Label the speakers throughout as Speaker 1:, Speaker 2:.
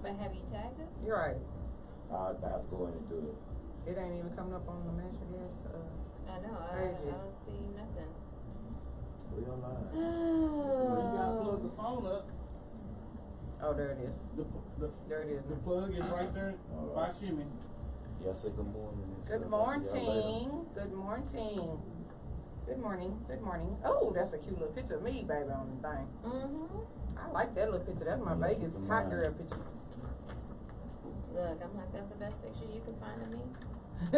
Speaker 1: But have you tagged it?
Speaker 2: You're right.
Speaker 3: I have to go in and do it.
Speaker 2: It ain't even coming up on the Master Gas.
Speaker 1: I know. I don't see nothing.
Speaker 3: We online.
Speaker 4: Well, you gotta plug the phone up.
Speaker 2: Oh, there it is. There it is.
Speaker 4: The plug is right there by Shimmy.
Speaker 3: Y'all say good morning.
Speaker 2: Good morning. Good morning. Good morning. Good morning. Oh, that's a cute little picture of me, baby, on the thing. I like that little picture. That's my Vegas hot girl picture.
Speaker 1: Look, I'm like, that's the best picture you can find of me.
Speaker 3: Do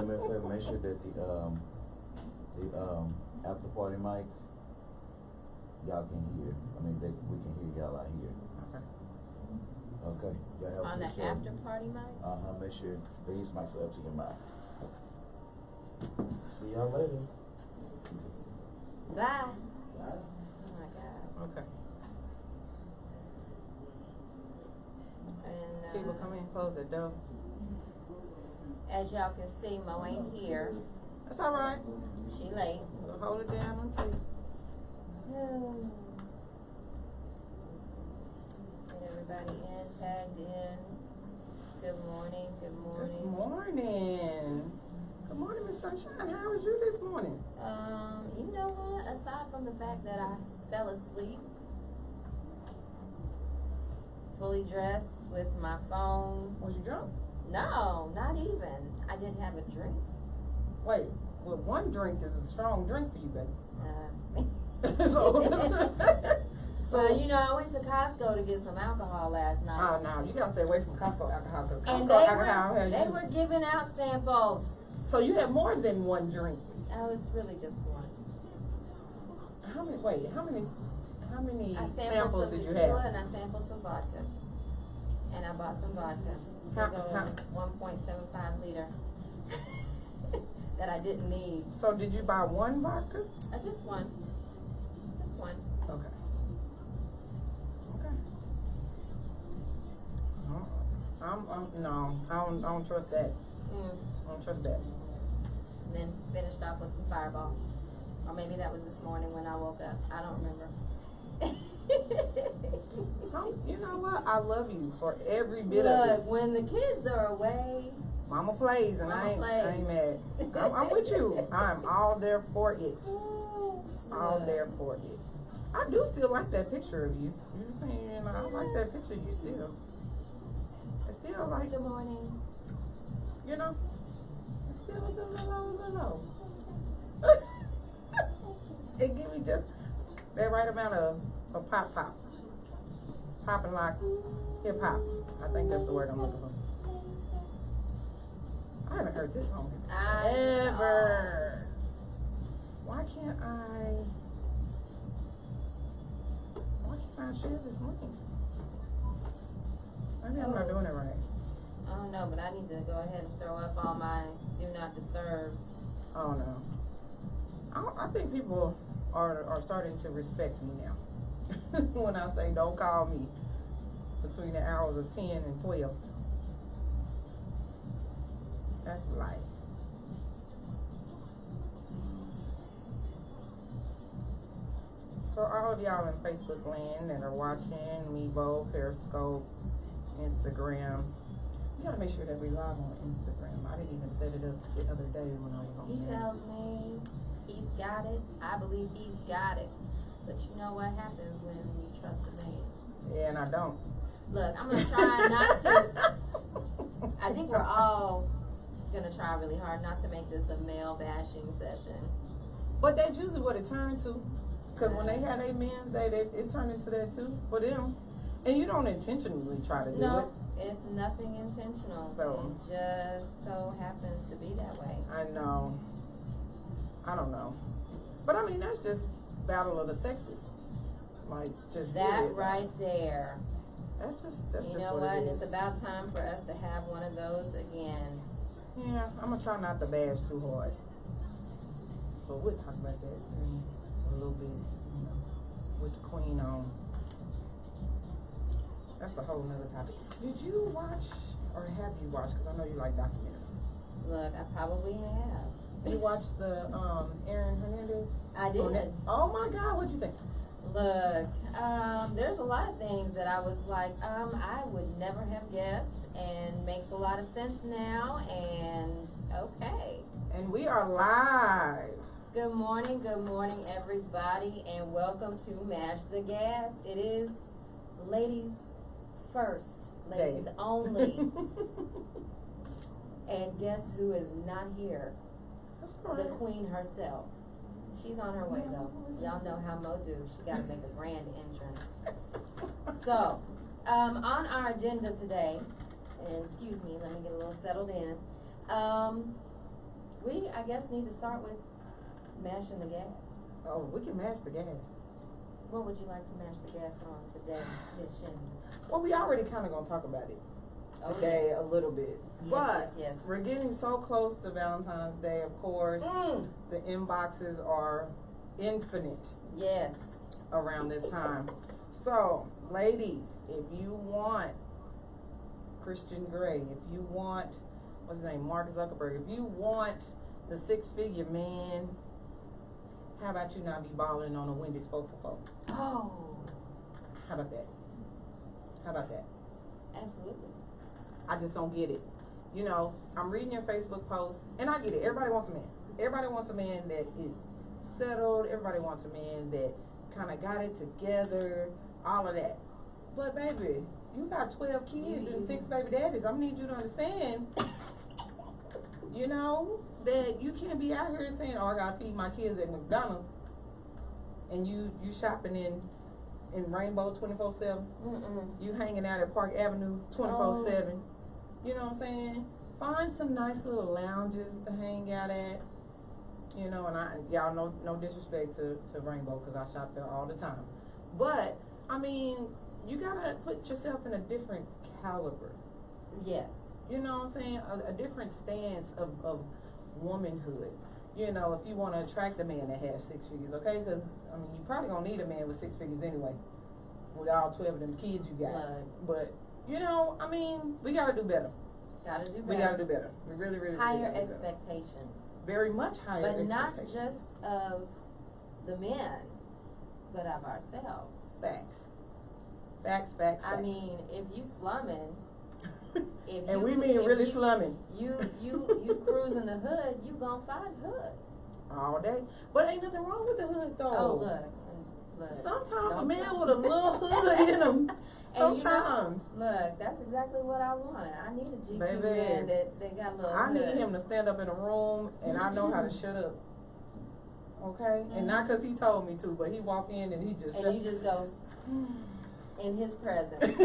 Speaker 3: me a favor, make sure that the after party mics, y'all can hear. I mean, we can hear y'all out here. Okay. Y'all have
Speaker 1: On the
Speaker 3: show.
Speaker 1: after party mic?
Speaker 3: Make sure these mics are up to your mouth. See y'all later.
Speaker 1: Bye.
Speaker 3: Bye.
Speaker 1: Oh my God.
Speaker 2: Okay.
Speaker 1: And
Speaker 2: People come in, close the door.
Speaker 1: as y'all can see, Mo ain't here.
Speaker 2: That's all right.
Speaker 1: She late.
Speaker 2: We'll hold it down until you.
Speaker 1: Get everybody in, tagged in. Good morning. Good morning.
Speaker 2: Good morning. Good morning, Miss Sunshine. How was you this morning?
Speaker 1: You know what? Aside from the fact that I fell asleep, fully dressed with my phone.
Speaker 2: Was you drunk?
Speaker 1: No, not even. I didn't have a drink.
Speaker 2: Wait, well, one drink is a strong drink for you, baby.
Speaker 1: So you know, I went to Costco to get some alcohol last night.
Speaker 2: Oh no, you gotta stay away from Costco alcohol because
Speaker 1: And
Speaker 2: Costco alcohol has
Speaker 1: they
Speaker 2: you.
Speaker 1: were giving out samples.
Speaker 2: So you had more than one drink.
Speaker 1: I was really just one.
Speaker 2: How many? Wait, how many
Speaker 1: I sampled
Speaker 2: samples
Speaker 1: some
Speaker 2: did you
Speaker 1: tequila
Speaker 2: have?
Speaker 1: and I sampled some vodka. And I bought some vodka.
Speaker 2: How-
Speaker 1: Big old 1.75 liter that I didn't need.
Speaker 2: So did you buy one vodka?
Speaker 1: Just one. Just one.
Speaker 2: Okay. Okay. No, I don't trust that. I don't trust that.
Speaker 1: And then finished off with some Fireball. Or maybe that was this morning when I woke up. I don't remember.
Speaker 2: So, you know what? I love you for every bit
Speaker 1: Look,
Speaker 2: of it.
Speaker 1: when the kids are away,
Speaker 2: Mama plays and I ain't mad. I'm with you. I'm all there for it. All there for it. I do still like that picture of you. You're saying, you know, I like that picture of you still. I still like,
Speaker 1: good morning.
Speaker 2: you know, it's still a little. It give me just that right amount of pop. Popping like hip hop. I think that's the word I'm looking for. I haven't heard this song ever. Why can't I share this link? Maybe I'm not doing it right.
Speaker 1: I don't know, but I need to go ahead and throw up all my do not disturb.
Speaker 2: Oh no. I think people are starting to respect me now. When I say don't call me between the hours of 10 and 12. That's life. So all of y'all in Facebook land that are watching, Mevo, Periscope, Instagram, you gotta make sure that we live on Instagram. I didn't even set it up the other day when I was on
Speaker 1: He
Speaker 2: the
Speaker 1: tells me he's got it. I believe he's got it. But you know what happens when you trust a man?
Speaker 2: Yeah, and I don't.
Speaker 1: Look, I'm gonna try not to. I think we're all gonna try really hard not to make this a male bashing session.
Speaker 2: But that's usually what it turned to. Because when they had their men's day, it turned into that too for them. And you don't intentionally try to do
Speaker 1: No,
Speaker 2: it.
Speaker 1: it's nothing intentional.
Speaker 2: So
Speaker 1: it just so happens to be that way.
Speaker 2: I know. I don't know. But I mean, that's just battle of the sexes. Like, just
Speaker 1: that right there.
Speaker 2: That's just
Speaker 1: you know what? It's about time for us to have one of those again.
Speaker 2: Yeah, I'm gonna try not to bash too hard. But we'll talk about that in a little bit, you know, with the queen on. That's a whole nother topic. Did you watch, or have you watched, because I know you like documentaries.
Speaker 1: Look, I probably have.
Speaker 2: You watched the Aaron Hernandez?
Speaker 1: I did.
Speaker 2: Oh my God, what'd you think?
Speaker 1: Look, there's a lot of things that I was like, I would never have guessed, and makes a lot of sense now, and okay.
Speaker 2: And we are live.
Speaker 1: Good morning, everybody, and welcome to Mash the Gas. It is ladies first, ladies only. And guess who is not here?
Speaker 2: That's
Speaker 1: The
Speaker 2: correct.
Speaker 1: queen herself. She's on her way though. Y'all know how Mo do. She gotta make a grand entrance. So, on our agenda today, and excuse me, let me get a little settled in. We, I guess, need to start with mashing the gas.
Speaker 2: Oh, we can mash the gas.
Speaker 1: What would you like to mash the gas on today, Miss Shin?
Speaker 2: Well, we already kind of gonna talk about it
Speaker 1: Oh,
Speaker 2: today
Speaker 1: yes.
Speaker 2: a little bit.
Speaker 1: Yes,
Speaker 2: But
Speaker 1: yes.
Speaker 2: we're getting so close to Valentine's Day, of course. The inboxes are infinite
Speaker 1: Yes.
Speaker 2: around this time. So, ladies, if you want Christian Grey, if you want, what's his name, Mark Zuckerberg, if you want the six-figure man, how about you not be balling on a Wendy's 4-for-4?
Speaker 1: Oh.
Speaker 2: How about that? How about that?
Speaker 1: Absolutely.
Speaker 2: I just don't get it. You know, I'm reading your Facebook post, and I get it. Everybody wants a man. Everybody wants a man that is settled. Everybody wants a man that kind of got it together, all of that. But, baby, you got 12 kids and 6 baby daddies. I need you to understand, you know, that you can't be out here saying, oh, I got to feed my kids at McDonald's, and you shopping in Rainbow 24/7. You hanging out at Park Avenue 24/7. You know what I'm saying? Find some nice little lounges to hang out at. You know, and y'all know, no disrespect to Rainbow, because I shop there all the time. But, I mean, you gotta put yourself in a different caliber.
Speaker 1: Yes.
Speaker 2: You know what I'm saying? A different stance of womanhood. You know, if you want to attract a man that has 6 figures, okay? Because, I mean, you probably gonna need a man with 6 figures anyway, with all 12 of them kids you got.
Speaker 1: Right.
Speaker 2: But, you know, I mean, we gotta do better.
Speaker 1: Gotta do better.
Speaker 2: We gotta do better. We really, really,
Speaker 1: Higher
Speaker 2: really gotta do better.
Speaker 1: expectations.
Speaker 2: Very much higher
Speaker 1: But
Speaker 2: expectations.
Speaker 1: not just of the men, but of ourselves.
Speaker 2: Facts. Facts.
Speaker 1: I mean, if you slumming, if
Speaker 2: and
Speaker 1: you,
Speaker 2: we mean
Speaker 1: if
Speaker 2: really
Speaker 1: you,
Speaker 2: slumming.
Speaker 1: You cruising the hood, you gonna find hood.
Speaker 2: All day. But ain't nothing wrong with the hood, though.
Speaker 1: Oh, look.
Speaker 2: Sometimes a
Speaker 1: Don't
Speaker 2: man
Speaker 1: try-
Speaker 2: with a little hood in him.
Speaker 1: And
Speaker 2: Sometimes.
Speaker 1: you know, look, that's exactly what I want. I need a GQ
Speaker 2: Baby,
Speaker 1: man that got a little
Speaker 2: I
Speaker 1: hood.
Speaker 2: need him to stand up in a room and I know how to shut up. Okay? And not because he told me to, but he walk in and he just
Speaker 1: and you just go in his presence.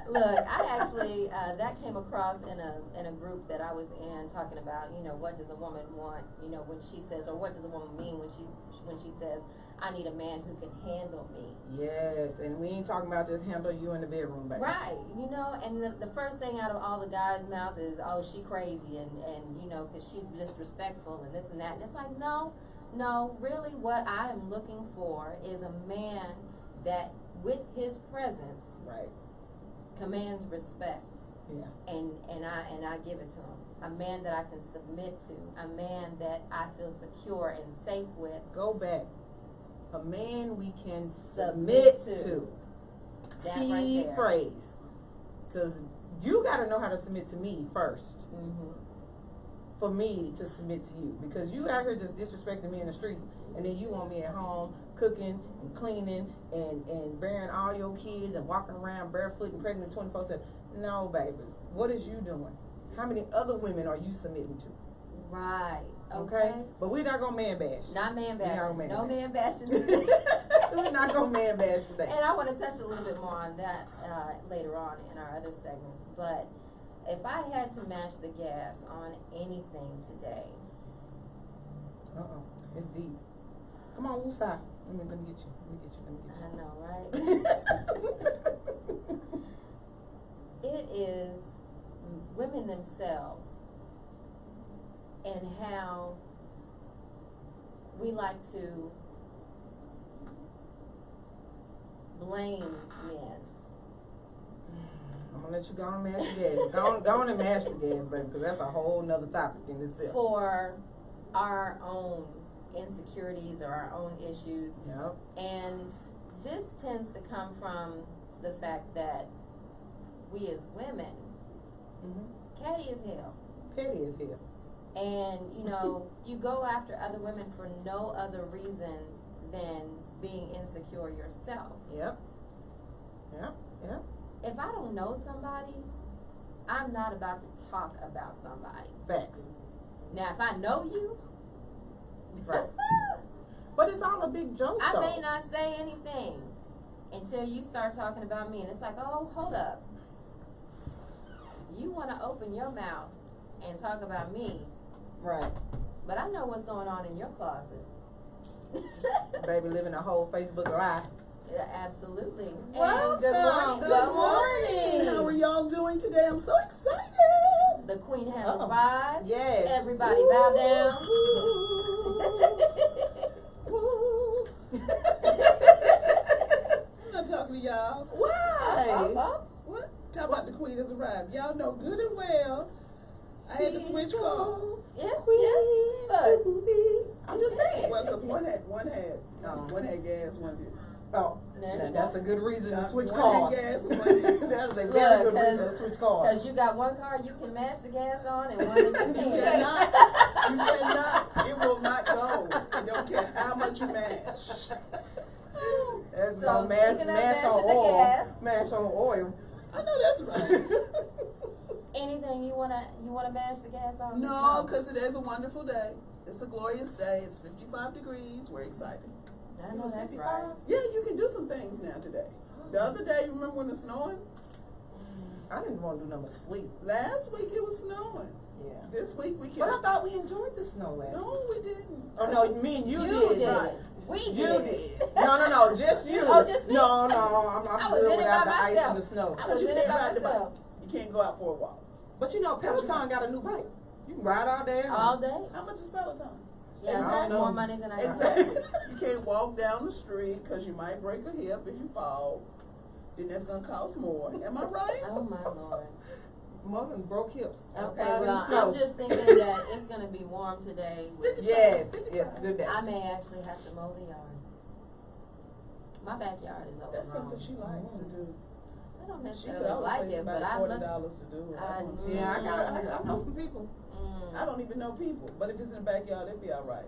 Speaker 1: Look, I actually that came across in a group that I was in, talking about, you know, what does a woman want, you know, when she says, or what does a woman mean when she says, I need a man who can handle me.
Speaker 2: Yes, and we ain't talking about just handle you in the bedroom, baby.
Speaker 1: Right, you know, and the first thing out of all the guys' mouth is, oh, she crazy, and you know, because she's disrespectful and this and that. And it's like, no, really what I am looking for is a man that, with his presence,
Speaker 2: Right.
Speaker 1: commands respect.
Speaker 2: Yeah.
Speaker 1: And I give it to him. A man that I can submit to. A man that I feel secure and safe with.
Speaker 2: Go back. A man we can
Speaker 1: Submit
Speaker 2: submit
Speaker 1: to.
Speaker 2: to.
Speaker 1: That
Speaker 2: Key
Speaker 1: right there.
Speaker 2: phrase. Because you got to know how to submit to me first.
Speaker 1: Mm-hmm.
Speaker 2: For me to submit to you. Because you out here just disrespecting me in the streets. And then you want me at home cooking and cleaning and bearing all your kids and walking around barefoot and pregnant 24/7. No, baby. What is you doing? How many other women are you submitting to?
Speaker 1: Right.
Speaker 2: Okay? But we're not going to man bash.
Speaker 1: Not man
Speaker 2: We're not
Speaker 1: bashing.
Speaker 2: gonna
Speaker 1: No
Speaker 2: man
Speaker 1: man bashing.
Speaker 2: We're not going to man bash today.
Speaker 1: And I want to touch a little bit more on that later on in our other segments. But if I had to mash the gas on anything today,
Speaker 2: It's deep. Come on, Woosah. Let me get you.
Speaker 1: I know, right? It is women themselves and how we like to blame men.
Speaker 2: I'm gonna let you go on and mash the gas. Go on and mash the gas, baby, because that's a whole nother topic in itself.
Speaker 1: For our own insecurities or our own issues.
Speaker 2: Yep.
Speaker 1: And this tends to come from the fact that we as women, catty as hell.
Speaker 2: Petty as hell.
Speaker 1: And, you know, you go after other women for no other reason than being insecure yourself.
Speaker 2: Yep. Yep. Yep.
Speaker 1: If I don't know somebody, I'm not about to talk about somebody.
Speaker 2: Facts.
Speaker 1: Now, if I know you,
Speaker 2: Right. But it's all a big joke,
Speaker 1: I
Speaker 2: though.
Speaker 1: may not say anything until you start talking about me. And it's like, oh, hold up. You want to open your mouth and talk about me,
Speaker 2: Right.
Speaker 1: but I know what's going on in your closet.
Speaker 2: Baby living a whole Facebook lie.
Speaker 1: Yeah, absolutely.
Speaker 2: Welcome.
Speaker 1: And good morning.
Speaker 2: Good morning.
Speaker 5: How are y'all doing today? I'm so excited.
Speaker 1: The queen has
Speaker 2: Uh-oh.
Speaker 1: arrived.
Speaker 2: Yes.
Speaker 1: Everybody bow down.
Speaker 5: Woo. I'm not talking to y'all.
Speaker 2: Why?
Speaker 5: What? Talk about the queen has arrived. Y'all know good and well. I had to switch cars.
Speaker 1: Yes, yes. But
Speaker 2: I'm just saying.
Speaker 5: Well, because one had gas, one didn't.
Speaker 2: Oh,
Speaker 1: There
Speaker 2: now
Speaker 1: you
Speaker 2: that's
Speaker 1: go.
Speaker 2: a good reason to switch
Speaker 5: One
Speaker 2: cars.
Speaker 5: had gas, one didn't.
Speaker 2: That is a very
Speaker 1: Look,
Speaker 2: good reason to switch cars.
Speaker 1: Because you got one car you can match the gas on and one that you
Speaker 5: You
Speaker 1: can't.
Speaker 5: cannot. You cannot. It will not go. I don't care how much you mash.
Speaker 2: That's
Speaker 1: So,
Speaker 2: gonna mash
Speaker 1: speaking of
Speaker 2: on
Speaker 1: mashing the
Speaker 2: oil.
Speaker 1: gas.
Speaker 2: Mash on oil.
Speaker 5: I know that's right.
Speaker 1: Anything you wanna mash the gas on?
Speaker 5: No, because it is a wonderful day. It's a glorious day. It's 55 degrees. We're excited.
Speaker 1: I know that's right.
Speaker 5: Yeah, you can do some things now today. The other day, remember when it was snowing?
Speaker 2: I didn't want to do nothing but sleep.
Speaker 5: Last week it was snowing.
Speaker 2: Yeah.
Speaker 5: This week we can.
Speaker 2: But I thought we enjoyed the snow last week.
Speaker 5: No, we didn't.
Speaker 2: Oh no, me and you,
Speaker 1: You
Speaker 2: did.
Speaker 1: did.
Speaker 2: Right.
Speaker 1: We
Speaker 2: You
Speaker 1: did.
Speaker 2: did. No, just you.
Speaker 1: Oh, just me?
Speaker 2: No, I'm
Speaker 1: I was
Speaker 2: good
Speaker 1: in it
Speaker 2: without
Speaker 1: by
Speaker 2: the ice
Speaker 1: myself.
Speaker 2: and the snow.
Speaker 1: I
Speaker 5: Because
Speaker 1: was
Speaker 5: you
Speaker 1: in it
Speaker 5: can't
Speaker 1: by
Speaker 5: ride the bike.
Speaker 1: myself.
Speaker 5: You can't go out for a walk.
Speaker 2: But you know, Peloton got a new bike. You can ride all day.
Speaker 1: All day.
Speaker 5: How much is Peloton?
Speaker 1: Yeah,
Speaker 2: I don't know.
Speaker 1: more money than I got.
Speaker 5: Exactly. You can't walk down the street because you might break a hip if you fall. Then that's going to cost more. Am I right?
Speaker 1: Oh my Lord.
Speaker 2: More than broke hips.
Speaker 1: Okay,
Speaker 2: Outside in
Speaker 1: well,
Speaker 2: the snow.
Speaker 1: I'm just thinking that it's gonna be warm today.
Speaker 2: Yes, good day.
Speaker 1: I may actually have to mow the yard. My backyard is overgrown.
Speaker 5: That's something she likes to do.
Speaker 1: I don't
Speaker 5: She could
Speaker 1: necessarily
Speaker 5: always
Speaker 1: like
Speaker 5: pay
Speaker 1: it, but
Speaker 5: somebody
Speaker 1: I look.
Speaker 5: $40 to do it.
Speaker 2: Yeah, I know some people.
Speaker 5: I don't even know people, but if it's in the backyard, it'd be all right.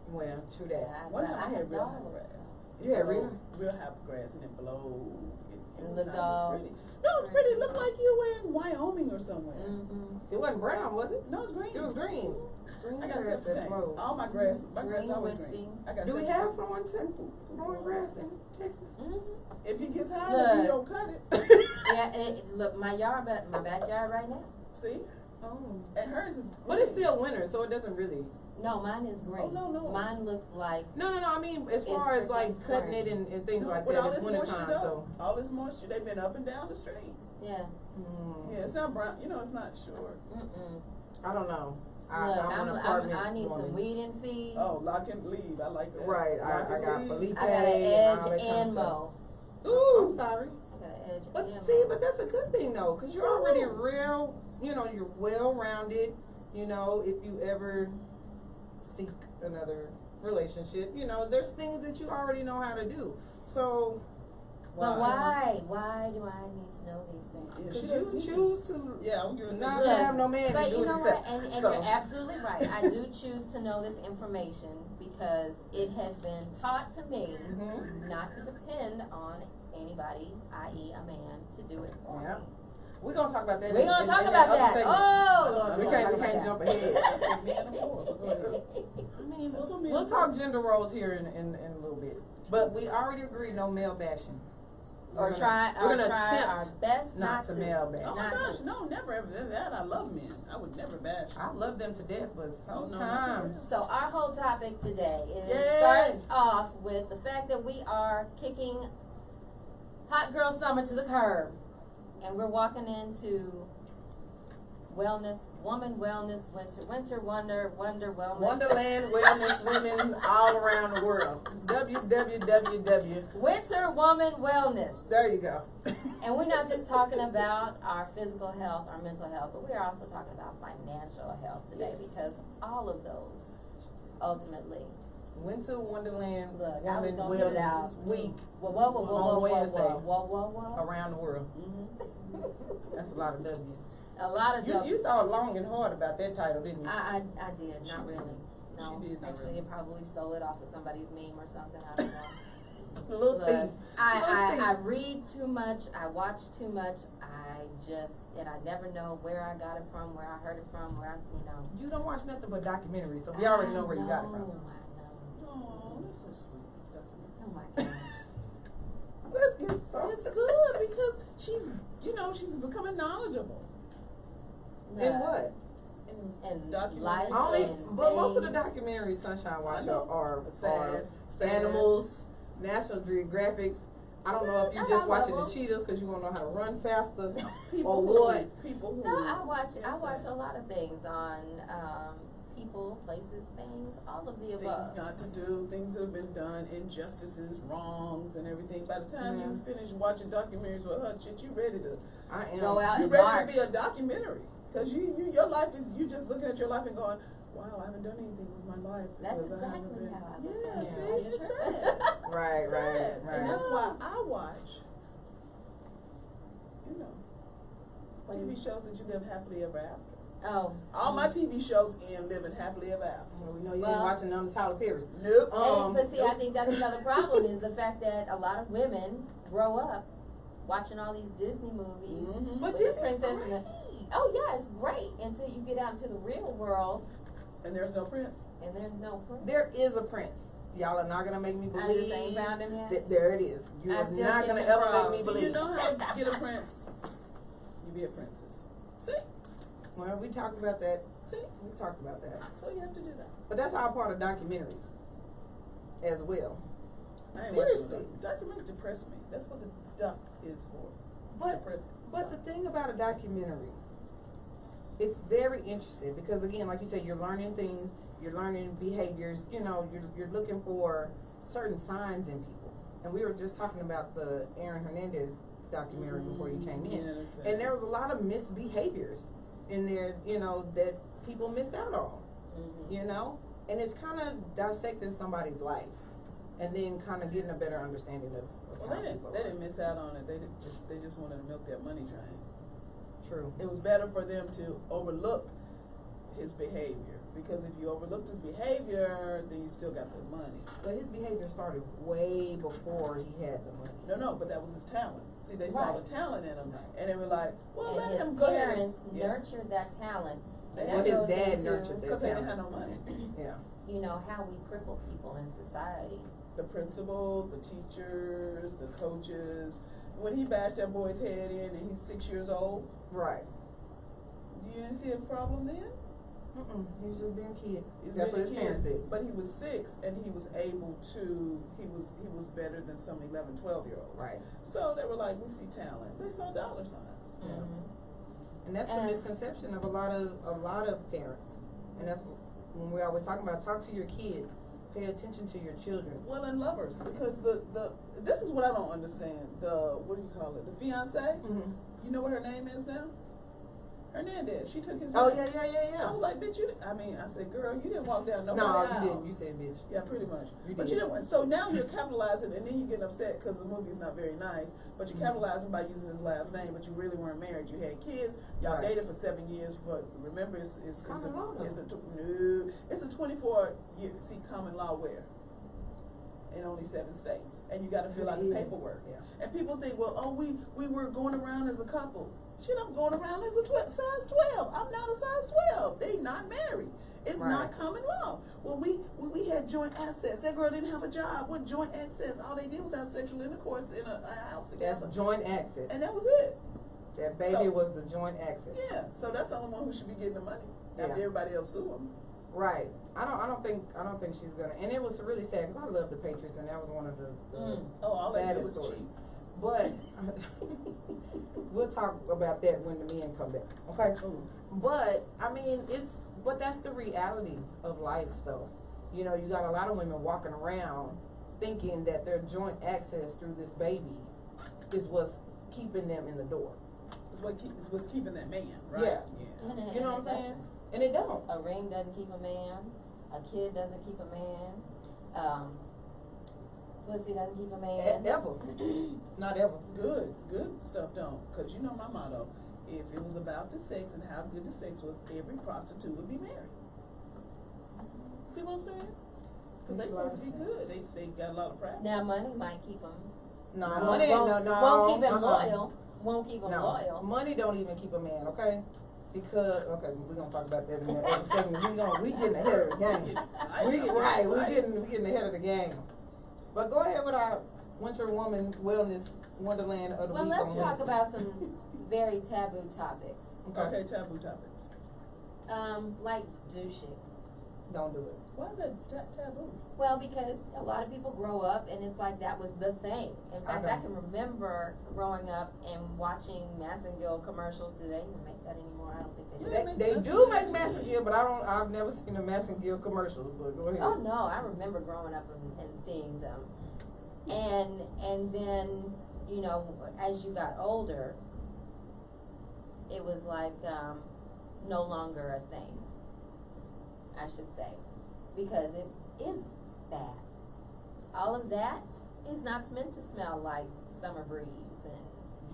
Speaker 2: Well, true
Speaker 1: Yeah,
Speaker 2: that.
Speaker 5: One time I had real
Speaker 1: dogs.
Speaker 5: high grass.
Speaker 2: You had real?
Speaker 5: Real high grass and it blowed. It
Speaker 1: And
Speaker 5: was
Speaker 1: looked
Speaker 5: nice. It was
Speaker 1: all
Speaker 5: pretty. No, it was pretty. It looked like you were in Wyoming or somewhere.
Speaker 1: Mm-hmm.
Speaker 2: It wasn't brown, was it?
Speaker 5: No, it's green.
Speaker 2: It was green. Green
Speaker 5: I got
Speaker 2: grass
Speaker 5: septic
Speaker 2: that
Speaker 5: tanks.
Speaker 2: flowed.
Speaker 5: All my grass, my grass
Speaker 1: Green
Speaker 5: always
Speaker 1: wispy.
Speaker 5: green. I got
Speaker 2: Do we
Speaker 5: septic
Speaker 2: have
Speaker 5: tanks.
Speaker 2: flowing grass in Texas?
Speaker 1: Mm-hmm.
Speaker 5: If it gets hot,
Speaker 1: Look.
Speaker 5: you don't cut it.
Speaker 1: Yeah, look, my backyard right now.
Speaker 5: See?
Speaker 2: Oh.
Speaker 5: And hers is.
Speaker 2: But it's still winter, so it doesn't really.
Speaker 1: No, mine is green.
Speaker 5: Oh, no.
Speaker 1: Mine looks like.
Speaker 2: No. I mean, as
Speaker 1: It's
Speaker 2: far as like
Speaker 1: freaking
Speaker 2: cutting
Speaker 1: spring.
Speaker 2: it and things
Speaker 5: No,
Speaker 2: like
Speaker 5: with
Speaker 2: that,
Speaker 5: all
Speaker 2: it's
Speaker 5: this
Speaker 2: winter
Speaker 5: moisture
Speaker 2: time.
Speaker 5: though,
Speaker 2: So.
Speaker 5: all this moisture, they've been up and down the street.
Speaker 1: Yeah.
Speaker 5: Yeah, it's not brown. You know, it's not short.
Speaker 1: Mm-mm.
Speaker 2: I don't know.
Speaker 1: Look,
Speaker 2: I'm an apartment
Speaker 1: I need
Speaker 2: woman.
Speaker 1: some weed and feed.
Speaker 5: Oh, lock and leave. I like that.
Speaker 2: Right,
Speaker 5: Lock
Speaker 2: I
Speaker 5: and
Speaker 2: got
Speaker 5: leave.
Speaker 2: Felipe.
Speaker 1: I got an
Speaker 2: and
Speaker 1: edge
Speaker 2: all that kind
Speaker 1: and
Speaker 2: of stuff.
Speaker 1: mow.
Speaker 2: Ooh, I'm sorry.
Speaker 1: I got an edge
Speaker 2: But
Speaker 1: and
Speaker 2: see,
Speaker 1: mow.
Speaker 2: but that's a good thing though, because you're already real, you're well-rounded, if you ever seek another relationship, there's things that you already know how to do. So,
Speaker 1: But why? Why do I need to know these things?
Speaker 5: Yeah,
Speaker 2: because
Speaker 5: she
Speaker 2: you
Speaker 5: doesn't-
Speaker 2: choose to
Speaker 5: Yeah, I'm gonna
Speaker 2: not
Speaker 5: say.
Speaker 2: have no man to
Speaker 1: But
Speaker 2: do
Speaker 1: you
Speaker 2: it
Speaker 1: know
Speaker 2: yourself.
Speaker 1: what? And
Speaker 2: So-
Speaker 1: you're absolutely right. I do choose to know this information because it has been taught to me
Speaker 2: Mhm.
Speaker 1: not to depend on anybody, i.e. a man, to do it for
Speaker 2: Yeah.
Speaker 1: me.
Speaker 2: We're gonna talk about that.
Speaker 1: We're gonna talk about
Speaker 2: other
Speaker 1: that.
Speaker 2: segment.
Speaker 1: Oh, Lord,
Speaker 2: we
Speaker 1: we're
Speaker 2: can't
Speaker 1: gonna talk
Speaker 2: jump
Speaker 1: about
Speaker 2: ahead.
Speaker 5: That's what men are for. But go ahead.
Speaker 2: I mean,
Speaker 5: That's what men
Speaker 2: we'll
Speaker 5: do.
Speaker 2: talk gender roles here in a little bit, but we already agreed no male bashing.
Speaker 1: Or try
Speaker 2: we're gonna
Speaker 1: our
Speaker 2: attempt
Speaker 1: best
Speaker 2: not to male bash.
Speaker 5: Oh my
Speaker 1: Not
Speaker 5: gosh,
Speaker 1: to.
Speaker 5: no, never ever did that. I love men. I would never bash.
Speaker 2: I love them to death, but
Speaker 5: Oh, no,
Speaker 2: sometimes.
Speaker 1: So our whole topic today is
Speaker 5: Yay.
Speaker 1: starting off with the fact that we are kicking hot girl summer to the curb, and we're walking into wellness, woman wellness, winter wonder wellness.
Speaker 2: Wonderland Wellness Women all around the world. www.
Speaker 1: Winter woman wellness.
Speaker 2: There you go.
Speaker 1: And we're not just talking about our physical health, our mental health, but we are also talking about financial health today
Speaker 2: Yes.
Speaker 1: because all of those ultimately
Speaker 2: Went to Wonderland.
Speaker 1: Look, I was
Speaker 2: Women's
Speaker 1: gonna get it
Speaker 2: Wellness
Speaker 1: out.
Speaker 2: Week
Speaker 1: Whoa,
Speaker 2: on Wednesday
Speaker 1: whoa.
Speaker 2: around the world.
Speaker 1: Mm-hmm.
Speaker 2: That's a lot of W's.
Speaker 1: A lot of
Speaker 2: You thought long and hard about that title, didn't you?
Speaker 1: I did, not really. No,
Speaker 5: She did not
Speaker 1: actually,
Speaker 5: really.
Speaker 1: it probably stole it off of somebody's meme or something. I don't know.
Speaker 2: Little
Speaker 1: Look,
Speaker 2: thief.
Speaker 1: I read too much. I watch too much. And I never know where I got it from, where I heard it from, where I.
Speaker 2: You don't watch nothing but documentaries, so we already know where you got it from.
Speaker 1: I know.
Speaker 5: Oh, that's so sweet.
Speaker 1: Oh my gosh.
Speaker 2: Let's get started.
Speaker 5: It's good because she's becoming knowledgeable.
Speaker 2: In what?
Speaker 1: And
Speaker 5: Documentaries.
Speaker 1: life
Speaker 2: Only,
Speaker 1: and
Speaker 2: but most of the
Speaker 1: things.
Speaker 2: documentaries Sunshine Watch
Speaker 5: I know.
Speaker 2: are
Speaker 5: Sad.
Speaker 2: animals, National Geographics. I don't know if you
Speaker 1: I
Speaker 2: just
Speaker 1: love
Speaker 2: watching the
Speaker 1: them.
Speaker 2: cheetahs because you want to know how to run faster
Speaker 5: People
Speaker 2: or
Speaker 5: who-
Speaker 2: what.
Speaker 5: People who.
Speaker 1: No, I watch
Speaker 5: Yes,
Speaker 1: a lot of things on people, places, things, all of the
Speaker 5: things
Speaker 1: above.
Speaker 5: not to do, things that have been done, injustices, wrongs, and everything. By the time you
Speaker 2: Mhm.
Speaker 5: finish watching documentaries with her, shit, you ready to
Speaker 2: I am.
Speaker 1: Go out
Speaker 5: you
Speaker 1: and
Speaker 5: ready
Speaker 1: march.
Speaker 5: to be a documentary because your life is you just looking at your life and going, wow, I haven't done anything with my life.
Speaker 1: That's
Speaker 5: because I haven't
Speaker 1: exactly
Speaker 5: been.
Speaker 1: how I look
Speaker 5: Yeah,
Speaker 1: at it.
Speaker 5: see,
Speaker 1: Are you
Speaker 5: it's
Speaker 1: tripping?
Speaker 5: sad.
Speaker 2: Right,
Speaker 5: Sad.
Speaker 2: right.
Speaker 5: And that's why I watch,
Speaker 1: What do
Speaker 5: TV
Speaker 1: you-
Speaker 5: shows that you live happily ever after.
Speaker 1: Oh.
Speaker 5: All my TV shows end living happily ever after.
Speaker 2: Well, we know you
Speaker 1: Well-
Speaker 2: ain't watching none of Tyler Perry's.
Speaker 5: Nope.
Speaker 1: But see, I think that's another problem is the fact that a lot of women grow up watching all these Disney movies.
Speaker 5: Mhm.
Speaker 2: But
Speaker 1: with the
Speaker 2: this is
Speaker 1: princess and the-
Speaker 2: great.
Speaker 1: Oh yeah, it's great until you get out into the real world
Speaker 5: And there's no prince.
Speaker 1: and there's no prince.
Speaker 2: There is a prince. Y'all are not gonna make me
Speaker 1: I
Speaker 2: believe
Speaker 1: just ain't found him yet.
Speaker 2: that there it is. You
Speaker 1: I
Speaker 2: are
Speaker 1: still
Speaker 2: not gonna
Speaker 1: kissing
Speaker 2: ever
Speaker 1: frogs.
Speaker 2: make me
Speaker 5: Do
Speaker 2: believe.
Speaker 5: you know how to get a prince? You be a princess. See?
Speaker 2: Well, we talked about that.
Speaker 5: See?
Speaker 2: We talked about that.
Speaker 5: So you have to do that.
Speaker 2: But that's all part of documentaries as well.
Speaker 5: I ain't
Speaker 2: Seriously.
Speaker 5: watching the documentaries depress me. That's what the duck is for.
Speaker 2: But
Speaker 5: Depressing.
Speaker 2: but the thing about a documentary, it's very interesting because again, like you said, you're learning things, you're learning behaviors. You know, you're looking for certain signs in people. And we were just talking about the Aaron Hernandez documentary before you came in,
Speaker 5: Yes,
Speaker 2: and there was a lot of misbehaviors in there. You know that people missed out on.
Speaker 1: Mhm.
Speaker 2: You know, and it's kind of dissecting somebody's life, and then kind of getting a better understanding of
Speaker 5: Well,
Speaker 2: how people
Speaker 5: they
Speaker 2: are.
Speaker 5: didn't miss out on it. They just wanted to milk that money train.
Speaker 2: True.
Speaker 5: It was better for them to overlook his behavior because if you overlooked his behavior, then you still got the money.
Speaker 2: But his behavior started way before he had the money.
Speaker 5: No, but that was his talent. See, they saw
Speaker 1: Right.
Speaker 5: the talent in him,
Speaker 2: Right.
Speaker 5: and they were like, "Well,
Speaker 1: And
Speaker 5: let
Speaker 1: his
Speaker 5: him go ahead."
Speaker 1: parents
Speaker 5: And, yeah,
Speaker 1: nurtured that talent. And
Speaker 5: Well,
Speaker 1: that
Speaker 2: his
Speaker 1: goes
Speaker 2: dad
Speaker 1: into,
Speaker 2: nurtured that.
Speaker 5: because they didn't have no money.
Speaker 2: Yeah.
Speaker 1: you know, how we cripple people in society.
Speaker 5: The principals, the teachers, the coaches. When he bashed that boy's head in, and he's 6 years old,
Speaker 2: Right.
Speaker 5: you didn't see a problem then.
Speaker 2: He was just being a kid.
Speaker 5: He's
Speaker 2: That's what
Speaker 5: really
Speaker 2: his parents
Speaker 5: kid,
Speaker 2: said.
Speaker 5: But he was 6, and he was able to. He was better than some 11, 12-year-olds.
Speaker 2: Right.
Speaker 5: So they were like, "We see talent." They saw dollar signs.
Speaker 2: Yeah.
Speaker 1: Mhm.
Speaker 2: And that's the
Speaker 1: And-
Speaker 2: misconception of a lot of parents. And that's when we always talking about talk to your kids, pay attention to your children.
Speaker 5: Well, and lovers, because the this is what I don't understand. The what do you call it? The fiance.
Speaker 2: Mm-hmm.
Speaker 5: You know what her name is now? Hernandez. She took his.
Speaker 2: Oh
Speaker 5: name.
Speaker 2: yeah.
Speaker 5: I was like, bitch, I said, girl, you didn't walk down
Speaker 2: No,
Speaker 5: nobody's
Speaker 2: you
Speaker 5: aisle.
Speaker 2: didn't. You said bitch.
Speaker 5: Yeah, pretty much.
Speaker 2: You
Speaker 5: But
Speaker 2: did.
Speaker 5: you didn't. So now you're capitalizing, and then you're getting upset because the movie's not very nice. But you're capitalizing by using his last name, but you really weren't married. You had kids. Y'all
Speaker 2: Right.
Speaker 5: dated for 7 years. But remember, it's
Speaker 2: Common law, though.
Speaker 5: it's a 24-year. See, common law where? In only 7 states, and you got to fill out the
Speaker 2: It is.
Speaker 5: paperwork.
Speaker 2: Yeah.
Speaker 5: And people think, well, oh, we were going around as a couple. Shit, I'm going around as a size 12. I'm not a size 12. They not married. It's
Speaker 2: Right.
Speaker 5: not common law. Well, we had joint assets. That girl didn't have a job. What joint access? All they did was have sexual intercourse in a house together,
Speaker 2: That's joint access.
Speaker 5: and that was it.
Speaker 2: That baby
Speaker 5: So-
Speaker 2: was the joint access.
Speaker 5: Yeah. So that's the only one who should be getting the money after
Speaker 2: Yeah.
Speaker 5: everybody else sue them.
Speaker 2: Right. I don't think she's gonna. And it was really sad because I love the Patriots, and that was one of the
Speaker 5: Oh, all they did
Speaker 2: saddest
Speaker 5: was
Speaker 2: stories.
Speaker 5: cheat.
Speaker 2: But we'll talk about that when the men come back. Okay.
Speaker 5: Ooh.
Speaker 2: But I mean, but that's the reality of life, though. You know, you got a lot of women walking around thinking that their joint access through this baby is what's keeping them in the door.
Speaker 5: It's what's keeping that man, right?
Speaker 2: Yeah.
Speaker 5: Yeah.
Speaker 2: You know what I'm saying? And it don't.
Speaker 1: A ring doesn't keep a man. A kid doesn't keep a man. pussy doesn't keep a man.
Speaker 2: Ever. Not ever.
Speaker 5: Good stuff don't. Cause you know my motto. If it was about the sex and how good the sex was, every prostitute would be married. See what I'm saying? Cause they supposed to be good. They got a lot of practice.
Speaker 1: Now money might keep them.
Speaker 2: No,
Speaker 1: Won't,
Speaker 2: money
Speaker 1: won't,
Speaker 2: no.
Speaker 1: won't keep him
Speaker 2: uh-uh.
Speaker 1: loyal. Won't keep him
Speaker 2: No,
Speaker 1: loyal.
Speaker 2: money don't even keep a man, okay? Because we're gonna talk about that in a second. We getting ahead of the game. We getting ahead of the game. But go ahead with our Winter Woman Wellness Wonderland of the
Speaker 1: Well,
Speaker 2: week.
Speaker 1: let's
Speaker 2: on
Speaker 1: talk
Speaker 2: Wednesday.
Speaker 1: about some very taboo topics.
Speaker 5: Okay, taboo topics.
Speaker 1: Like douching.
Speaker 2: Don't do it.
Speaker 5: Why is that taboo?
Speaker 1: Well, because a lot of people grow up and it's like that was the thing. In fact,
Speaker 2: Okay.
Speaker 1: I can remember growing up and watching Massengill commercials. Do they even make that anymore? I don't think they do.
Speaker 5: Yeah,
Speaker 2: They do make Massengill, but I've never seen a Massengill commercial. But go ahead.
Speaker 1: Oh no, I remember growing up and seeing them. And then, you know, as you got older, it was like no longer a thing, I should say, because it is bad. All of that is not meant to smell like summer breeze and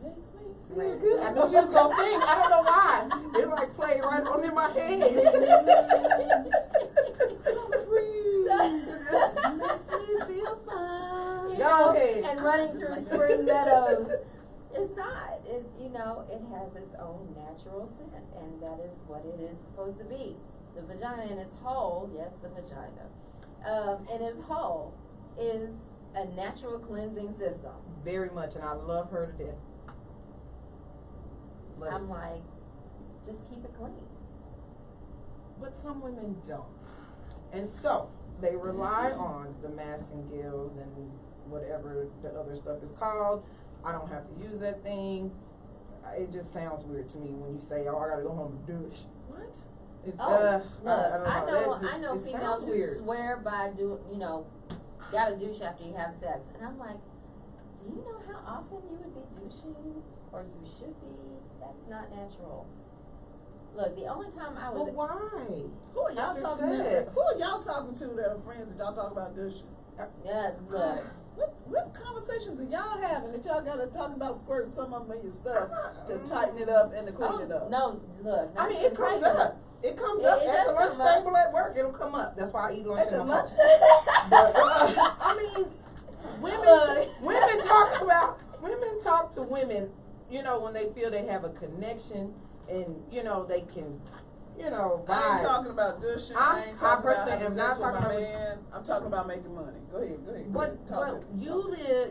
Speaker 5: Makes me
Speaker 2: Feel good. I knew she was gonna sing. I don't know why. It like played right on in my head. Summer breeze makes me feel fine.
Speaker 1: You
Speaker 2: Go
Speaker 1: know,
Speaker 2: ahead.
Speaker 1: and running through spring meadows. It's not. It, you know, it has its own natural scent, and that is what it is supposed to be. The vagina in its whole, yes, the vagina, in its whole, is a natural cleansing system.
Speaker 2: Very much, and I love her to death. Love
Speaker 1: I'm
Speaker 2: it.
Speaker 1: like, just keep it clean.
Speaker 2: But some women don't. And so, they rely on the Massengills and whatever the other stuff is called. I don't have to use that thing. It just sounds weird to me when you say, oh, I gotta go home and douche.
Speaker 5: What?
Speaker 2: It,
Speaker 1: Oh,
Speaker 2: I
Speaker 1: look,
Speaker 2: don't know.
Speaker 1: I know
Speaker 2: it
Speaker 1: females
Speaker 2: sounds
Speaker 1: who
Speaker 2: weird.
Speaker 1: swear by gotta douche after you have sex, and I'm like, do you know how often you would be douching, or you should be? That's not natural. Look, the only time I was
Speaker 2: But why?
Speaker 5: Who are y'all
Speaker 2: After
Speaker 5: talking to?
Speaker 2: sex.
Speaker 5: Who are y'all talking to that are friends that y'all talk about douching?
Speaker 1: look,
Speaker 5: What conversations are y'all having that y'all gotta talk about squirting some of them in your stuff to tighten it up and to clean it up?
Speaker 1: no, look.
Speaker 2: I
Speaker 1: not
Speaker 2: mean,
Speaker 1: to
Speaker 2: it comes
Speaker 1: tighten
Speaker 2: up. It comes
Speaker 1: It-
Speaker 2: up
Speaker 1: it
Speaker 2: at the
Speaker 1: does
Speaker 2: lunch
Speaker 1: come up.
Speaker 2: table at work. It'll come up. That's why I eat lunch
Speaker 5: At
Speaker 2: in
Speaker 5: the
Speaker 2: my
Speaker 5: lunch
Speaker 2: house.
Speaker 5: table?
Speaker 2: But I mean, women talk to women, you know, when they feel they have a connection and you know they can, you know,
Speaker 5: I ain't
Speaker 2: vibe.
Speaker 5: talking about douching.
Speaker 2: I
Speaker 5: I ain't talking about
Speaker 2: personally
Speaker 5: having
Speaker 2: am
Speaker 5: sex
Speaker 2: not
Speaker 5: with
Speaker 2: talking
Speaker 5: my
Speaker 2: about-
Speaker 5: man. I'm talking about making money. Go ahead.
Speaker 2: But
Speaker 5: Talk to me.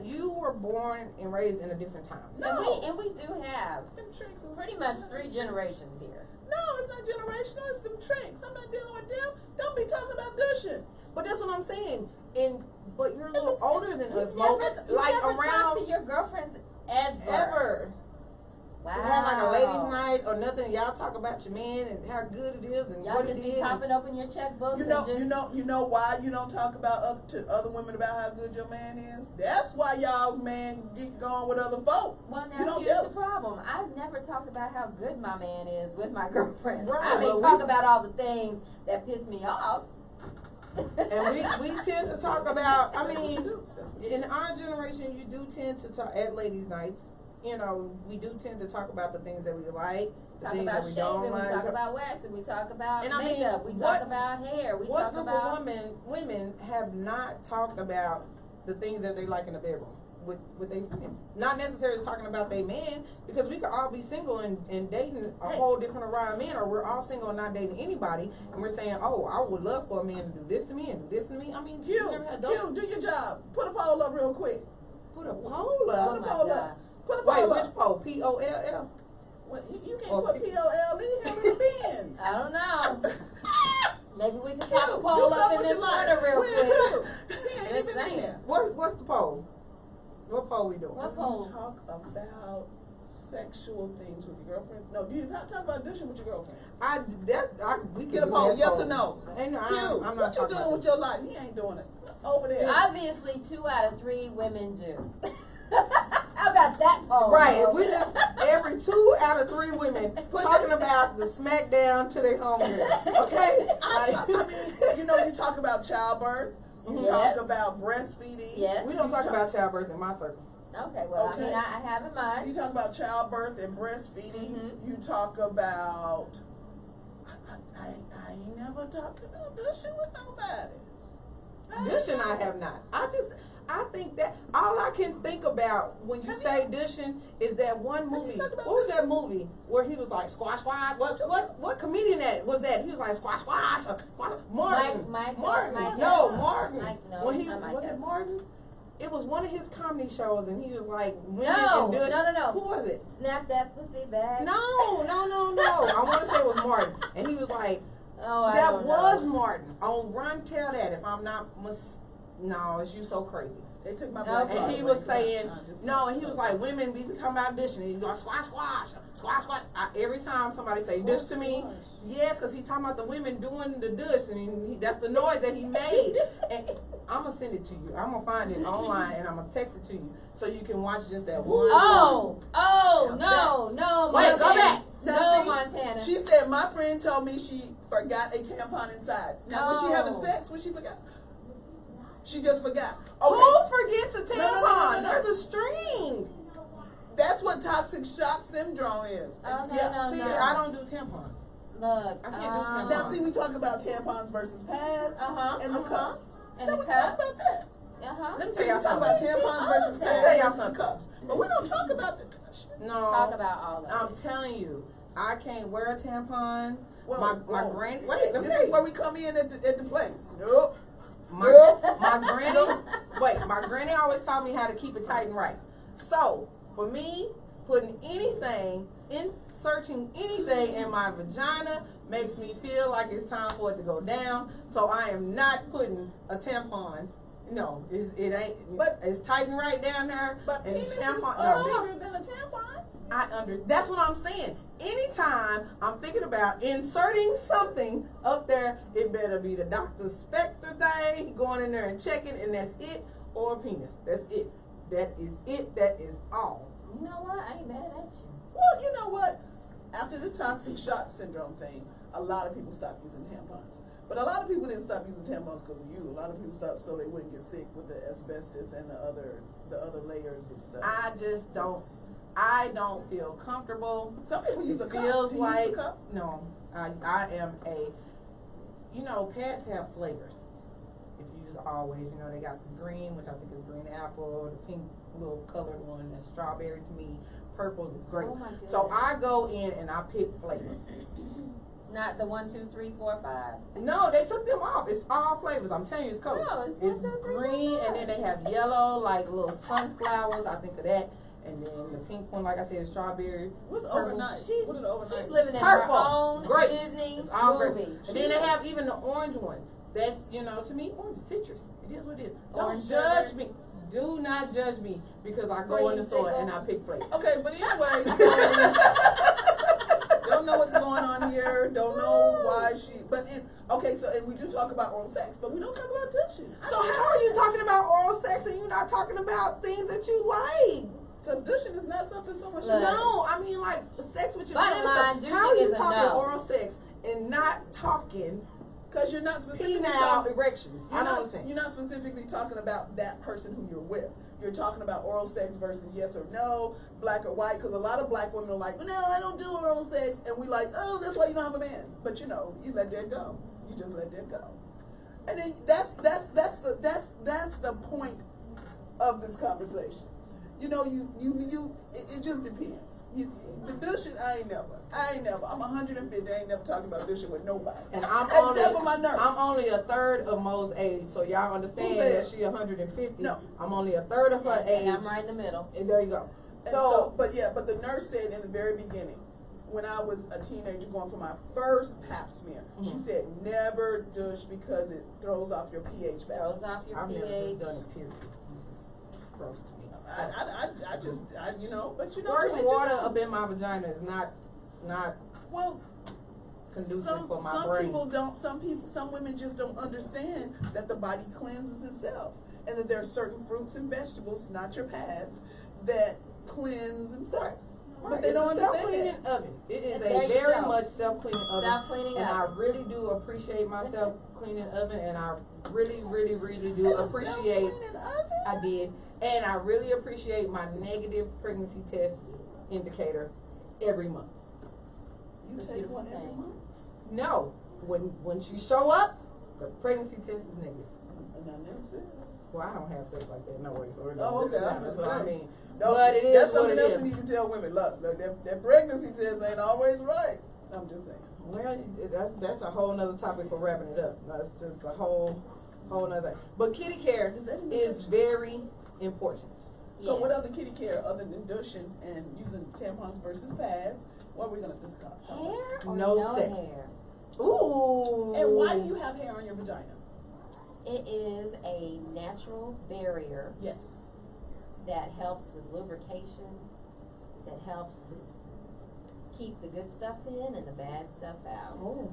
Speaker 2: you were born and raised in a different time.
Speaker 5: No.
Speaker 1: And we do have
Speaker 5: Them tricks is-
Speaker 1: pretty much 3 generations here.
Speaker 5: No, it's not generational. It's them tricks. I'm not dealing with them. Don't be talking about douching.
Speaker 2: But that's what I'm saying. But you're a little older than us,
Speaker 1: You
Speaker 2: Mo.
Speaker 1: never
Speaker 2: Like
Speaker 1: talk
Speaker 2: around
Speaker 1: to your girlfriends ever.
Speaker 2: ever.
Speaker 1: Wow.
Speaker 2: You have like a ladies' night or nothing. Y'all talk about your man and how good it is and
Speaker 1: Y'all
Speaker 2: what it
Speaker 1: just be
Speaker 2: did.
Speaker 1: popping open your checkbooks
Speaker 5: You know,
Speaker 1: and just
Speaker 5: you know why you don't talk about to other women about how good your man is. That's why y'all's man get going with other folk.
Speaker 1: Well,
Speaker 5: You
Speaker 1: now
Speaker 5: don't
Speaker 1: here's
Speaker 5: tell
Speaker 1: the problem. I've never talked about how good my man is with my girlfriend.
Speaker 2: Right,
Speaker 1: I mean,
Speaker 2: but
Speaker 1: talk
Speaker 2: we-
Speaker 1: about all the things that piss me off.
Speaker 2: And we tend to talk about, I
Speaker 5: That's what you
Speaker 2: mean,
Speaker 5: do. That's what you
Speaker 2: in our generation, you do tend to talk at ladies' nights. You know, we do tend to talk about the things that we like, the
Speaker 1: Talk
Speaker 2: things
Speaker 1: about
Speaker 2: that we don't
Speaker 1: shaving, we
Speaker 2: like.
Speaker 1: talk about waxing, we talk about
Speaker 2: And I mean,
Speaker 1: makeup, we
Speaker 2: what-
Speaker 1: talk about hair, we
Speaker 2: What
Speaker 1: talk
Speaker 2: group
Speaker 1: about
Speaker 2: of women have not talked about the things that they like in the bedroom with their friends? Not necessarily talking about their man, because we could all be single and dating a whole different array of men, or we're all single and not dating anybody, and we're saying, oh, I would love for a man to do this to me and do this to me. I mean, you never had those.
Speaker 5: Q, do your job. Put a poll up real quick.
Speaker 2: Put a poll
Speaker 1: Oh
Speaker 2: up.
Speaker 5: Put a
Speaker 1: my
Speaker 5: poll
Speaker 1: gosh.
Speaker 5: up. Put a
Speaker 2: Wait,
Speaker 5: poll
Speaker 2: which
Speaker 5: up.
Speaker 2: poll? P-O-L-L?
Speaker 5: Well, you can't
Speaker 2: Or
Speaker 5: put
Speaker 2: P-
Speaker 5: POLE. How many been?
Speaker 1: I don't know. Maybe we could
Speaker 5: Q,
Speaker 1: pop a
Speaker 5: do
Speaker 1: poll up
Speaker 5: something
Speaker 1: in
Speaker 5: with
Speaker 1: this
Speaker 5: your life.
Speaker 1: corner real
Speaker 5: Where's
Speaker 1: quick.
Speaker 5: Q? He ain't
Speaker 1: Just
Speaker 5: even in
Speaker 1: saying.
Speaker 5: there.
Speaker 2: What's the poll? What poll we doing?
Speaker 1: What
Speaker 5: Do you
Speaker 1: poll?
Speaker 5: talk about sexual things with your girlfriend? No, do you not talk about douching with your girlfriend?
Speaker 2: We
Speaker 5: Get a
Speaker 2: can do
Speaker 5: poll,
Speaker 2: that
Speaker 5: yes
Speaker 2: poll.
Speaker 5: or no?
Speaker 2: Ain't,
Speaker 5: Q,
Speaker 2: I'm not
Speaker 5: what you
Speaker 2: talking
Speaker 5: doing
Speaker 2: about
Speaker 5: with your life? He ain't doing it. Over there.
Speaker 1: Obviously, 2 out of 3 women do. How about that poll?
Speaker 2: Right, we just every 2 out of 3 women talking about the smackdown to their homegirl. Okay,
Speaker 5: I mean, you know, you talk about childbirth. You
Speaker 1: Yes.
Speaker 5: talk about breastfeeding.
Speaker 1: Yes.
Speaker 2: We don't talk about childbirth in my circle.
Speaker 1: Okay, well,
Speaker 5: Okay.
Speaker 1: I mean, I have in mind.
Speaker 5: You talk about childbirth and breastfeeding.
Speaker 1: Mhm.
Speaker 5: You talk about. I ain't never talked about this shit with nobody.
Speaker 2: Dishing, I have not. I think that all I can think about when you
Speaker 5: Have
Speaker 2: say
Speaker 5: you-
Speaker 2: dishing is that one
Speaker 5: Have you
Speaker 2: movie.
Speaker 5: talked about
Speaker 2: What was that
Speaker 5: dishing?
Speaker 2: movie where he was like squash squash? What comedian that was that? He was like squash squash. Martin.
Speaker 1: Mike,
Speaker 2: Martin.
Speaker 1: Mike,
Speaker 2: no,
Speaker 1: Mike,
Speaker 2: Martin.
Speaker 1: Mike, no,
Speaker 2: when he
Speaker 1: not Mike
Speaker 2: was it
Speaker 1: Epps.
Speaker 2: Martin? It was one of his comedy shows, and he was like women
Speaker 1: No,
Speaker 2: and dish.
Speaker 1: no.
Speaker 2: Who was it?
Speaker 1: Snap that pussy back.
Speaker 2: No. I want to say it was Martin, and he was like.
Speaker 1: Oh, I
Speaker 2: That
Speaker 1: don't
Speaker 2: was
Speaker 1: know.
Speaker 2: Martin on Run Tell That. If I'm not no, it's You So Crazy.
Speaker 5: They took my
Speaker 1: Okay.
Speaker 5: black
Speaker 2: And
Speaker 5: card
Speaker 2: he
Speaker 5: away.
Speaker 2: was saying
Speaker 5: I just-
Speaker 2: no, and he was like women be talking about dishing, and you go squash squash squash squash. Every time somebody say dish to me,
Speaker 5: Squash.
Speaker 2: yes, because he's talking about the women doing the dish, and that's the noise that he made. And I'm gonna send it to you. I'm gonna find it online, and I'm gonna text it to you so you can watch just that one.
Speaker 1: Oh,
Speaker 5: Now,
Speaker 1: no,
Speaker 2: Wait, go
Speaker 1: Montana.
Speaker 2: back.
Speaker 5: Now,
Speaker 1: No,
Speaker 5: see,
Speaker 1: Montana.
Speaker 5: She said my friend told me she forgot a tampon inside. Now was she having
Speaker 1: Oh.
Speaker 5: sex when she forgot? She just forgot.
Speaker 2: Who
Speaker 5: Okay,
Speaker 2: forgets a tampon?
Speaker 5: No.
Speaker 2: There's a string.
Speaker 5: that's what toxic shock syndrome is. And
Speaker 1: Okay, no.
Speaker 2: See, I don't do tampons.
Speaker 1: Look,
Speaker 2: I can't do tampons.
Speaker 5: Now, see, we talk about tampons versus pads
Speaker 1: Uh-huh,
Speaker 5: and the
Speaker 1: uh-huh.
Speaker 5: cups.
Speaker 1: And
Speaker 5: Now,
Speaker 1: the
Speaker 5: we talk
Speaker 1: cups.
Speaker 5: about that.
Speaker 2: Let me
Speaker 5: See,
Speaker 2: tell
Speaker 5: we
Speaker 2: y'all
Speaker 5: talk about
Speaker 2: something.
Speaker 5: tampons versus
Speaker 1: Okay.
Speaker 5: pads
Speaker 2: Tell y'all
Speaker 5: and
Speaker 2: something.
Speaker 5: cups. But we don't talk about the
Speaker 2: No.
Speaker 1: Talk about all of
Speaker 2: I'm
Speaker 1: it.
Speaker 2: telling you, I can't wear a tampon.
Speaker 5: Well,
Speaker 2: my
Speaker 5: well,
Speaker 2: granny.
Speaker 5: yeah,
Speaker 2: Wait, let me
Speaker 5: this
Speaker 2: tell
Speaker 5: is
Speaker 2: you.
Speaker 5: where we come in at the place. Nope.
Speaker 2: My granny. Wait, my granny always taught me how to keep it tight and right. So for me, putting anything, inserting anything in my vagina makes me feel like it's time for it to go down. So I am not putting a tampon. No, it ain't.
Speaker 5: But-
Speaker 2: it's tight and right down there.
Speaker 5: But
Speaker 2: and
Speaker 5: penises
Speaker 2: tampon.
Speaker 5: are
Speaker 2: No,
Speaker 5: bigger than a tampon.
Speaker 2: That's what I'm saying. Anytime I'm thinking about inserting something up there, it better be the Dr. Spectre thing, going in there and checking, and that's it, or a penis. That's it. That is it. That is all.
Speaker 1: You know what? I ain't mad at you.
Speaker 5: Well, you know what? After the toxic shock syndrome thing, a lot of people stopped using tampons. But a lot of people didn't stop using tampons because of you. A lot of people stopped so they wouldn't get sick with the asbestos and the other layers of stuff.
Speaker 2: I don't feel comfortable.
Speaker 5: Some people use a
Speaker 2: It
Speaker 5: cup.
Speaker 2: feels
Speaker 5: Do you use
Speaker 2: like
Speaker 5: a cup?
Speaker 2: no. I am pads have flavors. If you use always, they got the green, which I think is green apple, the pink little colored one that's strawberry to me, purple is great.
Speaker 1: Oh my goodness.
Speaker 2: So I go in and I pick flavors.
Speaker 1: Not the 1, 2, 3, 4, 5.
Speaker 2: No, they took them off. It's all flavors. I'm telling you, it's colors.
Speaker 1: No, it's 1, 2, 3, 4,
Speaker 2: green,
Speaker 1: 5.
Speaker 2: and then they have yellow, like little sunflowers. I think of that. And then the pink one, like I said, is strawberry.
Speaker 5: What's
Speaker 2: purple.
Speaker 5: overnight?
Speaker 1: She's,
Speaker 5: What are the overnight?
Speaker 1: she's living in
Speaker 2: Purple.
Speaker 1: her own
Speaker 2: Grapes.
Speaker 1: Disney
Speaker 2: It's all
Speaker 1: movie.
Speaker 2: grapes. And then they have even the orange one. That's, to me, orange is citrus. It is what it is. Don't
Speaker 1: Orange
Speaker 2: judge
Speaker 1: sugar.
Speaker 2: me. Do not judge me because I go in the store
Speaker 1: Creamsicle.
Speaker 2: and I pick flavors.
Speaker 5: Okay, but anyway, don't know what's going on here. Don't know why she. And we do talk about oral sex, but we don't talk about dishing.
Speaker 2: So how are you talking about oral sex and you're not talking about things that you like?
Speaker 5: Because dishing is not something someone should
Speaker 1: Look.
Speaker 2: No, I mean like sex with your
Speaker 1: Bottom
Speaker 2: man and
Speaker 1: line,
Speaker 2: stuff. How are
Speaker 1: douching
Speaker 2: you
Speaker 1: is a
Speaker 2: talking
Speaker 1: no.
Speaker 2: oral sex and not talking
Speaker 5: Because you're not specifically
Speaker 2: penile
Speaker 5: talking.
Speaker 2: erections? I don't understand.
Speaker 5: You're not specifically talking about that person who you're with. You're talking about oral sex versus yes or no, black or white. Because a lot of black women are like, no, I don't do oral sex, and we like, oh, that's why you don't have a man. But you let that go. You just let that go. And then that's the point of this conversation. It just depends. The dishing, I ain't never. I'm 150. I ain't never talking about dishing with nobody.
Speaker 2: And I'm
Speaker 5: Except for my nurse.
Speaker 2: I'm only a third of Mo's age, so y'all understand
Speaker 5: Who said?
Speaker 2: that she 150.
Speaker 5: No.
Speaker 2: I'm only a third of her age.
Speaker 1: And I'm right in the middle.
Speaker 2: And there you go.
Speaker 5: But the nurse said in the very beginning, when I was a teenager going for my first pap smear, she said never douche because it throws off your pH balance.
Speaker 1: Throws off your
Speaker 2: I've never
Speaker 1: pH.
Speaker 2: just done it, period. It's gross to me.
Speaker 5: But
Speaker 2: Squirting water up in my vagina is not
Speaker 5: well,
Speaker 2: conducive for my
Speaker 5: some
Speaker 2: brain.
Speaker 5: people don't. Some women just don't understand that the body cleanses itself, and that there are certain fruits and vegetables, not your pads, that cleanse themselves. But they
Speaker 2: it's
Speaker 5: don't
Speaker 2: a
Speaker 5: understand
Speaker 2: self-cleaning
Speaker 5: that.
Speaker 2: oven. It is
Speaker 1: There
Speaker 2: a
Speaker 1: you
Speaker 2: very
Speaker 1: go.
Speaker 2: much self-cleaning oven.
Speaker 1: Self-cleaning
Speaker 2: and
Speaker 1: oven.
Speaker 2: I really do appreciate my self-cleaning oven, and I really, really, really
Speaker 5: You
Speaker 2: do
Speaker 5: said a
Speaker 2: appreciate.
Speaker 5: self-cleaning oven?
Speaker 2: I did, and I really appreciate my negative pregnancy test indicator every month.
Speaker 5: You
Speaker 1: It's a
Speaker 5: take
Speaker 1: beautiful
Speaker 5: one every
Speaker 1: thing.
Speaker 5: month?
Speaker 2: No, when you show up, the pregnancy test is negative.
Speaker 5: And I never said that.
Speaker 2: Well, I don't have sex like that, no way. So it
Speaker 5: Oh,
Speaker 2: doesn't
Speaker 5: okay.
Speaker 2: really
Speaker 5: I'm
Speaker 2: matter.
Speaker 5: just
Speaker 2: So I
Speaker 5: saying.
Speaker 2: mean,
Speaker 5: No,
Speaker 2: but it is
Speaker 5: that's
Speaker 2: what
Speaker 5: something
Speaker 2: it
Speaker 5: else
Speaker 2: is.
Speaker 5: we need to tell women. Look, that pregnancy test ain't always right. I'm just saying.
Speaker 2: Well, that's a whole nother topic for wrapping it up. That's just a whole nother. But kitty care
Speaker 5: Is that in the
Speaker 2: is
Speaker 5: section?
Speaker 2: very important.
Speaker 5: So
Speaker 1: Yes.
Speaker 5: what other kitty care other than douching and using tampons versus pads? What are we gonna do?
Speaker 1: Hair or
Speaker 2: No
Speaker 1: no
Speaker 2: sex.
Speaker 1: hair?
Speaker 2: Ooh.
Speaker 5: And why do you have hair on your vagina?
Speaker 1: It is a natural barrier
Speaker 5: Yes.
Speaker 1: that helps with lubrication, that helps keep the good stuff in and the bad stuff out.
Speaker 2: Oh.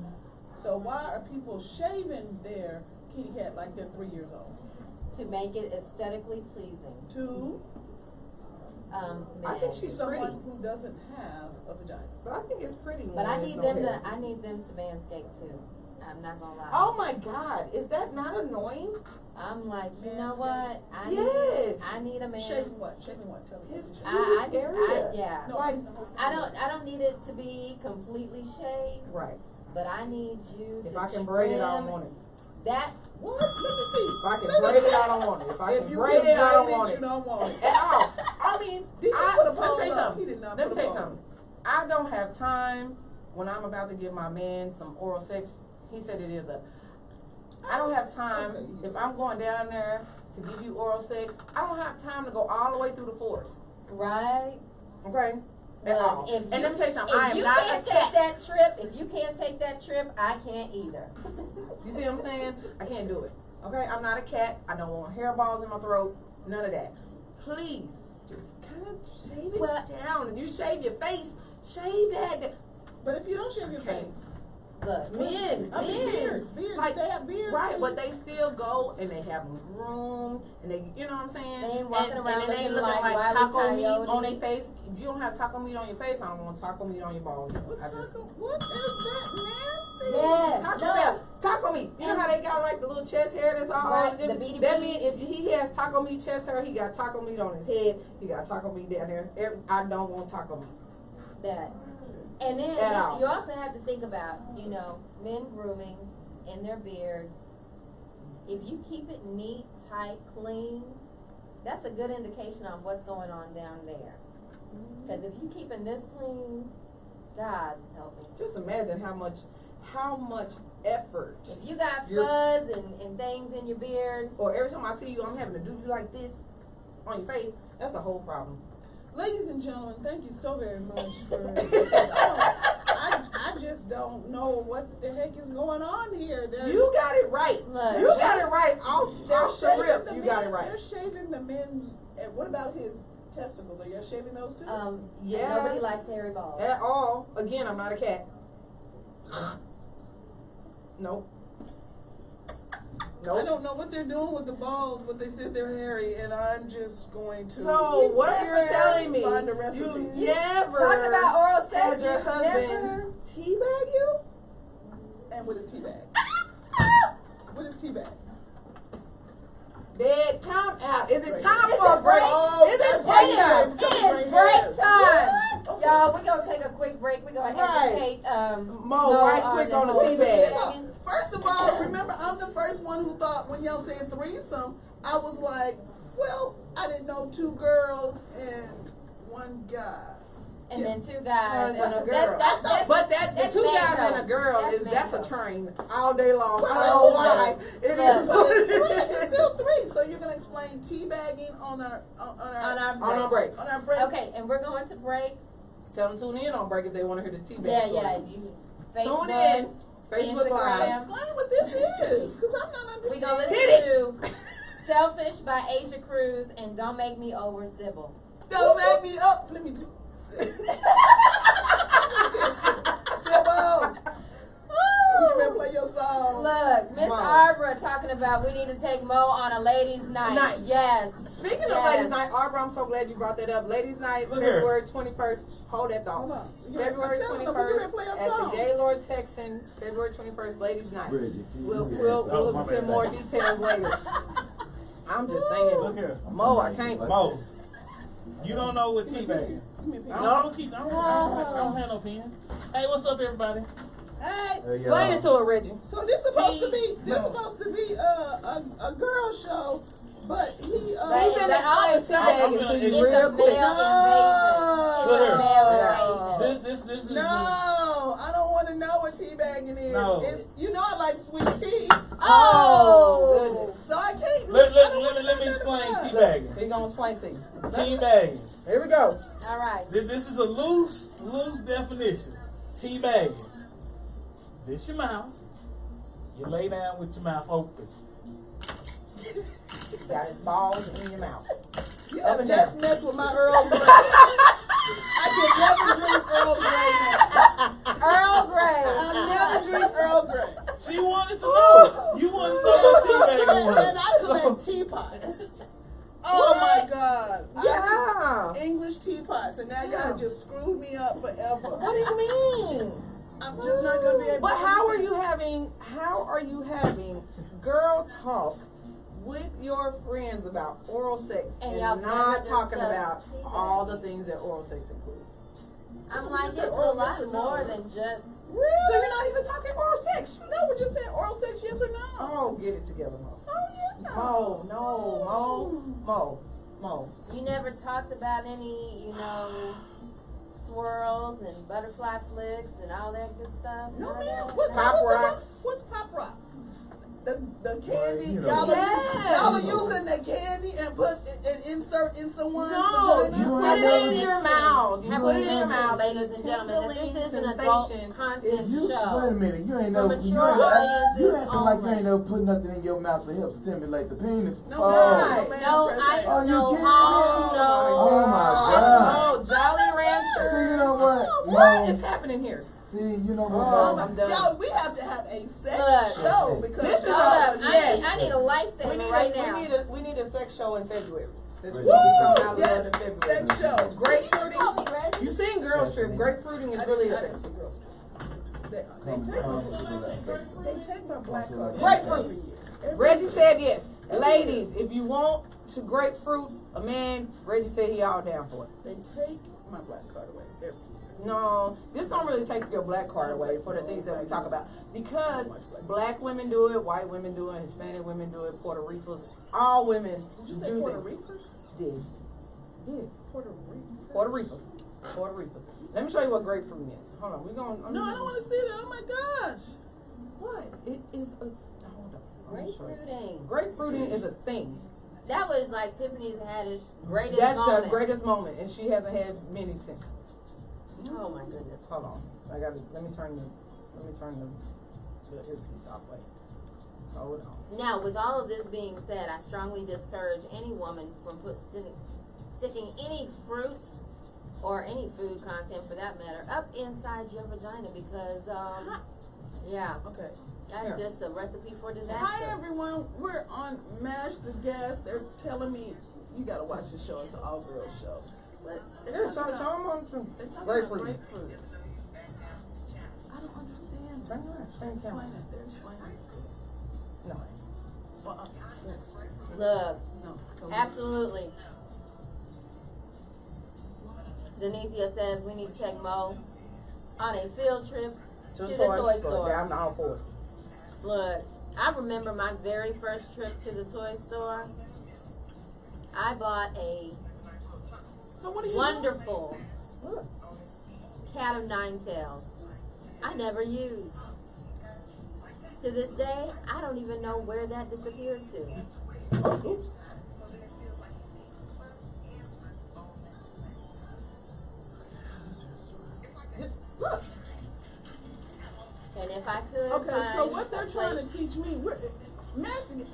Speaker 5: So why are people shaving their kitty cat like they're 3 years old?
Speaker 1: To make it aesthetically pleasing.
Speaker 5: To
Speaker 2: I think
Speaker 1: men.
Speaker 2: she's
Speaker 5: someone
Speaker 2: pretty.
Speaker 5: who doesn't have a vagina.
Speaker 2: But I think it's pretty.
Speaker 1: But
Speaker 2: when
Speaker 1: I
Speaker 2: there's
Speaker 1: need
Speaker 2: no
Speaker 1: them
Speaker 2: hair.
Speaker 1: to manscape too. I'm not gonna lie.
Speaker 2: Oh my God, is that not annoying?
Speaker 1: I'm like, you know
Speaker 5: Manscaped.
Speaker 1: what?
Speaker 2: Yes.
Speaker 1: I need a man.
Speaker 5: Shaving what? Shaving what? Tell me.
Speaker 2: His
Speaker 5: what
Speaker 1: I
Speaker 2: area.
Speaker 1: yeah.
Speaker 5: No,
Speaker 2: Like,
Speaker 1: I don't need it to be completely shaved,
Speaker 2: Right.
Speaker 1: but I need you
Speaker 2: If
Speaker 1: to
Speaker 2: I can braid it, I don't
Speaker 1: trim
Speaker 2: want it.
Speaker 1: that.
Speaker 5: What? Let me see.
Speaker 2: If I
Speaker 5: Say
Speaker 2: can braid
Speaker 5: that
Speaker 2: it, I
Speaker 5: again.
Speaker 2: don't want it. If I
Speaker 5: If
Speaker 2: can
Speaker 5: you
Speaker 2: braid it, I don't want
Speaker 5: you
Speaker 2: it.
Speaker 5: don't want it.
Speaker 2: At all. I mean,
Speaker 5: Did you
Speaker 2: I,
Speaker 5: put a
Speaker 2: let me
Speaker 5: poll
Speaker 2: tell you
Speaker 5: up?
Speaker 2: something.
Speaker 5: He did not
Speaker 2: Let me
Speaker 5: put a
Speaker 2: tell you
Speaker 5: poll.
Speaker 2: something. I don't have time when I'm about to give my man some oral sex. He said it is a. I don't have time
Speaker 5: Okay.
Speaker 2: if I'm going down there to give you oral sex. I don't have time to go all the way through the forest.
Speaker 1: Right.
Speaker 2: Okay. At
Speaker 1: Look,
Speaker 2: all.
Speaker 1: if
Speaker 2: And let me tell you something.
Speaker 1: If
Speaker 2: I am
Speaker 1: you
Speaker 2: not
Speaker 1: can't
Speaker 2: a
Speaker 1: take
Speaker 2: cat.
Speaker 1: that trip, if you can't take that trip, I can't either.
Speaker 2: You see what I'm saying? I can't do it. Okay? I'm not a cat. I don't want hairballs in my throat. None of that. Please, just kind of shave it
Speaker 1: Well-
Speaker 2: down. And you shave your face. Shave that.
Speaker 5: But if you don't shave your
Speaker 2: Okay.
Speaker 5: face,
Speaker 1: Look,
Speaker 2: Men,
Speaker 5: I mean
Speaker 2: men.
Speaker 5: beards,
Speaker 2: Like,
Speaker 5: they have beards.
Speaker 2: right,
Speaker 5: too.
Speaker 2: but they still go and they have them groomed and they, you know what I'm saying?
Speaker 1: They ain't walking around
Speaker 2: and they ain't
Speaker 1: looking
Speaker 2: looking
Speaker 1: like
Speaker 2: like
Speaker 1: Wile E.
Speaker 2: taco meat
Speaker 1: Coyote.
Speaker 2: on their face. If you don't have taco meat on your face, I don't want taco meat on your balls.
Speaker 5: What's
Speaker 2: I just,
Speaker 5: taco? What is that nasty?
Speaker 1: Yes.
Speaker 2: Taco,
Speaker 1: No.
Speaker 2: meat, taco meat. You know how they got like the little chest hair that's all
Speaker 1: Right,
Speaker 2: on
Speaker 1: the
Speaker 2: it?
Speaker 1: beady
Speaker 2: That
Speaker 1: beads.
Speaker 2: means if he has taco meat chest hair, he got taco meat on his head. He got taco meat down there. I don't want taco meat.
Speaker 1: that. And then
Speaker 2: At all.
Speaker 1: you also have to think about, you know, men grooming in their beards. If you keep it neat, tight, clean, that's a good indication on what's going on down there. Because if you keeping this clean, God help me.
Speaker 2: Just imagine how much effort.
Speaker 1: If you got
Speaker 2: You're-
Speaker 1: fuzz and things in your beard,
Speaker 2: Or every time I see you, I'm having to do you like this on your face. That's a whole problem.
Speaker 5: Ladies and gentlemen, thank you so very much for. I just don't know what the heck is going on here.
Speaker 2: You got it right.
Speaker 1: Look.
Speaker 2: You got it right. Off the rip,
Speaker 5: the
Speaker 2: you
Speaker 5: men,
Speaker 2: got it right.
Speaker 5: They're shaving the men's. And what about his testicles? Are you shaving those too?
Speaker 2: Yeah.
Speaker 1: nobody likes hairy balls.
Speaker 2: At all. Again, I'm not a cat. Nope.
Speaker 5: I
Speaker 2: Nope.
Speaker 5: don't know what they're doing with the balls, but they said they're hairy, and I'm just going to.
Speaker 2: So
Speaker 1: You
Speaker 2: what
Speaker 1: never
Speaker 2: you're telling me?
Speaker 5: find a recipe.
Speaker 2: You
Speaker 5: You
Speaker 2: never
Speaker 1: talking about oral sex,
Speaker 2: had your
Speaker 1: you
Speaker 2: husband
Speaker 1: never-
Speaker 2: teabag you?
Speaker 5: And what is teabag? What is teabag?
Speaker 2: Dead time out. Is it
Speaker 5: Break.
Speaker 2: time
Speaker 1: It's
Speaker 2: for
Speaker 1: a
Speaker 2: a break?
Speaker 5: break.
Speaker 2: Is
Speaker 5: That's
Speaker 2: it
Speaker 5: why you
Speaker 2: break?
Speaker 5: say-
Speaker 1: It is break time.
Speaker 5: What? Okay.
Speaker 1: Y'all, we're going to take a quick break. We're going to
Speaker 2: Right.
Speaker 1: educate
Speaker 2: Mo, right quick on the
Speaker 1: whole
Speaker 2: teabag.
Speaker 1: teabagging.
Speaker 5: First of all, remember, I'm the first one who thought when y'all said threesome, I was like, well, I didn't know 2 girls and 1 guy.
Speaker 1: And
Speaker 5: Yeah.
Speaker 1: then 2 guys
Speaker 2: And a girl.
Speaker 1: That's
Speaker 2: But the
Speaker 1: that's
Speaker 2: 2 guys
Speaker 1: mango.
Speaker 2: and a girl that's a
Speaker 1: mango.
Speaker 2: train all day long.
Speaker 5: Well,
Speaker 2: I don't know
Speaker 5: that's
Speaker 2: why.
Speaker 1: okay.
Speaker 2: It
Speaker 1: Yeah.
Speaker 2: is
Speaker 5: So
Speaker 2: what it
Speaker 5: it's
Speaker 2: is.
Speaker 5: still 3. So you're gonna explain teabagging on our
Speaker 1: On our break.
Speaker 2: On our break.
Speaker 5: on our break.
Speaker 1: Okay, and we're going to break.
Speaker 2: Tell them tune in on break if they want to hear this teabag
Speaker 1: Yeah,
Speaker 2: story.
Speaker 1: yeah. You, Facebook,
Speaker 2: Tune in. Facebook Live.
Speaker 1: Instagram.
Speaker 5: Explain what this is, because I'm not
Speaker 1: We're
Speaker 5: understanding.
Speaker 1: going to
Speaker 2: Hit
Speaker 1: listen to Selfish by Asia Cruz and Don't Make Me Over Sybil.
Speaker 5: Don't make me up. Let me do. Sybil, you can play your song.
Speaker 1: Look, Miss
Speaker 2: Wow.
Speaker 1: Arbor talking talking about we need to take Mo on a ladies' night. Yes.
Speaker 2: Speaking of ladies' night, Arbor, I'm so glad you brought that up. Ladies' night, February 21st. Hold that thought.
Speaker 5: Hold on.
Speaker 2: February 21st at the Gaylord Texan. February 21st, ladies' night. We'll send more details later. I'm just saying.
Speaker 4: Look here.
Speaker 2: Mo, I can't.
Speaker 4: Mo, you don't know what teabag is. I don't have no pen. Hey, what's up, everybody?
Speaker 5: Hey,
Speaker 2: Explain it to her, Reggie.
Speaker 5: so this supposed to be a girl show, but he
Speaker 2: He's been explaining teabagging to you
Speaker 1: It's
Speaker 2: real
Speaker 1: a
Speaker 2: quick.
Speaker 1: male invasion.
Speaker 4: This is
Speaker 5: No, I don't want to know what teabagging is.
Speaker 4: No.
Speaker 5: You know I like sweet tea,
Speaker 1: Oh,
Speaker 2: Goodness.
Speaker 5: so I can't.
Speaker 4: Let me explain teabagging.
Speaker 2: He's gonna explain to you.
Speaker 4: Teabagging.
Speaker 2: Here we go.
Speaker 1: all right.
Speaker 4: This is a loose definition. Teabagging. This your mouth. You lay down with your mouth open.
Speaker 2: Got his balls in your mouth.
Speaker 5: You
Speaker 2: Up
Speaker 5: have
Speaker 2: and
Speaker 5: just
Speaker 2: down.
Speaker 5: messed with my Earl Grey. I can never drink Earl Grey now.
Speaker 1: Earl Grey.
Speaker 5: I'll never drink Earl Grey.
Speaker 4: She wanted to know. You wanted to know what teabagging was.
Speaker 5: And I collect teapots. Oh my God.
Speaker 2: Yeah.
Speaker 5: English teapots, and that guy just screwed me up forever.
Speaker 2: What do you mean?
Speaker 5: I'm just not gonna be able
Speaker 2: But
Speaker 5: to
Speaker 2: how are you having girl talk with your friends about oral sex
Speaker 1: And
Speaker 2: and
Speaker 1: y'all
Speaker 2: not
Speaker 1: never
Speaker 2: talking
Speaker 1: discuss
Speaker 2: about
Speaker 1: teabag.
Speaker 2: all the things that oral sex includes?
Speaker 1: I'm like, it's
Speaker 5: Just
Speaker 1: a
Speaker 5: oral,
Speaker 1: lot
Speaker 5: yes or no?
Speaker 1: more than just.
Speaker 2: So you're not even talking oral sex.
Speaker 5: No, we just said oral sex, yes or no?
Speaker 2: Oh, get it together, Mo.
Speaker 5: Oh, yeah.
Speaker 2: Mo.
Speaker 1: You never talked about any, swirls and butterfly flicks and all that good stuff.
Speaker 5: No,
Speaker 1: None of
Speaker 5: ma'am.
Speaker 1: that?
Speaker 2: Pop rocks.
Speaker 5: What's Pop Rocks? The candy,
Speaker 3: you know
Speaker 5: y'all are
Speaker 2: Yes.
Speaker 5: using the candy and insert in someone's
Speaker 2: No,
Speaker 5: vagina?
Speaker 2: you put it in your mouth. You
Speaker 1: Have
Speaker 2: put
Speaker 1: we
Speaker 2: it in your
Speaker 1: mentioned,
Speaker 2: mouth,
Speaker 1: ladies
Speaker 2: and
Speaker 1: and
Speaker 2: the
Speaker 1: gentlemen, that
Speaker 2: tingling
Speaker 1: this is an adult
Speaker 2: sensation
Speaker 1: content
Speaker 3: You,
Speaker 1: show.
Speaker 3: wait a minute, you ain't
Speaker 1: For
Speaker 3: know.
Speaker 1: mature
Speaker 3: You
Speaker 1: audiences
Speaker 3: acting like you
Speaker 1: only.
Speaker 3: ain't never put nothing in your mouth to help stimulate the penis.
Speaker 5: No,
Speaker 3: Oh.
Speaker 5: ma'am.
Speaker 1: No ice,
Speaker 3: Oh, you
Speaker 1: no
Speaker 3: kidding?
Speaker 1: home,
Speaker 3: Oh, my God.
Speaker 2: Oh, Jolly Rancher.
Speaker 3: See, you know what?
Speaker 2: What is happening here?
Speaker 3: See, you know
Speaker 2: Oh,
Speaker 3: what?
Speaker 2: I'm done.
Speaker 5: Y'all, we have to have a sex
Speaker 1: Look.
Speaker 5: show because
Speaker 2: This is
Speaker 1: Hold
Speaker 2: a-
Speaker 1: up,
Speaker 2: yes.
Speaker 1: I need a lifesaver right now.
Speaker 2: We need a sex show in February. Since
Speaker 3: Woo!
Speaker 2: we talking about
Speaker 5: Yes,
Speaker 2: love in February.
Speaker 5: sex show.
Speaker 1: Call
Speaker 2: Grapefruiting.
Speaker 1: me, Reggie.
Speaker 2: You seen Girls Trip? Grapefruiting is really
Speaker 5: I
Speaker 2: a
Speaker 5: didn't see girls. They
Speaker 3: Come
Speaker 5: take
Speaker 3: on,
Speaker 5: my black card.
Speaker 2: Grapefruit.
Speaker 5: Every year.
Speaker 2: Reggie said yes. Ladies, if you want to grapefruit a man, Reggie said he all down for it.
Speaker 5: They take my black card away every year.
Speaker 2: No, this don't really take your black card away for the things that we talk about. Because black women do it, white women do it, Hispanic women do it, Puerto Ricans, all women
Speaker 5: Did you say
Speaker 2: do
Speaker 5: Puerto
Speaker 2: this.
Speaker 5: Ricans?
Speaker 2: Did.
Speaker 5: Puerto Ricans.
Speaker 2: Puerto Ricans. Let me show you what grapefruit is. Hold on, we're going.
Speaker 5: No, I don't want to see that. Oh my gosh.
Speaker 2: What? It is a. Hold on. I'm gonna show you.
Speaker 1: Grapefruiting.
Speaker 2: Grapefruiting is a thing.
Speaker 1: That was like Tiffany's Haddish greatest
Speaker 2: That's
Speaker 1: moment.
Speaker 2: the greatest moment, and she hasn't had many since.
Speaker 1: Oh my goodness.
Speaker 2: Hold on. Let me turn the earpiece off. Wait. Hold on.
Speaker 1: Now, with all of this being said, I strongly discourage any woman from sticking any fruit or any food content, for that matter, up inside your vagina because, yeah,
Speaker 5: Okay.
Speaker 1: that's just a recipe for disaster.
Speaker 5: Hi everyone. We're on Mash the Gas. They're telling me you gotta watch the show. It's an all girls show. But
Speaker 2: Yeah, show them on some
Speaker 5: they're talking about
Speaker 2: grapefruit.
Speaker 5: grapefruit. I don't understand.
Speaker 2: Turn around. Turn
Speaker 5: Explain
Speaker 2: around.
Speaker 5: it. They're explaining it.
Speaker 2: No.
Speaker 5: Well,
Speaker 1: Look,
Speaker 5: no.
Speaker 1: absolutely. Zenithia says we need to take Mo on a field trip to the toy store.
Speaker 2: Yeah, I'm all for it.
Speaker 1: Look, I remember my very first trip to the toy store. I bought a
Speaker 5: So what do you
Speaker 1: wonderful cat of nine tails I never used. To this day, I don't even know where that disappeared to.
Speaker 2: Oh, oops. Look.
Speaker 1: And if I could
Speaker 5: Okay,
Speaker 1: find
Speaker 5: so what they're
Speaker 1: a
Speaker 5: trying to
Speaker 1: place-
Speaker 5: teach me,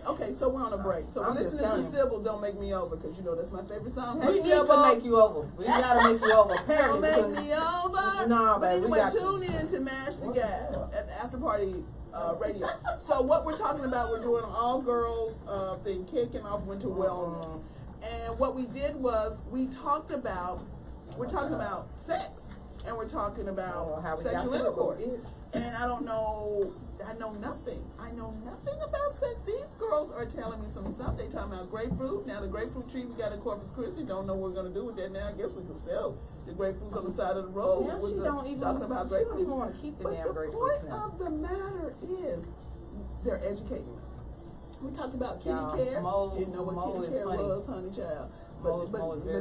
Speaker 5: okay, so we're on a break. So
Speaker 2: I'm just
Speaker 5: listening to
Speaker 2: telling you.
Speaker 5: Sybil Don't Make Me Over, because you know that's my favorite song. Hey,
Speaker 2: We need
Speaker 5: Sybil.
Speaker 2: to make you over. We gotta make you over.
Speaker 5: Don't
Speaker 2: Apparently,
Speaker 5: make
Speaker 2: because
Speaker 5: me over.
Speaker 2: Nah, babe, we
Speaker 5: Anyway,
Speaker 2: got to.
Speaker 5: tune in to Mash the Gas at the after party radio. So what we're talking about, we're doing an all girls thing, kicking off winter wellness. And what we did was we're talking about sex, and we're talking about sexual intercourse. And I know nothing. I know nothing about sex. These girls are telling me some stuff. They talking about grapefruit. Now the grapefruit tree we got in Corpus Christi. Don't know what we're gonna do with that now. I guess we could sell the grapefruits on the side of the road.
Speaker 2: Yeah,
Speaker 5: with
Speaker 2: she don't even want to keep the damn grapefruits.
Speaker 5: But the point of the matter is, they're educating us. We talked about kitty care. Didn't know what kitty care was, honey child. But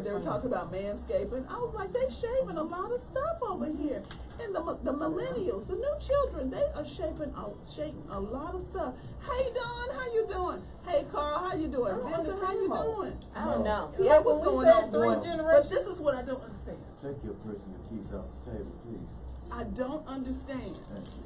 Speaker 5: they were talking about manscaping. I was like, they shaving a lot of stuff over here. And the millennials, the new children, they are shaping a lot of stuff. Hey Don, how you doing? Hey Carl, how you doing? Vincent, how you doing?
Speaker 1: I don't know.
Speaker 5: Yeah, what's going on, boy?
Speaker 2: generations.
Speaker 5: But this is what I don't understand.
Speaker 3: Take your personal keys off the table, please.
Speaker 5: I don't understand
Speaker 3: Thank you.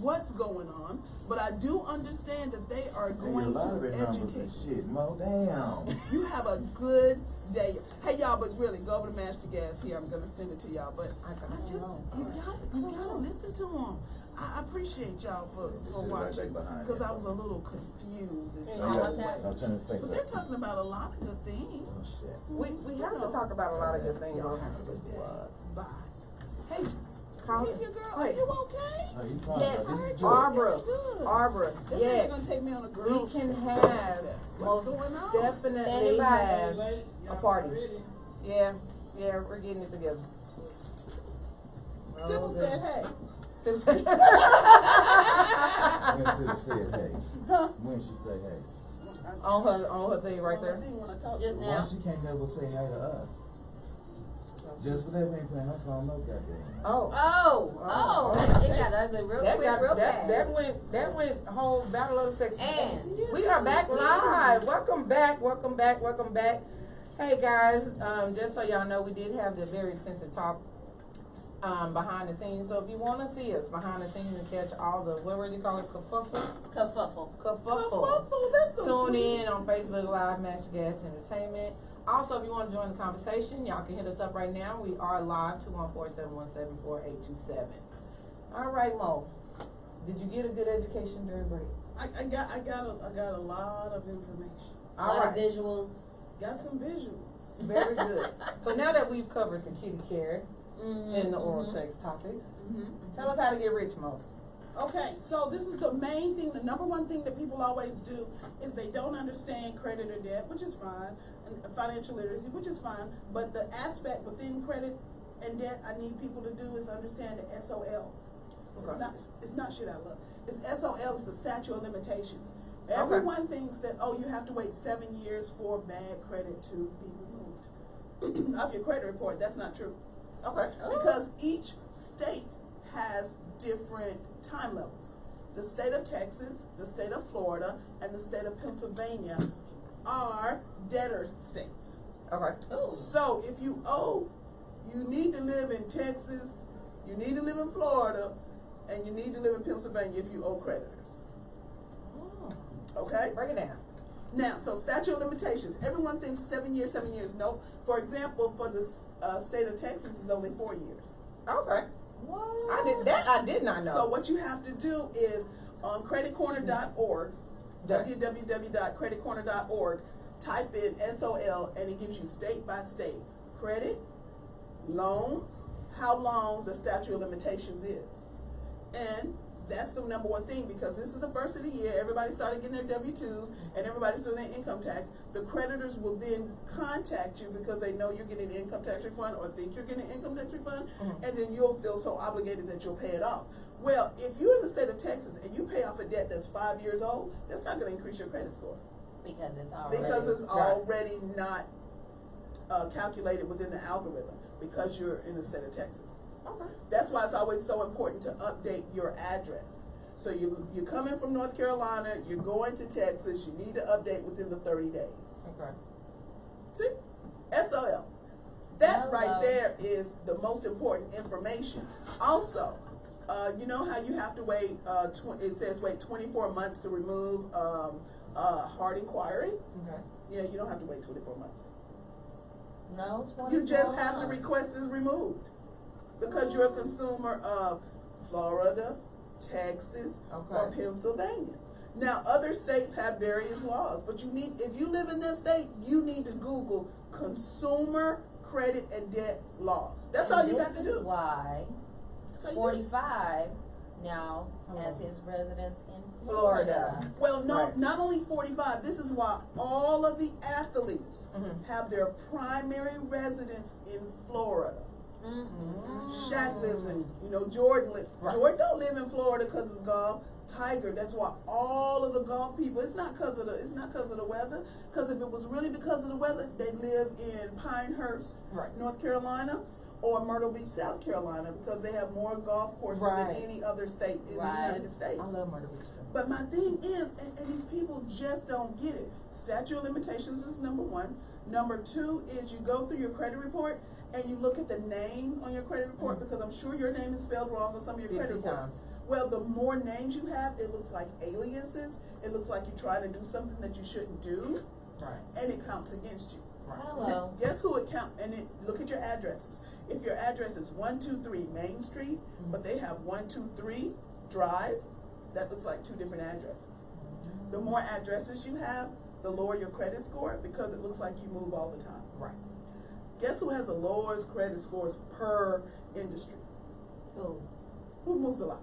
Speaker 5: what's going on, but I do understand that they are going to educate.
Speaker 3: Shit, Mo, damn.
Speaker 5: You have a good day. Hey y'all, but really, go over to Master Gas here. I'm gonna send it to y'all, but you gotta listen to them. I appreciate y'all for watching, because I was a little confused. As to but they're talking about a lot of good things.
Speaker 3: Oh, shit.
Speaker 2: We have to talk about a lot of good things.
Speaker 5: Y'all have a good day. Bye. Hey,
Speaker 2: Colin,
Speaker 5: your girl, are you okay?
Speaker 3: No, you fine,
Speaker 2: yes,
Speaker 3: bro. This is
Speaker 2: Arbor,
Speaker 5: Good.
Speaker 2: Arbor,
Speaker 5: This
Speaker 2: yes.
Speaker 5: ain't gonna take me on a
Speaker 2: We
Speaker 5: girl
Speaker 2: can
Speaker 5: trip.
Speaker 2: have,
Speaker 5: What's
Speaker 2: most
Speaker 5: going on?
Speaker 2: definitely
Speaker 1: Standing by.
Speaker 2: have a party. Yeah, we're getting it together.
Speaker 5: Sybil said, hey.
Speaker 2: Sybil
Speaker 3: When Sybil said hey. When she say hey.
Speaker 2: on her thing right there.
Speaker 1: Just
Speaker 3: Why
Speaker 1: now.
Speaker 3: she can't never say hey to us? Just for that we ain't playing her song, no goddamn.
Speaker 2: Oh,
Speaker 1: It got ugly real quick, real fast.
Speaker 2: that went whole battle of the sexes.
Speaker 1: And
Speaker 2: we are back live. Welcome back. Hey guys, just so y'all know, we did have the very extensive talk behind the scenes. So if you want to see us behind the scenes and catch all the, what would you call it, kerfuffle?
Speaker 5: That's so
Speaker 2: Tune
Speaker 5: sweet.
Speaker 2: in on Facebook Live, Master Gas Entertainment. Also, if you want to join the conversation, y'all can hit us up right now. We are live, 214-717-4827. All right, Mo. Did you get a good education during break?
Speaker 5: I got a lot of information.
Speaker 1: a lot of visuals.
Speaker 5: Got some visuals.
Speaker 2: Very good. So now that we've covered the kitty care and the oral sex topics, tell us how to get rich, Mo.
Speaker 5: Okay, so this is the main thing, the number one thing that people always do is they don't understand credit or debt, which is fine, and financial literacy, which is fine, but the aspect within credit and debt I need people to do is understand the SOL.
Speaker 2: Okay.
Speaker 5: It's not shit I love. It's SOL, is the statute of limitations. Everyone thinks that, oh, you have to wait 7 years for bad credit to be removed off your credit report. That's not true.
Speaker 2: Okay.
Speaker 5: Because each state has different time levels. The state of Texas, the state of Florida, and the state of Pennsylvania are debtors states.
Speaker 2: Okay.
Speaker 5: So if you owe, you need to live in Texas, you need to live in Florida, and you need to live in Pennsylvania if you owe creditors. Okay?
Speaker 2: Break it down.
Speaker 5: Now, so statute of limitations. Everyone thinks 7 years, 7 years. No. For example, for the state of Texas, it's only 4 years.
Speaker 2: Okay.
Speaker 1: What?
Speaker 2: I did not know.
Speaker 5: So what you have to do is on creditcorner.org, www.creditcorner.org, type in SOL, and it gives you state by state credit, loans, how long the statute of limitations is. And that's the number one thing, because this is the first of the year, everybody started getting their W-2s, and everybody's doing their income tax. The creditors will then contact you because they know you're getting an income tax refund or think you're getting an income tax refund, and then you'll feel so obligated that you'll pay it off. Well, if you're in the state of Texas and you pay off a debt that's 5 years old, that's not going to increase your credit score.
Speaker 1: Because it's
Speaker 5: already not calculated within the algorithm, because you're in the state of Texas.
Speaker 2: Okay.
Speaker 5: That's why it's always so important to update your address. So you're coming from North Carolina, you're going to Texas, you need to update within the 30 days.
Speaker 2: Okay.
Speaker 5: See? SOL. That right there is the most important information. Also, you know how you have to wait, it says wait 24 months to remove hard inquiry?
Speaker 2: Okay.
Speaker 5: Yeah, you don't have to wait 24 months.
Speaker 1: No, 24
Speaker 5: You just have to
Speaker 1: months.
Speaker 5: request it removed. Because you're a consumer of Florida, Texas,
Speaker 2: Okay.
Speaker 5: or Pennsylvania. Now, other states have various laws, but if you live in this state, you need to Google consumer credit and debt laws. That's all you got to
Speaker 1: This is
Speaker 5: do.
Speaker 1: why
Speaker 5: That's all you do.
Speaker 1: 45 now has his residence in
Speaker 2: Florida.
Speaker 1: Florida.
Speaker 5: Well, no,
Speaker 2: Right.
Speaker 5: not only 45. This is why all of the athletes
Speaker 2: Mhm.
Speaker 5: have their primary residence in Florida. Shaq lives in, Jordan.
Speaker 2: Right.
Speaker 5: Jordan don't live in Florida because it's golf. Tiger. That's why all of the golf people. It's not because of the weather. Because if it was really because of the weather, they live in Pinehurst,
Speaker 2: Right.
Speaker 5: North Carolina, or Myrtle Beach, South Carolina, because they have more golf courses
Speaker 2: Right.
Speaker 5: than any other state in
Speaker 1: Right.
Speaker 5: the United States.
Speaker 2: I love Myrtle Beach though.
Speaker 5: But my thing is, and these people just don't get it. Statute of limitations is number one. Number two is you go through your credit report and you look at the name on your credit report,
Speaker 2: Mhm.
Speaker 5: because I'm sure your name is spelled wrong on some of your
Speaker 2: 50
Speaker 5: credit reports.
Speaker 2: times.
Speaker 5: Well, the more names you have, it looks like aliases. It looks like you try to do something that you shouldn't do,
Speaker 2: Right.
Speaker 5: and it counts against you.
Speaker 2: Right.
Speaker 1: Hello.
Speaker 5: Guess who it count? And then look at your addresses. If your address is 123 Main Street, but they have 123 Drive, that looks like two different addresses. The more addresses you have, the lower your credit score, because it looks like you move all the time.
Speaker 2: Right.
Speaker 5: Guess who has the lowest credit scores per industry?
Speaker 1: Who?
Speaker 5: Who moves a lot?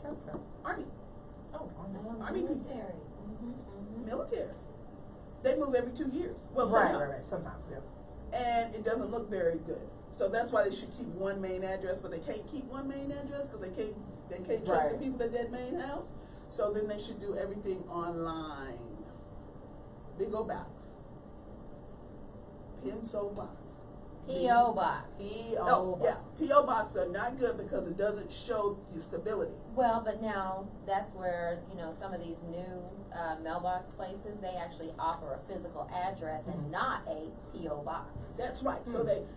Speaker 2: Truck drivers.
Speaker 5: Army.
Speaker 2: Oh,
Speaker 5: Army people.
Speaker 1: Military.
Speaker 5: Military. They move every 2 years. Well,
Speaker 2: right,
Speaker 5: sometimes.
Speaker 2: right, right. Sometimes, yeah.
Speaker 5: And it doesn't look very good. So that's why they should keep one main address, but they can't keep one main address because they can't trust the
Speaker 2: Right.
Speaker 5: people at that main house. So then they should do everything online. Big old box. Pencil box.
Speaker 1: P.O. Box.
Speaker 5: Oh, yeah. P.O. box are not good because it doesn't show your stability.
Speaker 1: Well, but now that's where, some of these new mailbox places, they actually offer a physical address and not a P.O. box.
Speaker 5: That's right.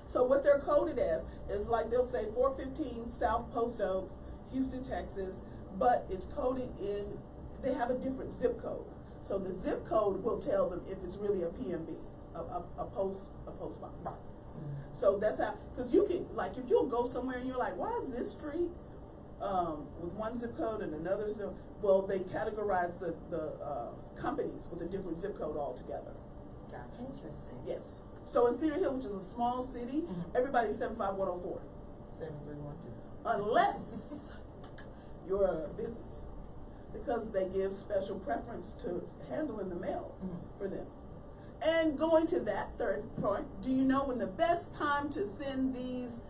Speaker 5: So what they're coded as is like they'll say 415 South Post Oak, Houston, Texas, but it's coded in, they have a different zip code. So the zip code will tell them if it's really a PMB, a post box. So that's how, because you can, like, if you'll go somewhere and you're like, why is this street with one zip code and another zip? Well, they categorize the companies with a different zip code altogether.
Speaker 1: Interesting.
Speaker 5: Yes. So in Cedar Hill, which is a small city, everybody's 75104.
Speaker 2: 7312.
Speaker 5: Unless you're a business, because they give special preference to handling the mail for them. And going to that third point, do you know when the best time to send these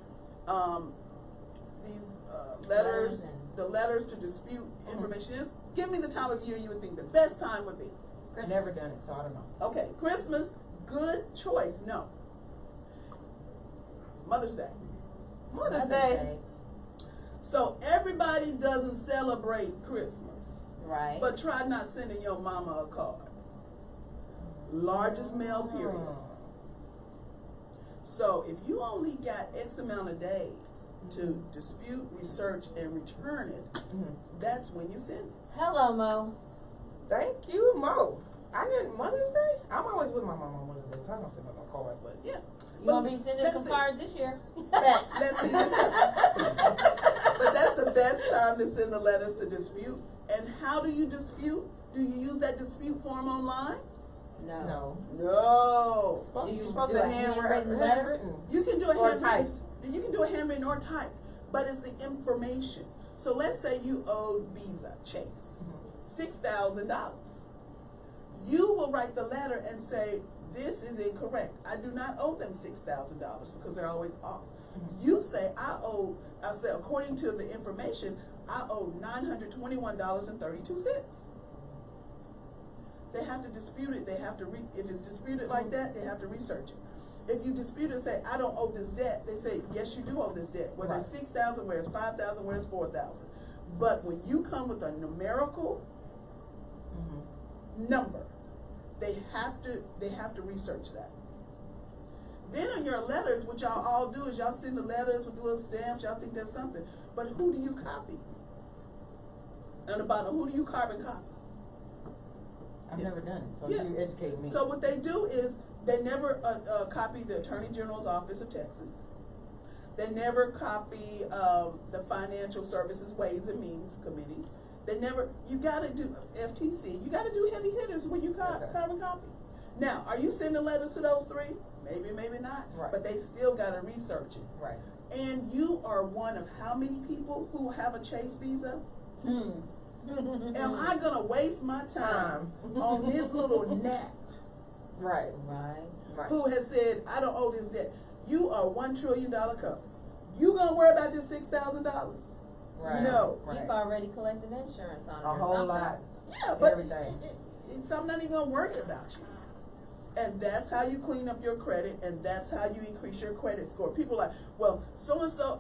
Speaker 5: letters, the letters to dispute information is? Give me the time of year you would think the best time would be.
Speaker 1: Christmas.
Speaker 2: Never done it, so I don't know.
Speaker 5: Okay, Christmas, good choice. No. Mother's Day.
Speaker 2: Mother's Day.
Speaker 5: So everybody doesn't celebrate Christmas,
Speaker 1: Right.
Speaker 5: but try not sending your mama a card. Largest mail period. So if you only got X amount of days to dispute, research, and return it, that's when you send it.
Speaker 1: Hello, Mo.
Speaker 2: Thank you, Mo. I didn't Mother's Day. I'm always with my mom on Mother's Day, so I don't send her no card, but
Speaker 5: Yeah.
Speaker 1: You gonna be sending some cards this year?
Speaker 5: Let's see. But that's the best time to send the letters to dispute. And how do you dispute? Do you use that dispute form online?
Speaker 1: No.
Speaker 5: No.
Speaker 2: You're
Speaker 1: you
Speaker 2: supposed
Speaker 1: do
Speaker 2: to
Speaker 1: a handwritten letter?
Speaker 2: handwritten.
Speaker 5: You can do a
Speaker 2: Or
Speaker 5: handwritten.
Speaker 2: typed.
Speaker 5: You can do a handwritten or typed, but it's the information. So let's say you owed Visa, Chase, $6,000. You will write the letter and say, this is incorrect. I do not owe them $6,000 because they're always off. You say, I say, according to the information, I owe $921.32. They have to dispute it. They have to if it's disputed like that, they have to research it. If you dispute it, say, I don't owe this debt, they say, yes, you do owe this debt. Whether it's 6,000, where it's 5,000, where it's 4,000. But when you come with a numerical number, they have to research that. Then on your letters, what y'all all do is y'all send the letters with the little stamps, y'all think that's something. But who do you copy? On the bottom, who do you carbon copy?
Speaker 2: I've never done it, so
Speaker 5: Yeah.
Speaker 2: you educate me.
Speaker 5: So what they do is they never copy the Attorney General's Office of Texas. They never copy the Financial Services Ways and Means Committee. They never, you gotta do FTC, you gotta do heavy hitters when you carbon copy. Now, are you sending letters to those three? Maybe, maybe not.
Speaker 2: Right.
Speaker 5: But they still gotta research it.
Speaker 2: Right.
Speaker 5: And you are one of how many people who have a Chase Visa? Am I gonna waste my time on this little gnat
Speaker 2: Right.
Speaker 5: who has said, I don't owe this debt? You are $1 trillion company. You gonna worry about this $6,000?
Speaker 2: Right.
Speaker 5: No.
Speaker 2: Right.
Speaker 1: You've already collected insurance on it.
Speaker 2: A
Speaker 1: or
Speaker 2: whole
Speaker 1: something.
Speaker 2: lot.
Speaker 5: Yeah, but
Speaker 2: Everything.
Speaker 5: it's something not even gonna worry about you. And that's how you clean up your credit, and that's how you increase your credit score. People are like, well, so and so.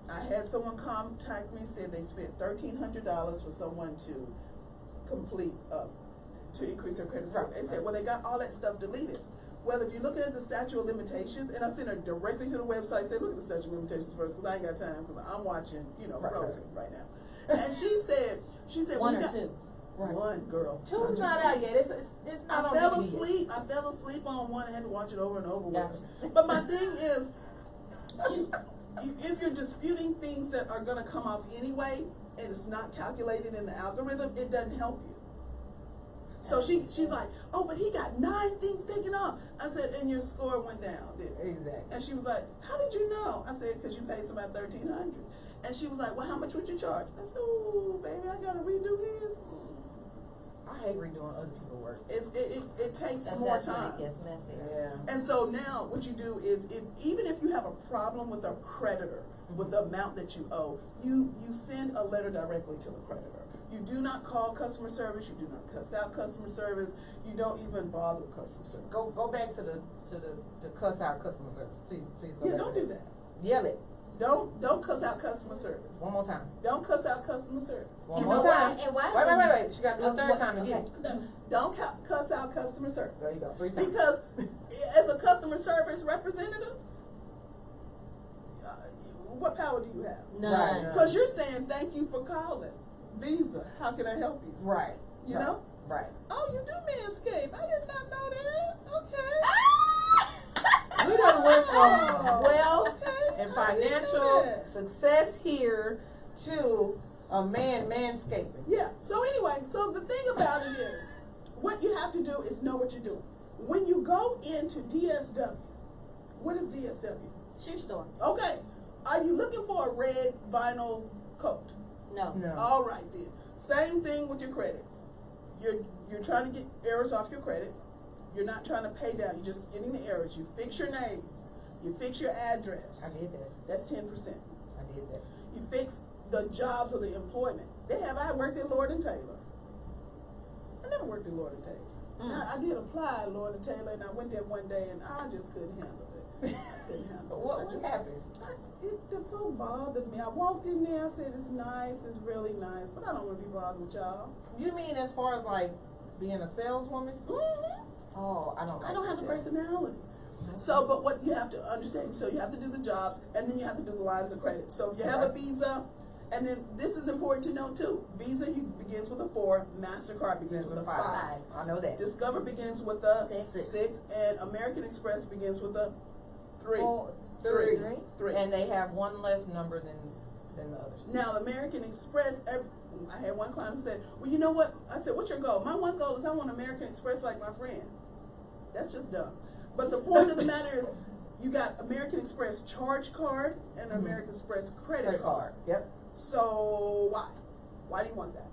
Speaker 5: I had someone contact me, said they spent $1,300 for someone to complete to increase their credit score. They said, well, they got all that stuff deleted. Well, if you're looking at the statute of limitations, and I sent her directly to the website, say, look at the statute of limitations first, because I ain't got time, because I'm watching, Frozen right now. And she said,
Speaker 1: One or two.
Speaker 2: Right.
Speaker 5: One, girl.
Speaker 2: Two's not out yet. It's not on
Speaker 5: I fell
Speaker 2: DVD
Speaker 5: asleep. I fell asleep on one and had to watch it over and over
Speaker 1: Gotcha.
Speaker 5: with her. But my thing is, if you're disputing things that are going to come up anyway, and it's not calculated in the algorithm, it doesn't help you. So she's like, oh, but he got 9 things taken off. I said, and your score went down, didn't it?
Speaker 2: Exactly.
Speaker 5: And she was like, how did you know? I said, because you paid somebody $1,300. And she was like, well, how much would you charge? I said, oh, baby, I got to redo his.
Speaker 2: I hate redoing other people's work.
Speaker 5: It takes more
Speaker 1: That's
Speaker 5: time.
Speaker 1: when it gets messier.
Speaker 2: Yeah.
Speaker 5: And so now what you do is, even if you have a problem with a creditor, with the amount that you owe, you send a letter directly to the creditor. You do not call customer service. You do not cuss out customer service. You don't even bother with customer service.
Speaker 2: Go back to the cuss out customer service. Please go
Speaker 5: Yeah,
Speaker 2: back.
Speaker 5: don't
Speaker 2: to
Speaker 5: do that.
Speaker 2: Yell it.
Speaker 5: Don't cuss out customer service.
Speaker 2: One more time.
Speaker 5: Don't cuss out customer service.
Speaker 2: One
Speaker 1: You
Speaker 2: more
Speaker 1: know
Speaker 2: time.
Speaker 1: why? And why
Speaker 2: Wait. She got to do it a third time to get it.
Speaker 5: Don't cuss out customer service.
Speaker 2: There you go. 3 times.
Speaker 5: Because as a customer service representative, what power do you have?
Speaker 1: None.
Speaker 5: Because you're saying, thank you for calling. Visa, how can I help you?
Speaker 2: Right.
Speaker 5: You
Speaker 2: right.
Speaker 5: know?
Speaker 2: Right.
Speaker 5: Oh, you do Manscaped. I did not know that. Okay.
Speaker 2: We done went from
Speaker 5: Oh,
Speaker 2: wealth
Speaker 5: okay.
Speaker 2: and
Speaker 5: I didn't know
Speaker 2: financial
Speaker 5: that.
Speaker 2: success here to a manscaping.
Speaker 5: Yeah. So anyway, so the thing about it is, what you have to do is know what you're doing. When you go into DSW, what is DSW?
Speaker 1: Shoe store.
Speaker 5: Okay. Are you looking for a red vinyl coat?
Speaker 1: No.
Speaker 2: No.
Speaker 5: All right then. Same thing with your credit. You're trying to get errors off your credit. You're not trying to pay down. You're just getting the errors. You fix your name. You fix your address.
Speaker 2: I did that.
Speaker 5: That's 10%.
Speaker 2: I did that.
Speaker 5: You fix the jobs or the employment. I worked at Lord and Taylor. I never worked at Lord and Taylor. I did apply at Lord and Taylor, and I went there one day, and I just couldn't handle it. I couldn't handle it.
Speaker 2: What happened?
Speaker 5: The phone bothered me. I walked in there, I said, it's nice, it's really nice, but I don't want to be bothered with y'all.
Speaker 2: You mean as far as like being a saleswoman?
Speaker 5: Mm-hmm.
Speaker 2: Oh, I don't
Speaker 5: have a
Speaker 2: that.
Speaker 5: personality. So, but what you have to understand, so you have to do the jobs, and then you have to do the lines of credit. So if you have a Visa, and then this is important to know too. Visa begins with a 4, MasterCard begins with a 5.
Speaker 2: I know that.
Speaker 5: Discover begins with a
Speaker 1: 6.
Speaker 5: 6, and American Express begins with a 3.
Speaker 2: 3.
Speaker 5: 3.
Speaker 2: And they have one less number than the others.
Speaker 5: Now, American Express, I had one client who said, well, you know what? I said, what's your goal? My one goal is I want American Express like my friend. That's just dumb. But the point of the matter is, you got American Express charge card and American Express credit card.
Speaker 2: Yep.
Speaker 5: So why? Why do you want that?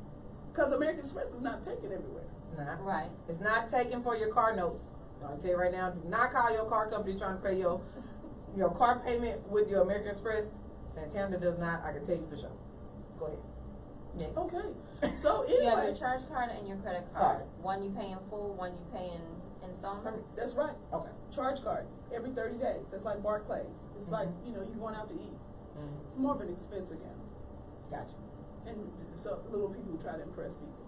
Speaker 5: Because American Express is not taken everywhere.
Speaker 2: Nah.
Speaker 1: Right.
Speaker 2: It's not taken for your car notes. I'll tell you right now, do not call your car company trying to pay your car payment with your American Express. Santana does not, I can tell you for sure. Go ahead. Next.
Speaker 5: Okay. So
Speaker 1: You have
Speaker 5: anyway,
Speaker 1: your charge card and your credit card. One you pay in full, one you pay in installments.
Speaker 5: that's right.
Speaker 2: Okay.
Speaker 5: Charge card every 30 days. It's like Barclays. It's like, you're going out to eat. It's more of an expense account.
Speaker 2: Gotcha.
Speaker 5: And so little people who try to impress people.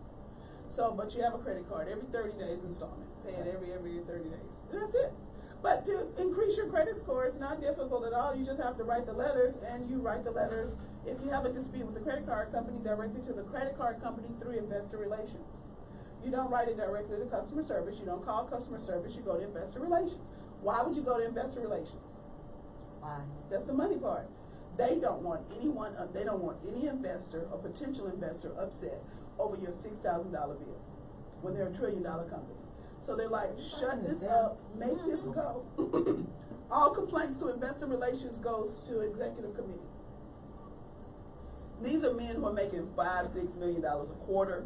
Speaker 5: So, but you have a credit card every 30 days installment. Pay it every 30 days. And that's it. But to increase your credit score, it's not difficult at all. You just have to write the letters, and you write the letters. If you have a dispute with the credit card company, directly to the credit card company through investor relations. You don't write it directly to customer service. You don't call customer service. You go to investor relations. Why would you go to investor relations?
Speaker 1: Why?
Speaker 5: That's the money part. They don't want anyone. They don't want any investor or potential investor upset over your $6,000 bill when they're $1 trillion company. So they're like, shut this up, make this go. All complaints to investor relations goes to executive committee. These are men who are making $5-6 million a quarter,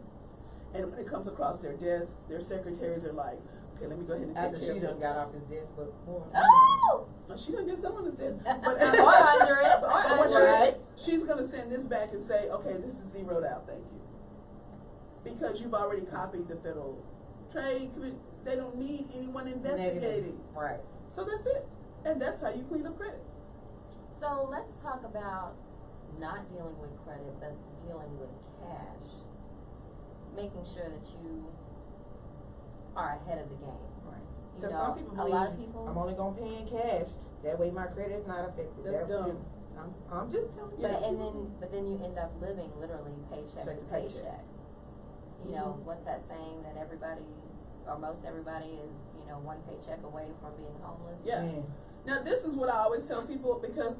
Speaker 5: and when it comes across their desk, their secretaries are like, okay, let me go ahead and take
Speaker 2: After
Speaker 5: care
Speaker 2: she
Speaker 5: of
Speaker 2: done
Speaker 5: this.
Speaker 2: got off his desk, but
Speaker 1: Oh!
Speaker 5: She done get some on his desk. But
Speaker 1: Or under it.
Speaker 5: what
Speaker 1: Right.
Speaker 5: she's going to send this back and say, okay, this is zeroed out, thank you. Because you've already copied the Federal Trade Committee. They don't need anyone investigating.
Speaker 2: Right.
Speaker 5: So that's it. And that's how you clean up credit.
Speaker 1: So let's talk about not dealing with credit, but dealing with cash. Making sure that you are ahead of the game.
Speaker 2: Right.
Speaker 1: You
Speaker 2: Because
Speaker 1: know,
Speaker 2: some people
Speaker 1: a
Speaker 2: believe
Speaker 1: lot of people.
Speaker 2: I'm only gonna pay in cash. That way my credit is not affected.
Speaker 5: That's dumb.
Speaker 2: I'm just telling you.
Speaker 1: But then you end up living literally paycheck
Speaker 2: Check
Speaker 1: to
Speaker 2: to paycheck.
Speaker 1: paycheck. You know, what's that saying that everybody, or most everybody is, you know, one paycheck away from being homeless?
Speaker 5: Yeah. Now this is what I always tell people because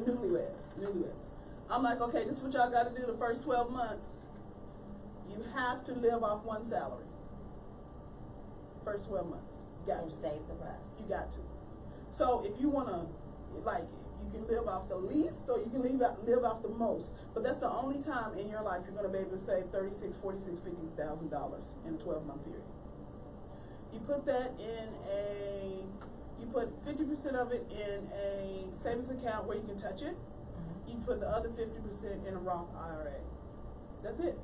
Speaker 5: newlyweds. I'm like, okay, this is what y'all got to do the first 12 months. You have to live off one salary. First 12 months. Got
Speaker 1: And
Speaker 5: to.
Speaker 1: save the rest.
Speaker 5: You got to. So if you want to, like, you can live off the least or you can live off the most. But that's the only time in your life you're going to be able to save $36,000, $46,000, $50,000 in a 12-month period. You put that in you put 50% of it in a savings account where you can touch it. You put the other 50% in a Roth IRA. That's it.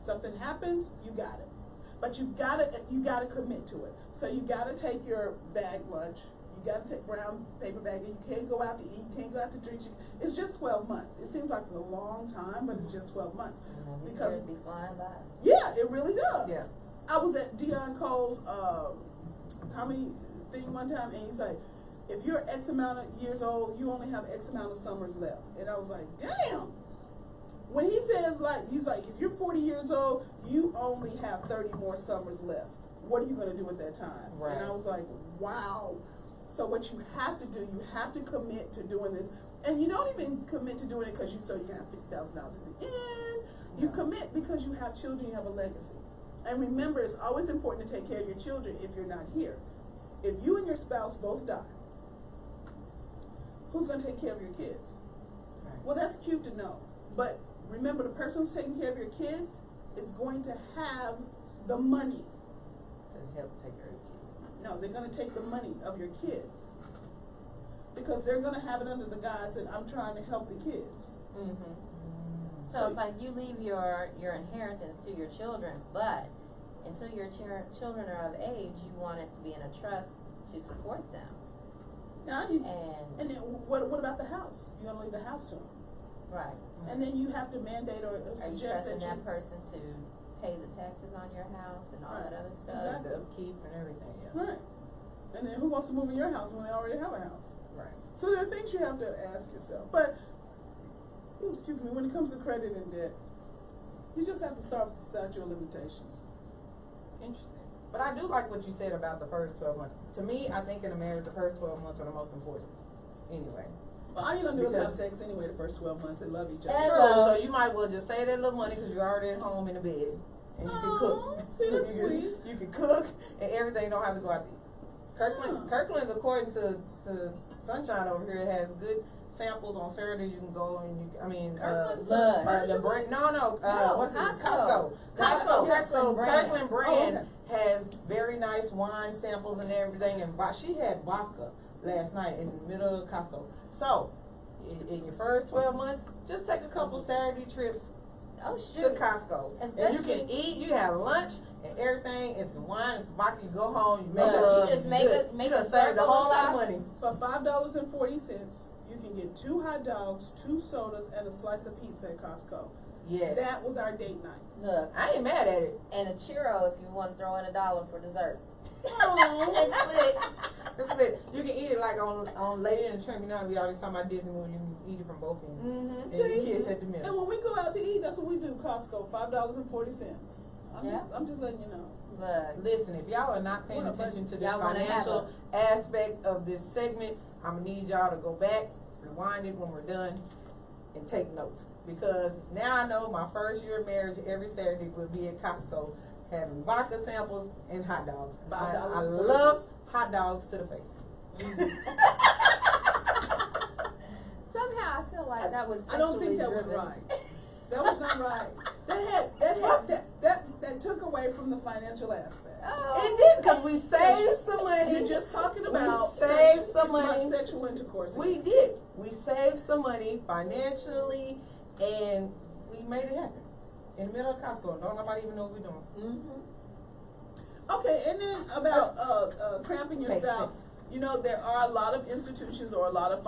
Speaker 5: Something happens, you got it. But you gotta commit to it. So you gotta take your bag lunch. You gotta take brown paper bag. You can't go out to eat. You can't go out to drink. It's just 12 months. It seems like it's a long time, but it's just 12 months.
Speaker 1: These
Speaker 5: Because
Speaker 1: years be flying by.
Speaker 5: yeah, it really does.
Speaker 2: Yeah.
Speaker 5: I was at Dion Cole's comedy thing one time, and he's like, if you're X amount of years old, you only have X amount of summers left. And I was like, damn. When he says, like, he's like, if you're 40 years old, you only have 30 more summers left. What are you going to do at that time?
Speaker 2: Right.
Speaker 5: And I was like, wow. So what you have to do, you have to commit to doing this. And you don't even commit to doing it because you can have $50,000 at the end. You commit because you have children, you have a legacy. And remember, it's always important to take care of your children if you're not here. If you and your spouse both die, who's going to take care of your kids?
Speaker 2: Right.
Speaker 5: Well, that's cute to know. But remember, the person who's taking care of your kids is going to have the money.
Speaker 2: To help take care of you.
Speaker 5: No, they're going to take the money of your kids. Because they're going to have it under the guise that I'm trying to help the kids.
Speaker 1: Mm-hmm. So it's like you leave your inheritance to your children, but until your children are of age, you want it to be in a trust to support them.
Speaker 5: Now and then what about the house? You're going to leave the house to them.
Speaker 1: Right.
Speaker 5: And then you have to mandate or
Speaker 1: Are you
Speaker 5: suggest
Speaker 1: trusting
Speaker 5: that
Speaker 1: that person to pay the taxes on your house and all that other stuff?
Speaker 5: Exactly.
Speaker 2: The upkeep and everything, yeah.
Speaker 5: Right. And then who wants to move in your house when they already have a house?
Speaker 2: Right.
Speaker 5: So there are things you have to ask yourself. But, excuse me, when it comes to credit and debt, you just have to start with the statute of limitations.
Speaker 2: Interesting. But I do like what you said about the first 12 months. To me, I think in a marriage, the first 12 months are the most important. Anyway.
Speaker 5: Well, all you're going to do is have sex anyway the first 12 months and love each other.
Speaker 2: True, so you might well just save that little money because you're already at home in the bed. And you can cook.
Speaker 5: See, that's sweet.
Speaker 2: You can cook and everything, don't have to go out to eat. Kirkland's, according to Sunshine over here, has good samples on Saturday. You can go and the brand. What's it? Costco. Kirkland brand has very nice wine samples and everything. And she had vodka last night in the middle of Costco. So, in your first 12 months, just take a couple Saturday trips to Costco. And you can eat, you have lunch, and everything. It's wine, it's vodka. You go home, you make love.
Speaker 1: You just make a
Speaker 2: save a whole lot of money.
Speaker 5: For $5.40, you can get 2 hot dogs, 2 sodas, and a slice of pizza at Costco.
Speaker 2: Yes.
Speaker 5: That was our date night.
Speaker 1: Look,
Speaker 2: I ain't mad at it.
Speaker 1: and a churro if you want to throw in $1 for dessert.
Speaker 2: And split. You can eat it like on Lady in the Tramp. You know how we always talk about Disney movie. You can eat it from both ends.
Speaker 1: Mm-hmm.
Speaker 2: And the kids at the middle.
Speaker 5: And when we go out to eat, that's what we do. Costco, $5.40. I'm just letting you know.
Speaker 1: Look,
Speaker 2: Listen, if y'all are not paying attention to this
Speaker 1: y'all wanna
Speaker 2: financial aspect of this segment, I'm gonna need y'all to go back rewind it when we're done, and take notes. Because now I know my first year of marriage, every Saturday would be at Costco having vodka samples and hot dogs. I love hot dogs to the face.
Speaker 1: Somehow I feel like that was
Speaker 5: I don't think that
Speaker 1: driven.
Speaker 5: was right. That was not right. That took away from the financial aspect.
Speaker 1: Oh.
Speaker 2: It did, because we saved some money.
Speaker 5: You're just talking about
Speaker 2: saved some money.
Speaker 5: sexual intercourse.
Speaker 2: We did. We saved some money financially, and we made it happen in the middle of Costco. Don't nobody even know what we're doing.
Speaker 1: Mm-hmm.
Speaker 5: Okay, and then about cramping your
Speaker 2: Makes
Speaker 5: style.
Speaker 2: sense.
Speaker 5: You know, there are a lot of institutions or a lot of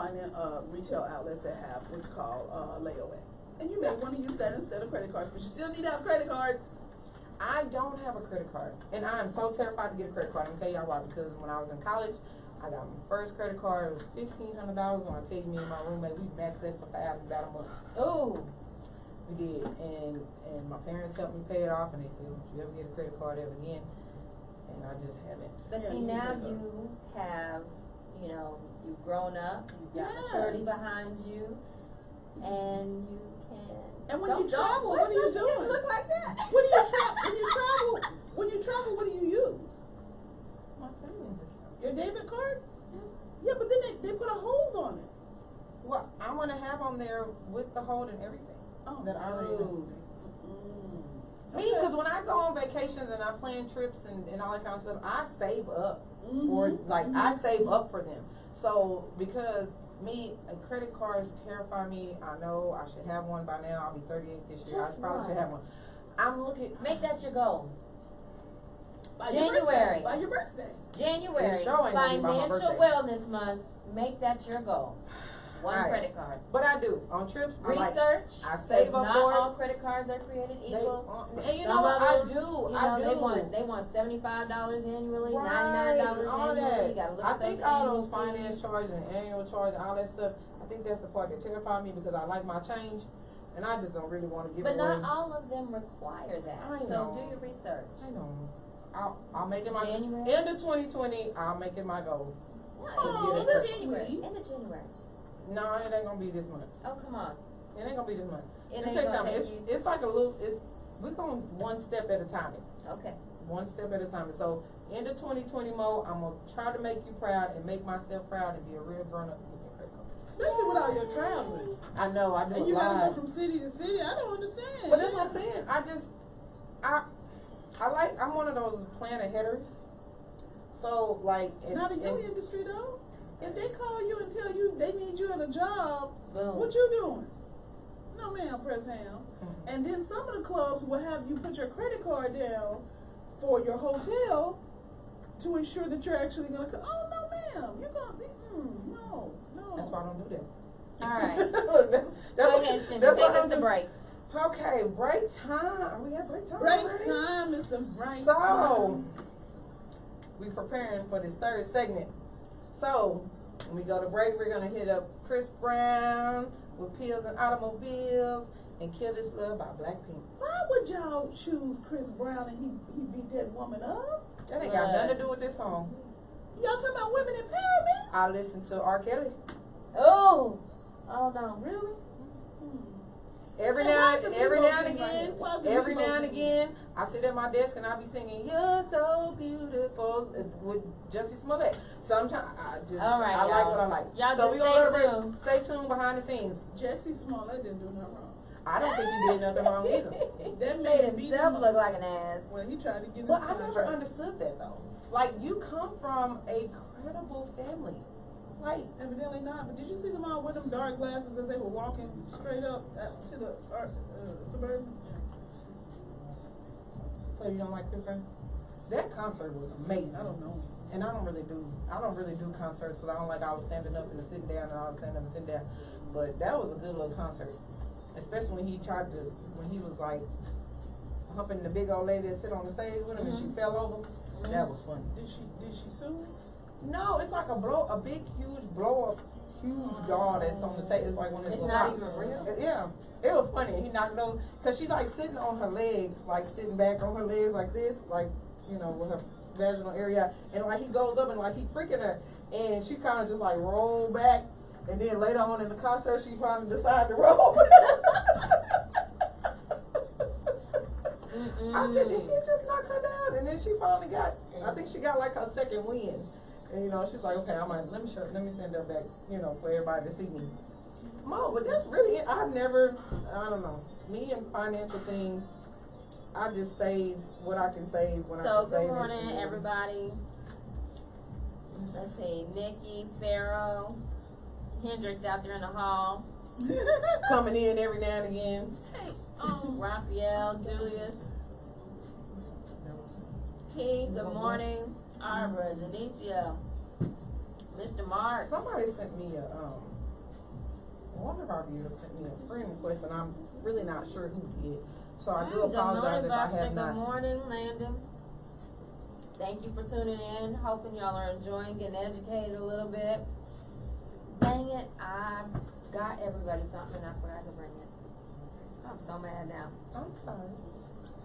Speaker 5: retail outlets that have what's called layaway. And you may want to use that instead of credit cards, but you still need to have credit cards.
Speaker 2: I don't have a credit card, and I am so terrified to get a credit card. I'm gonna tell y'all why. Because when I was in college, I got my first credit card. It was $1,500. When I tell you, me and my roommate, we maxed that stuff out in about a month.
Speaker 1: Oh.
Speaker 2: We did, and my parents helped me pay it off, and they said, "Would you ever get a credit card ever again?" And I just haven't.
Speaker 1: But
Speaker 5: Yeah,
Speaker 1: see,
Speaker 5: you
Speaker 1: now
Speaker 5: need to
Speaker 1: you have, you know, you've grown up, you've got
Speaker 5: Yes.
Speaker 1: maturity behind you, and you can.
Speaker 5: And when
Speaker 1: Don't
Speaker 5: you travel, what are you
Speaker 1: don't
Speaker 5: doing?
Speaker 1: look like that.
Speaker 5: When you travel, what do you use?
Speaker 2: My savings account.
Speaker 5: Your debit card? Yeah, but then they put a hold on it.
Speaker 2: Well, I want to have on there with the hold and everything.
Speaker 5: Oh,
Speaker 2: That I already know.
Speaker 5: Mm.
Speaker 2: Me, because when I go on vacations and I plan trips and all that kind of stuff, I save up for, I save up for them. So, because credit cards terrify me. I know I should have one by now. I'll be 38 this year.
Speaker 1: Just
Speaker 2: I probably should have one. I'm looking.
Speaker 1: Make that your goal.
Speaker 5: By
Speaker 1: January.
Speaker 5: By your birthday.
Speaker 1: January,
Speaker 2: It sure ain't gonna be by my
Speaker 1: Financial
Speaker 2: birthday.
Speaker 1: Wellness Month. Make that your goal. One
Speaker 2: Right.
Speaker 1: credit card.
Speaker 2: But I do. On trips, I like.
Speaker 1: Research.
Speaker 2: I save
Speaker 1: says
Speaker 2: up
Speaker 1: not
Speaker 2: for it.
Speaker 1: all credit cards are created equal.
Speaker 2: And you
Speaker 1: Some
Speaker 2: know what?
Speaker 1: of
Speaker 2: I
Speaker 1: them,
Speaker 2: do.
Speaker 1: You know,
Speaker 2: I do.
Speaker 1: They want $75 annually,
Speaker 2: Right,
Speaker 1: $99
Speaker 2: all
Speaker 1: annually.
Speaker 2: that.
Speaker 1: You gotta look
Speaker 2: I
Speaker 1: at
Speaker 2: think
Speaker 1: those
Speaker 2: all
Speaker 1: annual
Speaker 2: those finance
Speaker 1: fees.
Speaker 2: charges and annual charges, all that stuff. I think that's the part that terrifies me because I like my change, and I just don't really want to give
Speaker 1: But
Speaker 2: away.
Speaker 1: not all of them require that.
Speaker 2: I
Speaker 1: So
Speaker 2: know.
Speaker 1: do your research.
Speaker 2: I know. I'll make it my
Speaker 1: January?
Speaker 2: end of 2020. I'll make it my goal.
Speaker 1: What?
Speaker 2: Oh,
Speaker 1: End
Speaker 2: that's
Speaker 1: of January.
Speaker 5: sweet.
Speaker 1: End of January.
Speaker 2: No, it ain't gonna be this month.
Speaker 1: Oh, come on.
Speaker 2: It ain't gonna be this month.
Speaker 1: It
Speaker 2: Let me
Speaker 1: ain't
Speaker 2: tell you
Speaker 1: gonna
Speaker 2: something.
Speaker 1: take you.
Speaker 2: It's like a little. We're going one step at a time.
Speaker 1: Okay.
Speaker 2: One step at a time. So end of 2020 mode, I'm gonna try to make you proud and make myself proud and be a real grown up.
Speaker 5: Especially with all your traveling.
Speaker 2: I know. I do.
Speaker 5: And
Speaker 2: a
Speaker 5: you gotta
Speaker 2: lot.
Speaker 5: go from city to city. I don't understand.
Speaker 2: But that's what I'm saying. I'm one of those plan aheaders. So like.
Speaker 5: Not in your industry though. If they call you and tell you they need you at a job,
Speaker 1: Boom.
Speaker 5: what you doing? No ma'am, press ham. And then some of the clubs will have you put your credit card down for your hotel to ensure that you're actually gonna come. Oh no ma'am, you're gonna be no.
Speaker 2: That's why I don't do that.
Speaker 1: All right.
Speaker 2: That's
Speaker 1: Go
Speaker 2: what-
Speaker 1: ahead, Shimmy.
Speaker 2: that's
Speaker 1: Take
Speaker 2: what
Speaker 1: us
Speaker 2: I'm
Speaker 1: to
Speaker 2: do-
Speaker 1: break.
Speaker 2: Okay, break time. Are we at break time?
Speaker 5: Break
Speaker 2: already?
Speaker 5: time is the break
Speaker 2: So,
Speaker 5: time.
Speaker 2: we preparing for this third segment. So, when we go to break, we're gonna hit up Chris Brown with Pills and Automobiles and Kill This Love by Blackpink.
Speaker 5: Why would y'all choose Chris Brown and he beat that woman up?
Speaker 2: That ain't got nothing to do with this song.
Speaker 5: Y'all talking about women empowerment?
Speaker 2: I listen to R. Kelly.
Speaker 1: Oh. Oh no.
Speaker 5: Really?
Speaker 2: Every
Speaker 5: Well,
Speaker 2: now
Speaker 5: why is the
Speaker 2: and
Speaker 5: Migos thing right here?
Speaker 2: again,
Speaker 5: Why is the
Speaker 2: every
Speaker 5: Migos
Speaker 2: now and
Speaker 5: thing?
Speaker 2: again, I sit at my desk and I be singing "You're So Beautiful" with Jussie Smollett. Sometimes
Speaker 1: All right,
Speaker 2: I like
Speaker 1: y'all.
Speaker 2: what I like.
Speaker 1: Y'all
Speaker 2: so
Speaker 1: just
Speaker 2: we gonna
Speaker 1: stay
Speaker 2: go to
Speaker 1: tuned.
Speaker 2: break. Stay tuned behind the scenes.
Speaker 5: Jesse Smollett didn't do nothing wrong.
Speaker 2: I don't think he did nothing wrong either.
Speaker 5: That
Speaker 1: Made
Speaker 5: man beat
Speaker 1: himself
Speaker 5: him
Speaker 1: look
Speaker 5: up.
Speaker 1: like an ass.
Speaker 5: Well, he tried to get his
Speaker 2: But I never
Speaker 5: contract.
Speaker 2: understood that though. Like you come from a credible family, like
Speaker 5: Evidently not. But did you see them all with them dark glasses as they were walking straight up to the suburban?
Speaker 2: so you don't like Chris Brown? That concert was amazing.
Speaker 5: I don't know.
Speaker 2: And I don't really do concerts because I don't like all the standing up and the sitting down and all the standing up and sitting down. But that was a good little concert, especially when he was like humping the big old lady that sit on the stage with him and she fell over. That was funny.
Speaker 5: Did she sue?
Speaker 2: No, it's like a big, huge blow up, huge doll that's on the table. It's like one of those
Speaker 1: It's
Speaker 2: little
Speaker 1: not
Speaker 2: rocks.
Speaker 1: even real?
Speaker 2: Yeah. It was funny. He knocked it over because she's like sitting on her legs, like sitting back on her legs like this, like, you know, with her vaginal area. And like he goes up and like he freaking her. And she kind of just like rolled back And then later on in the concert, she finally decided to roll. I said, did he just knock her down? And then she finally got, I think she got like her second win. And you know, she's like, okay, let me stand up back, you know, for everybody to see me. Mo, but that's really it. I don't know. Me and financial things, I just save what I can save when I can save.
Speaker 1: So good morning, everybody. Let's see, Nikki, Pharaoh, Hendrix out there in the hall.
Speaker 2: Coming in every now and again.
Speaker 1: Raphael, Julius. Key, good morning. Arbra, Zanitia, Mr. Mark.
Speaker 2: Somebody sent me one of our viewers sent me a friend request, and I'm really not sure who did. So I do apologize if I have not.
Speaker 1: Good morning, Landon. Thank you for tuning in. Hoping y'all are enjoying, getting educated a little bit. Dang it, I got everybody something and I forgot to bring it. I'm so mad now.
Speaker 2: I'm sorry.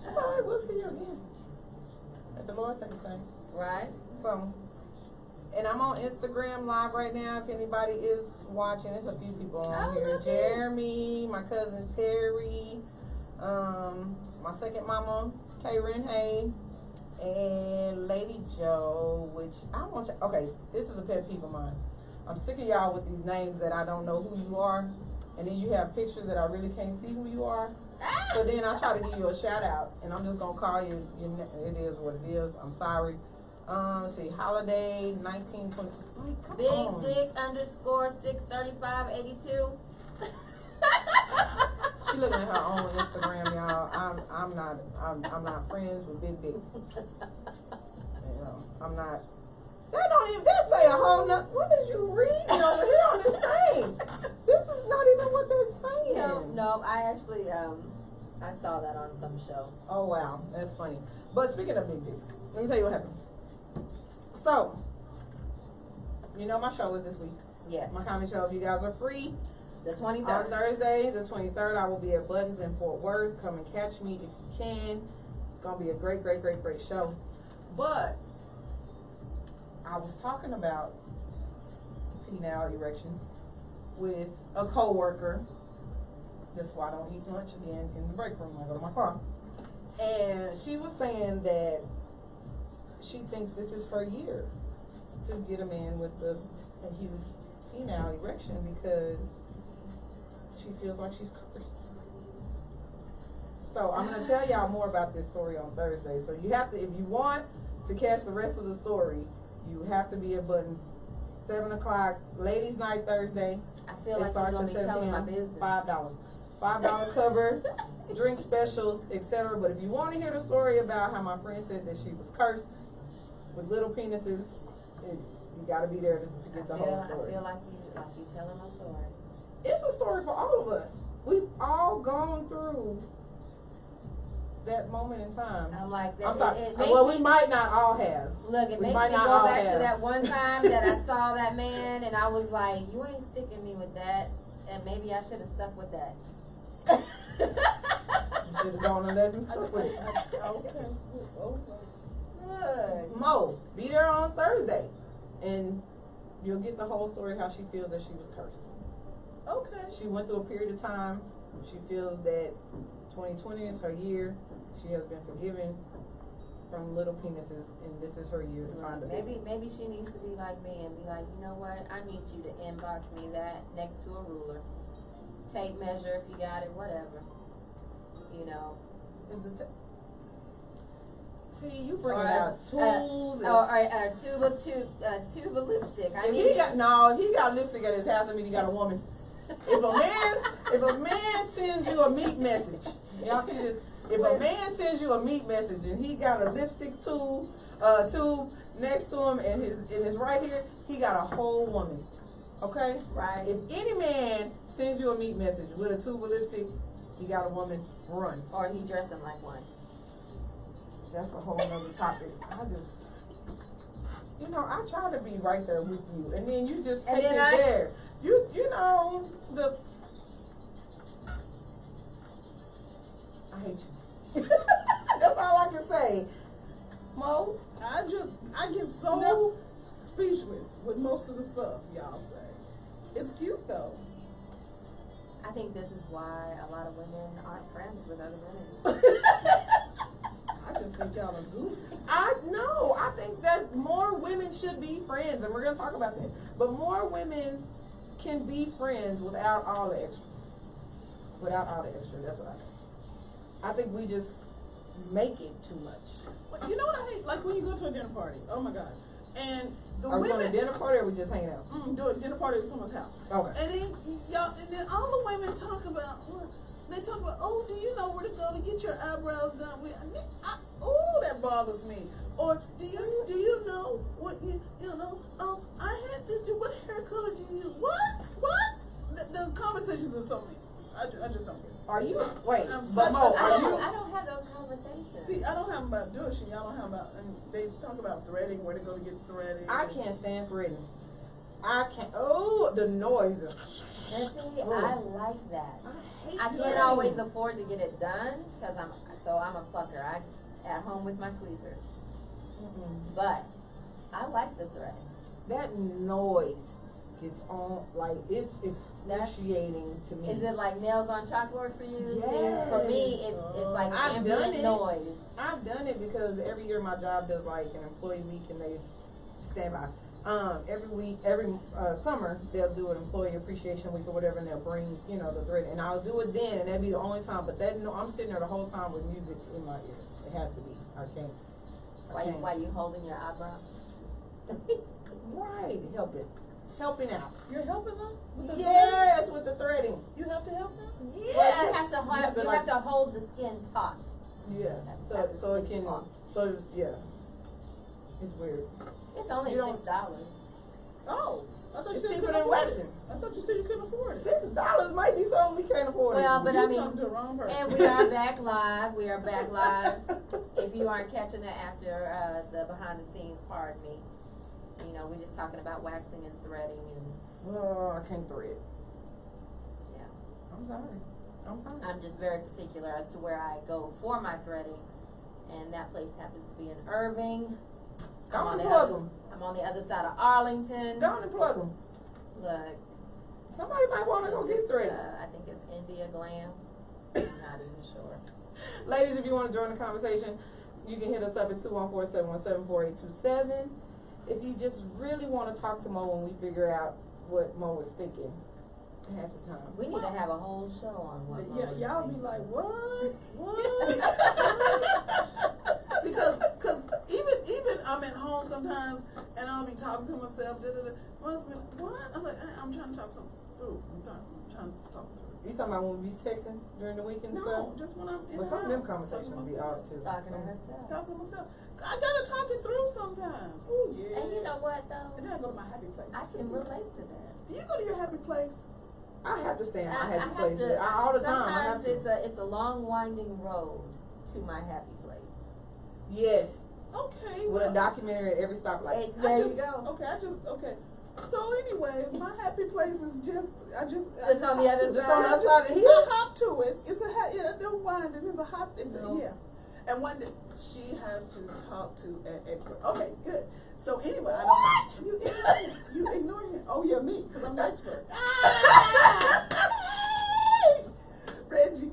Speaker 2: It's all right, we'll see you again. At the Lord's sake, thanks.
Speaker 1: Right?
Speaker 2: So, and I'm on Instagram live right now. If anybody is watching, there's a few people on here. Jeremy, my cousin Terry, my second mama, Karen Hay, and Lady Joe, which I want you. Okay, this is a pet peeve of mine. I'm sick of y'all with these names that I don't know who you are, and then you have pictures that I really can't see who you are. So then I try to give you a shout out, and I'm just gonna call you. It is what it is. I'm sorry. Let's see, Holiday 1920.
Speaker 1: Big Dick _ 63582.
Speaker 2: She looking at her own Instagram, y'all. I'm not friends with big dicks. You know, I'm not. That say a whole lot. What is you reading over here on this thing? This is not even what they're saying.
Speaker 1: No, I actually I saw that on some show.
Speaker 2: Oh wow, that's funny. But speaking of big dicks, let me tell you what happened. So, you know my show is this week.
Speaker 1: Yes.
Speaker 2: My comedy show. If you guys are free,
Speaker 1: the 23rd.
Speaker 2: On Thursday, the 23rd, I will be at Buttons in Fort Worth. Come and catch me if you can. It's gonna be a great show. But I was talking about penile erections with a coworker. That's why I don't eat lunch again in the break room when I go to my car. And she was saying that she thinks this is her year to get a man with a huge penile erection because she feels like she's cursed. So I'm going to tell y'all more about this story on Thursday. So you have to, if you want to catch the rest of the story, you have to be at Buttons, 7 o'clock, ladies' night Thursday.
Speaker 1: I feel like you're going to be telling my business. $5 cover, drink specials, etc. But if you want to hear the story about how my friend said that she was cursed with little penises, you got to be there to get the whole story. I feel like you telling my story.
Speaker 2: It's a story for all of us. We've all gone through that moment in time.
Speaker 1: I'm like,
Speaker 2: I'm sorry. Well, we might not all have.
Speaker 1: Look, it makes me go back to that one time that I saw that man and I was like, you ain't sticking me with that. And maybe I should have stuck with that.
Speaker 2: You should have gone and let him stick with it.
Speaker 5: Okay.
Speaker 1: Good.
Speaker 2: Mo, be there on Thursday. And you'll get the whole story how she feels that she was cursed.
Speaker 5: Okay.
Speaker 2: She went through a period of time. She feels that 2020 is her year. She has been forgiven from little penises, and this is her year to find a baby.
Speaker 1: Maybe she needs to be like me and be like, you know what? I need you to inbox me that next to a ruler, tape measure if you got it, whatever. You know.
Speaker 2: See, you bringing out tools.
Speaker 1: Or tube of lipstick.
Speaker 2: He got lipstick at his house. That means he got a woman. If a man sends you a meat message, y'all see this? If a man sends you a meat message and he got a lipstick tube next to him and it's right here, he got a whole woman. Okay?
Speaker 1: Right.
Speaker 2: If any man sends you a meat message with a tube of lipstick, he got a woman, run.
Speaker 1: Or he dressing like one.
Speaker 2: That's a whole nother topic. I try to be right there with you, and then you just take it there. I hate you. That's all I can say. Mo?
Speaker 5: I get so speechless with most of the stuff y'all say. It's cute.
Speaker 1: this is why a lot of women aren't friends with other women.
Speaker 5: I just think y'all are goofy.
Speaker 2: I think that more women should be friends, and we're gonna talk about that. But more women can be friends without all the extra. Without all the extra, that's what I think. I think we just make it too much.
Speaker 5: But you know what I hate? Like when you go to a dinner party. Oh my God. And the
Speaker 2: Are we
Speaker 5: women.
Speaker 2: going to dinner party or are we just hanging out?
Speaker 5: Do a dinner party at someone's house.
Speaker 2: Okay.
Speaker 5: And then all the women talk about. They talk about, oh, do you know where to go to get your eyebrows done? Oh, that bothers me. Or do you know what you know? Oh, I had to do. What hair color do you use? What? The conversations are so mean. I just don't get it.
Speaker 2: Are you? Wait,
Speaker 5: I'm
Speaker 2: but
Speaker 5: such
Speaker 2: Mo,
Speaker 5: a-
Speaker 2: are you?
Speaker 1: I don't have those conversations.
Speaker 5: See, I don't have about douche, and y'all don't have about. And they talk about threading, where to go to get threading.
Speaker 2: I can't stand threading. I can't. Oh, the noise.
Speaker 1: And see,
Speaker 2: Oh.
Speaker 1: I like that.
Speaker 2: hate
Speaker 1: I can't
Speaker 2: threading.
Speaker 1: always afford to get it done because I'm a fucker. I at home with my tweezers, but I like the threading.
Speaker 2: That noise is on, like, it's excruciating to me.
Speaker 1: Is it like nails on chalkboard for you? See,
Speaker 2: Yes.
Speaker 1: for me, it's like
Speaker 2: I've done
Speaker 1: ambient
Speaker 2: it.
Speaker 1: noise.
Speaker 2: I've done it because every year my job does like an employee week and they stand by. Every summer they'll do an employee appreciation week or whatever, and they'll bring the thread, and I'll do it then, and that'd be the only time. But I'm sitting there the whole time with music in my ear. It has to be. I can't.
Speaker 1: Why you holding your eyebrow?
Speaker 2: Right, helping out.
Speaker 5: You're helping them with the
Speaker 2: Yes, with the threading.
Speaker 5: threading? You have to help them.
Speaker 2: Yes.
Speaker 1: Well, you have to
Speaker 2: like-
Speaker 1: have to hold the skin taut.
Speaker 2: Yeah.
Speaker 1: That's
Speaker 2: So it can.
Speaker 1: taut.
Speaker 2: So yeah. It's weird.
Speaker 1: It's only
Speaker 2: You don't-
Speaker 1: $6.
Speaker 5: Oh, I thought you
Speaker 2: It's
Speaker 5: said you
Speaker 2: cheaper
Speaker 5: couldn't
Speaker 2: than
Speaker 5: afford
Speaker 2: waxing.
Speaker 5: it. I thought you said you couldn't afford it.
Speaker 2: $6 might be something we can't afford.
Speaker 1: Well, but
Speaker 5: You're
Speaker 1: I mean,
Speaker 5: talking to the wrong person.
Speaker 1: and we are back live. We are back live. If you aren't catching it after the behind the scenes, pardon me. We're just talking about waxing and threading and
Speaker 2: Oh, I can't thread.
Speaker 1: yeah.
Speaker 2: I'm sorry.
Speaker 1: I'm just very particular as to where I go for my threading, and that place happens to be in Irving.
Speaker 2: Go
Speaker 1: I'm
Speaker 2: on
Speaker 1: on
Speaker 2: and
Speaker 1: the
Speaker 2: plug
Speaker 1: other-
Speaker 2: them.
Speaker 1: I'm on the other side of Arlington.
Speaker 2: Go on and plug them.
Speaker 1: Look,
Speaker 2: Somebody might want to go
Speaker 1: it's
Speaker 2: get
Speaker 1: just,
Speaker 2: threaded.
Speaker 1: I think it's India Glam. I'm not even sure.
Speaker 2: Ladies, if you want to join the conversation, you can hit us up at 214-717-4827. If you just really want to talk to Mo when we figure out what Mo was thinking half the time.
Speaker 1: We need to have a whole show on what.
Speaker 5: Yeah,
Speaker 1: Mo is
Speaker 5: y'all be
Speaker 1: thinking.
Speaker 5: like, what? Because even I'm at home sometimes and I'll be talking to myself. Must be like, what? I was like, I'm trying to talk something through. I'm trying to talk through.
Speaker 2: You talking about when we be texting during the week and stuff?
Speaker 5: No, just when I'm in
Speaker 2: But
Speaker 5: the
Speaker 2: some of them
Speaker 5: house,
Speaker 2: conversations
Speaker 5: talking to
Speaker 2: be
Speaker 5: myself.
Speaker 2: off too.
Speaker 1: Talking to herself.
Speaker 5: Talking to myself. I gotta talk it through sometimes. Oh yeah.
Speaker 1: And you know what though?
Speaker 5: And then I go to my happy place.
Speaker 1: I can relate to that.
Speaker 5: Do you go to your happy place?
Speaker 2: I have to stay in my
Speaker 1: I
Speaker 2: happy
Speaker 1: have
Speaker 2: place
Speaker 1: to,
Speaker 2: all the time. I have
Speaker 1: sometimes
Speaker 2: to.
Speaker 1: it's a long winding road to my happy place.
Speaker 2: Yes,
Speaker 5: Okay.
Speaker 2: with a documentary at every stoplight.
Speaker 1: There you
Speaker 5: just,
Speaker 1: go.
Speaker 5: Okay. So anyway, my happy place is just
Speaker 1: Just on the other
Speaker 2: Just
Speaker 1: side.
Speaker 2: on the other side of the
Speaker 5: I
Speaker 2: hill.
Speaker 5: hop to it. It's don't wind it. It's a hop. Yeah. And one day she has to talk to an expert. Okay, good. So anyway, I don't. You ignore him. Oh yeah, me, because I'm the expert. Reggie.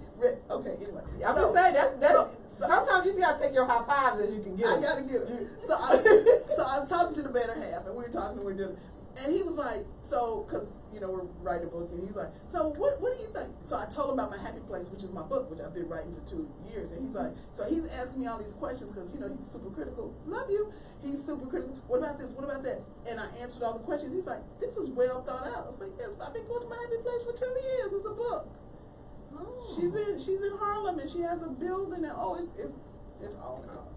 Speaker 5: Okay. Anyway,
Speaker 2: I'm
Speaker 5: so-
Speaker 2: just saying that's
Speaker 5: so-
Speaker 2: sometimes you just gotta take your high fives as you can get
Speaker 5: I
Speaker 2: them.
Speaker 5: gotta get it. So I was talking to the better half, and we were talking, we were doing, and he was like, because we're writing a book, and he's like, so what do you think? So I told him about my happy place, which is my book, which I've been writing for 2 years, and he's like, so he's asking me all these questions because he's super critical. Love you. He's super critical. What about this? What about that? And I answered all the questions. He's like, this is well thought out. I was like, yes, I've been going to my happy place for 2 years. It's a book.
Speaker 1: Oh.
Speaker 5: She's in Harlem, and she has a building, and it's all in all.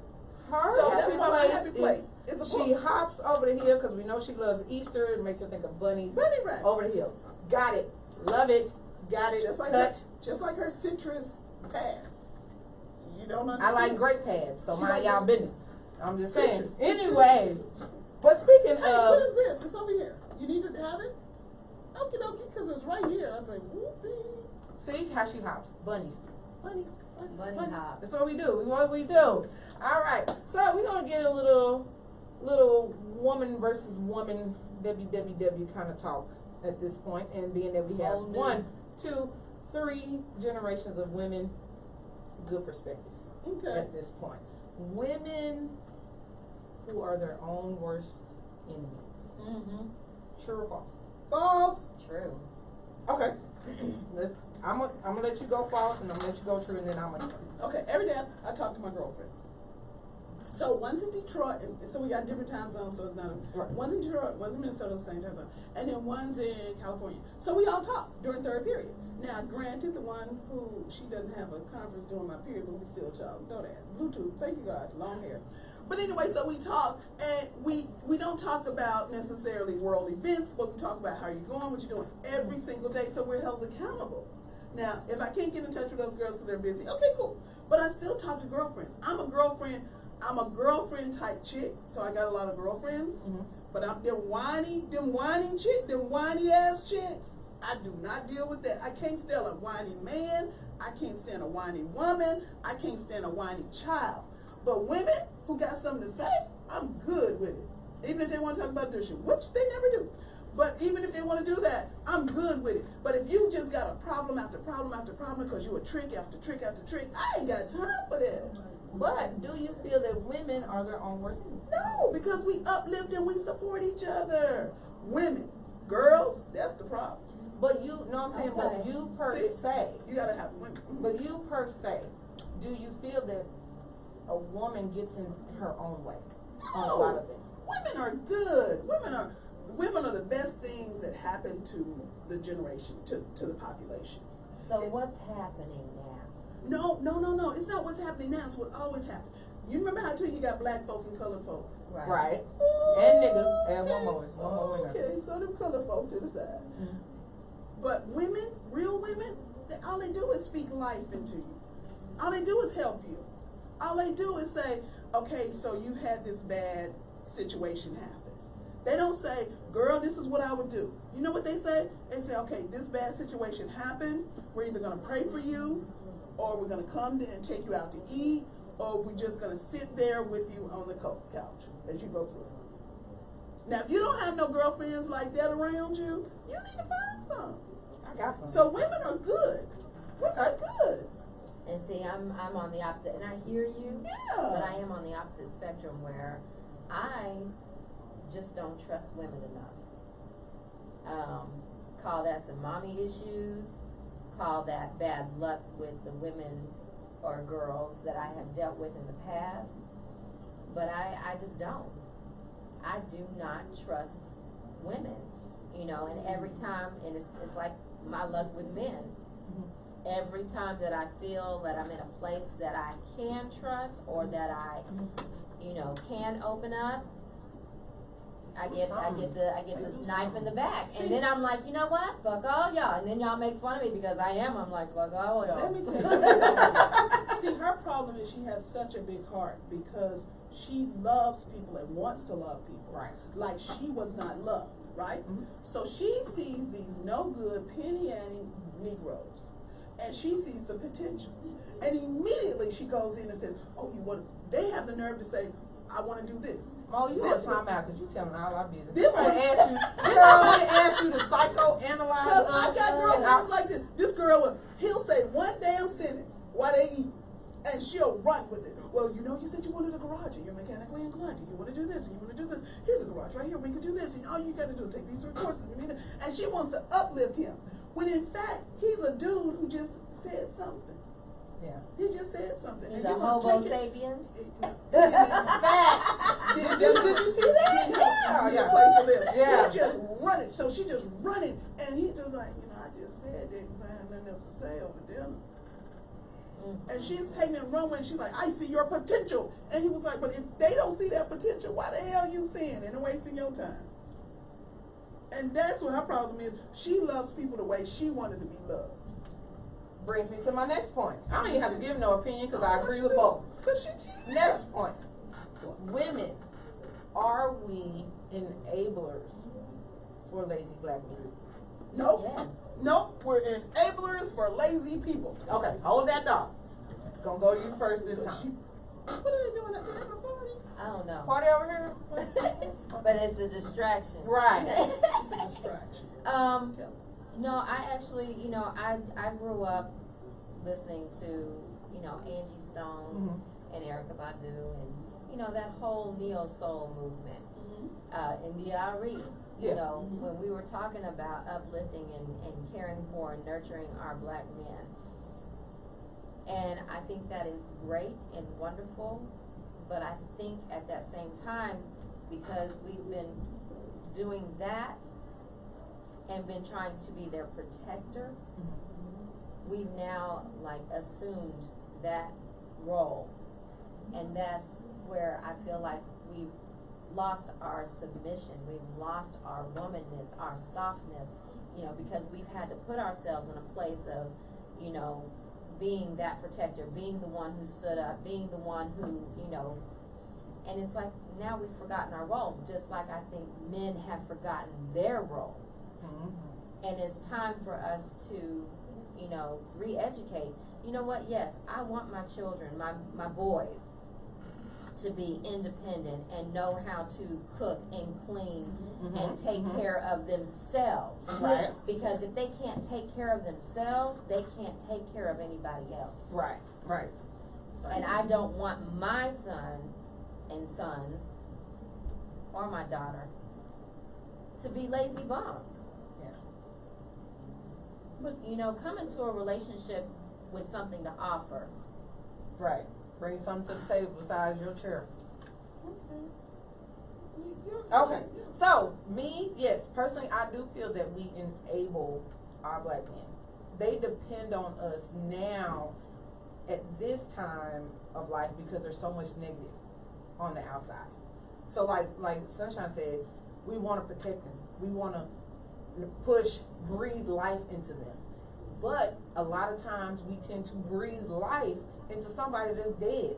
Speaker 2: Her
Speaker 5: So
Speaker 2: happy
Speaker 5: that's why my
Speaker 2: place
Speaker 5: happy place
Speaker 2: is
Speaker 5: is a
Speaker 2: she
Speaker 5: book.
Speaker 2: hops over the hill because we know she loves Easter. It makes her think of bunnies.
Speaker 5: Bunny rabbit.
Speaker 2: Over the hill. Got it. Love it. Got it.
Speaker 5: Just like her citrus pads. You don't
Speaker 2: I
Speaker 5: understand.
Speaker 2: like grape pads, so
Speaker 5: She
Speaker 2: mind
Speaker 5: like
Speaker 2: y'all
Speaker 5: it.
Speaker 2: business. I'm just saying.
Speaker 5: Citrus.
Speaker 2: Anyway, but speaking
Speaker 5: Hey,
Speaker 2: of,
Speaker 5: what is this? It's over here. You need to have it? Okay, because it's right here. I was like, whoopee.
Speaker 2: see how she hops. Bunnies. Bunnies.
Speaker 1: Bunny
Speaker 2: Bunnies.
Speaker 1: hop.
Speaker 2: That's what we do. What we do. All right. So we're gonna get a little woman versus woman WWW kind of talk at this point, and being that we have
Speaker 1: Oh, no.
Speaker 2: 1, 2, 3 generations of women, good perspectives
Speaker 5: Okay.
Speaker 2: at this point. Women who are their own worst enemies.
Speaker 1: Mm-hmm.
Speaker 2: True or false?
Speaker 5: False.
Speaker 1: True.
Speaker 2: Okay. I'm gonna let you go false, and I'm gonna let you go true, and then I'm gonna.
Speaker 5: Okay, every day I talk to my girlfriends. So one's in Detroit, so we got different time zones, so it's not
Speaker 2: Right.
Speaker 5: one's in Detroit, one's in Minnesota, the same time zone, and then one's in California. So we all talk during third period. Now, granted, the one who she doesn't have a conference during my period, but we still talk. Don't ask. Bluetooth, thank you God, long hair. But anyway, so we talk, and we don't talk about necessarily world events, but we talk about how you're going, what you're doing every single day, so we're held accountable. Now, if I can't get in touch with those girls because they're busy, okay, cool. But I still talk to girlfriends. I'm a girlfriend type chick, so I got a lot of girlfriends.
Speaker 2: Mm-hmm.
Speaker 5: But them whiny ass chicks, I do not deal with that. I can't stand a whiny man. I can't stand a whiny woman. I can't stand a whiny child. But women who got something to say, I'm good with it. Even if they want to talk about douching, which they never do. But even if they want to do that, I'm good with it. But if you just got a problem after problem after problem because you a trick after trick after trick, I ain't got time for that.
Speaker 2: But do you feel that women are their own worst enemies?
Speaker 5: No, because we uplift and we support each other. Women, girls, that's the problem.
Speaker 2: But you know what I'm saying? But you per se,
Speaker 5: You gotta have women.
Speaker 2: but you per se, do you feel that a woman gets in her own way on a lot of things?
Speaker 5: Women are good. Women are the best things that happen to the generation, to the population.
Speaker 1: So what's happening now?
Speaker 5: No. It's not what's happening now. It's what always happened. You remember how I told you got black folk and colored folk?
Speaker 2: Right.
Speaker 5: Ooh,
Speaker 2: And niggas. And
Speaker 5: okay.
Speaker 2: one more women.
Speaker 5: Okay, so them colored folk to the side.
Speaker 2: Mm-hmm.
Speaker 5: But women, real women, all they do is speak life into you. All they do is help you. All they do is say, okay, so you had this bad situation happen. They don't say, girl, this is what I would do. You know what they say? They say, okay, this bad situation happened. We're either going to pray for you, or we're going to come and take you out to eat, or we're just going to sit there with you on the couch as you go through it. Now, if you don't have no girlfriends like that around you, you need to find some.
Speaker 2: I got some.
Speaker 5: So women are good. Women are good.
Speaker 1: And see, I'm on the opposite, and I hear you,
Speaker 5: Yeah.
Speaker 1: but I am on the opposite spectrum where I just don't trust women enough. Call that some mommy issues, call that bad luck with the women or girls that I have dealt with in the past, but I just don't. I do not trust women, you know, and every time, and it's like my luck with men. Every time that I feel that I'm in a place that I can trust or that I, you know, can open up, I get this knife in the back, and then I'm like, you know what? Fuck all y'all, and then y'all make fun of me because I'm like, fuck all y'all.
Speaker 5: Let me tell you. See, her problem is she has such a big heart because she loves people and wants to love people.
Speaker 2: Right.
Speaker 5: Like she was not loved, right?
Speaker 2: Mm-hmm.
Speaker 5: So she sees these no good penny ante Negroes, and she sees the potential, and immediately she goes in and says, "Oh, you want?" They have the nerve to say, "I want to do this."
Speaker 2: Mo, you
Speaker 5: This
Speaker 2: on time out because you telling all our business.
Speaker 5: This
Speaker 2: Didn't
Speaker 5: one-
Speaker 2: I ask you to psychoanalyze
Speaker 5: Because
Speaker 2: us?
Speaker 5: I got girlfriends like this. This girl, he'll say one damn sentence while they eat, and she'll run with it. Well, you know, you said you wanted a garage, and you're mechanically inclined, and you want to do this, and you want to do this. Here's a garage right here. We can do this, and all you got to do is take these 3 courses. And she wants to uplift him, when in fact he's a dude who just said something.
Speaker 2: Yeah.
Speaker 5: He just said something.
Speaker 1: He's
Speaker 5: and
Speaker 1: a
Speaker 5: you're gonna
Speaker 1: homo
Speaker 5: take it-
Speaker 1: sapien.
Speaker 5: Did you see that?
Speaker 2: Yeah, yeah.
Speaker 5: Place to live.
Speaker 2: Yeah.
Speaker 5: He just running. So she just running, and he just like, I just said that because I have nothing else to say over dinner. And she's taking it wrong, and she's like, I see your potential. And he was like, but if they don't see that potential, why the hell you seeing it and wasting your time? And that's what her problem is. She loves people the way she wanted to be loved.
Speaker 2: Brings me to my next point. I don't even have to give no opinion because I agree with both.
Speaker 5: Because she cheated.
Speaker 2: Next point. Women, are we enablers for lazy black men?
Speaker 5: Nope.
Speaker 1: Yes.
Speaker 5: Nope. We're enablers for lazy people.
Speaker 2: Okay, hold that thought. Gonna go to you first this
Speaker 5: Because
Speaker 2: time.
Speaker 5: what are they doing at the party?
Speaker 1: I don't know.
Speaker 2: Party over here?
Speaker 1: But it's a distraction.
Speaker 2: Right.
Speaker 5: It's a distraction. Tell us.
Speaker 1: No, I actually, I grew up listening to, Angie Stone and Erica Badu and, that whole neo soul movement. India Ari, when we were talking about uplifting and caring for and nurturing our black men. And I think that is great and wonderful, but I think at that same time, because we've been doing that and been trying to be their protector, we've now assumed that role. And that's where I feel like we've lost our submission, we've lost our womanness, our softness, because we've had to put ourselves in a place of, being that protector, being the one who stood up, being the one who, and it's like now we've forgotten our role, just like I think men have forgotten their role. And it's time for us to, re-educate. You know what? Yes, I want my children, my boys, to be independent and know how to cook and clean and take care of themselves.
Speaker 2: Right.
Speaker 1: Because if they can't take care of themselves, they can't take care of anybody else.
Speaker 2: Right.
Speaker 1: And I don't want my son and sons or my daughter to be lazy bums.
Speaker 2: Yeah.
Speaker 1: But come into a relationship with something to offer.
Speaker 2: Right. Bring something to the table besides your chair. Okay. So, yes, personally, I do feel that we enable our black men. They depend on us now at this time of life because there's so much negative on the outside. So, like Sunshine said, we want to protect them. We want to breathe life into them. But a lot of times we tend to breathe life into somebody that's dead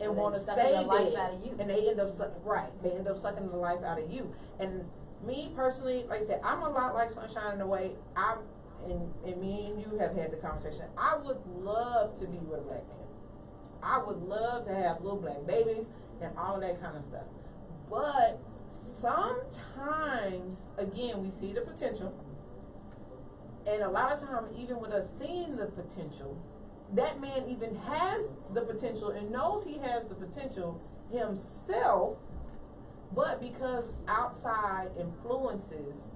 Speaker 2: and want to stay dead,
Speaker 1: out of you.
Speaker 2: And they end up sucking the life out of you. And me personally, like I said, I'm a lot like Sunshine in a way. And me and you have had the conversation. I would love to be with a black man. I would love to have little black babies and all of that kind of stuff. But sometimes, again, we see the potential. And a lot of times, even with us seeing the potential, that man even has the potential and knows he has the potential himself, but because outside influences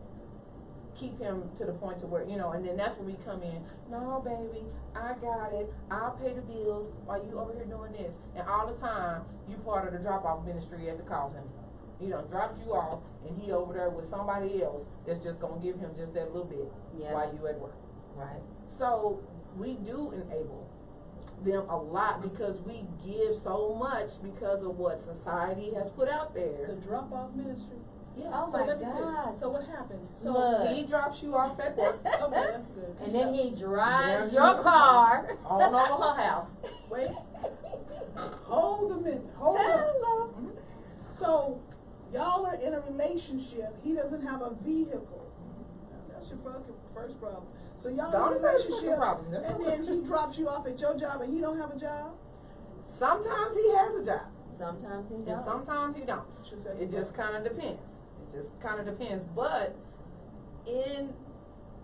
Speaker 2: keep him to the point to where, and then that's where we come in. No, baby, I got it. I'll pay the bills while you over here doing this. And all the time, you part of the drop-off ministry at the call center. Dropped you off, and he over there with somebody else that's just going to give him just that little bit while you at work.
Speaker 1: Right.
Speaker 2: So we do enable them a lot because we give so much because of what society has put out there.
Speaker 5: The drop-off ministry.
Speaker 1: Yeah. Oh,
Speaker 5: so
Speaker 1: my
Speaker 5: let me
Speaker 1: God.
Speaker 5: see. So what happens? So
Speaker 1: Look.
Speaker 2: He drops you off at work.
Speaker 5: Okay, that's good.
Speaker 1: And then he drives your car
Speaker 2: all over her house.
Speaker 5: Wait. Hold a minute. Hold up. So y'all are in a relationship. He doesn't have a vehicle. That's your first problem. So y'all in a relationship, and then he drops you off at your job, and he don't have a job.
Speaker 2: Sometimes he has a job.
Speaker 1: Sometimes he
Speaker 2: And
Speaker 1: don't.
Speaker 2: sometimes he don't. It just kind of depends. But in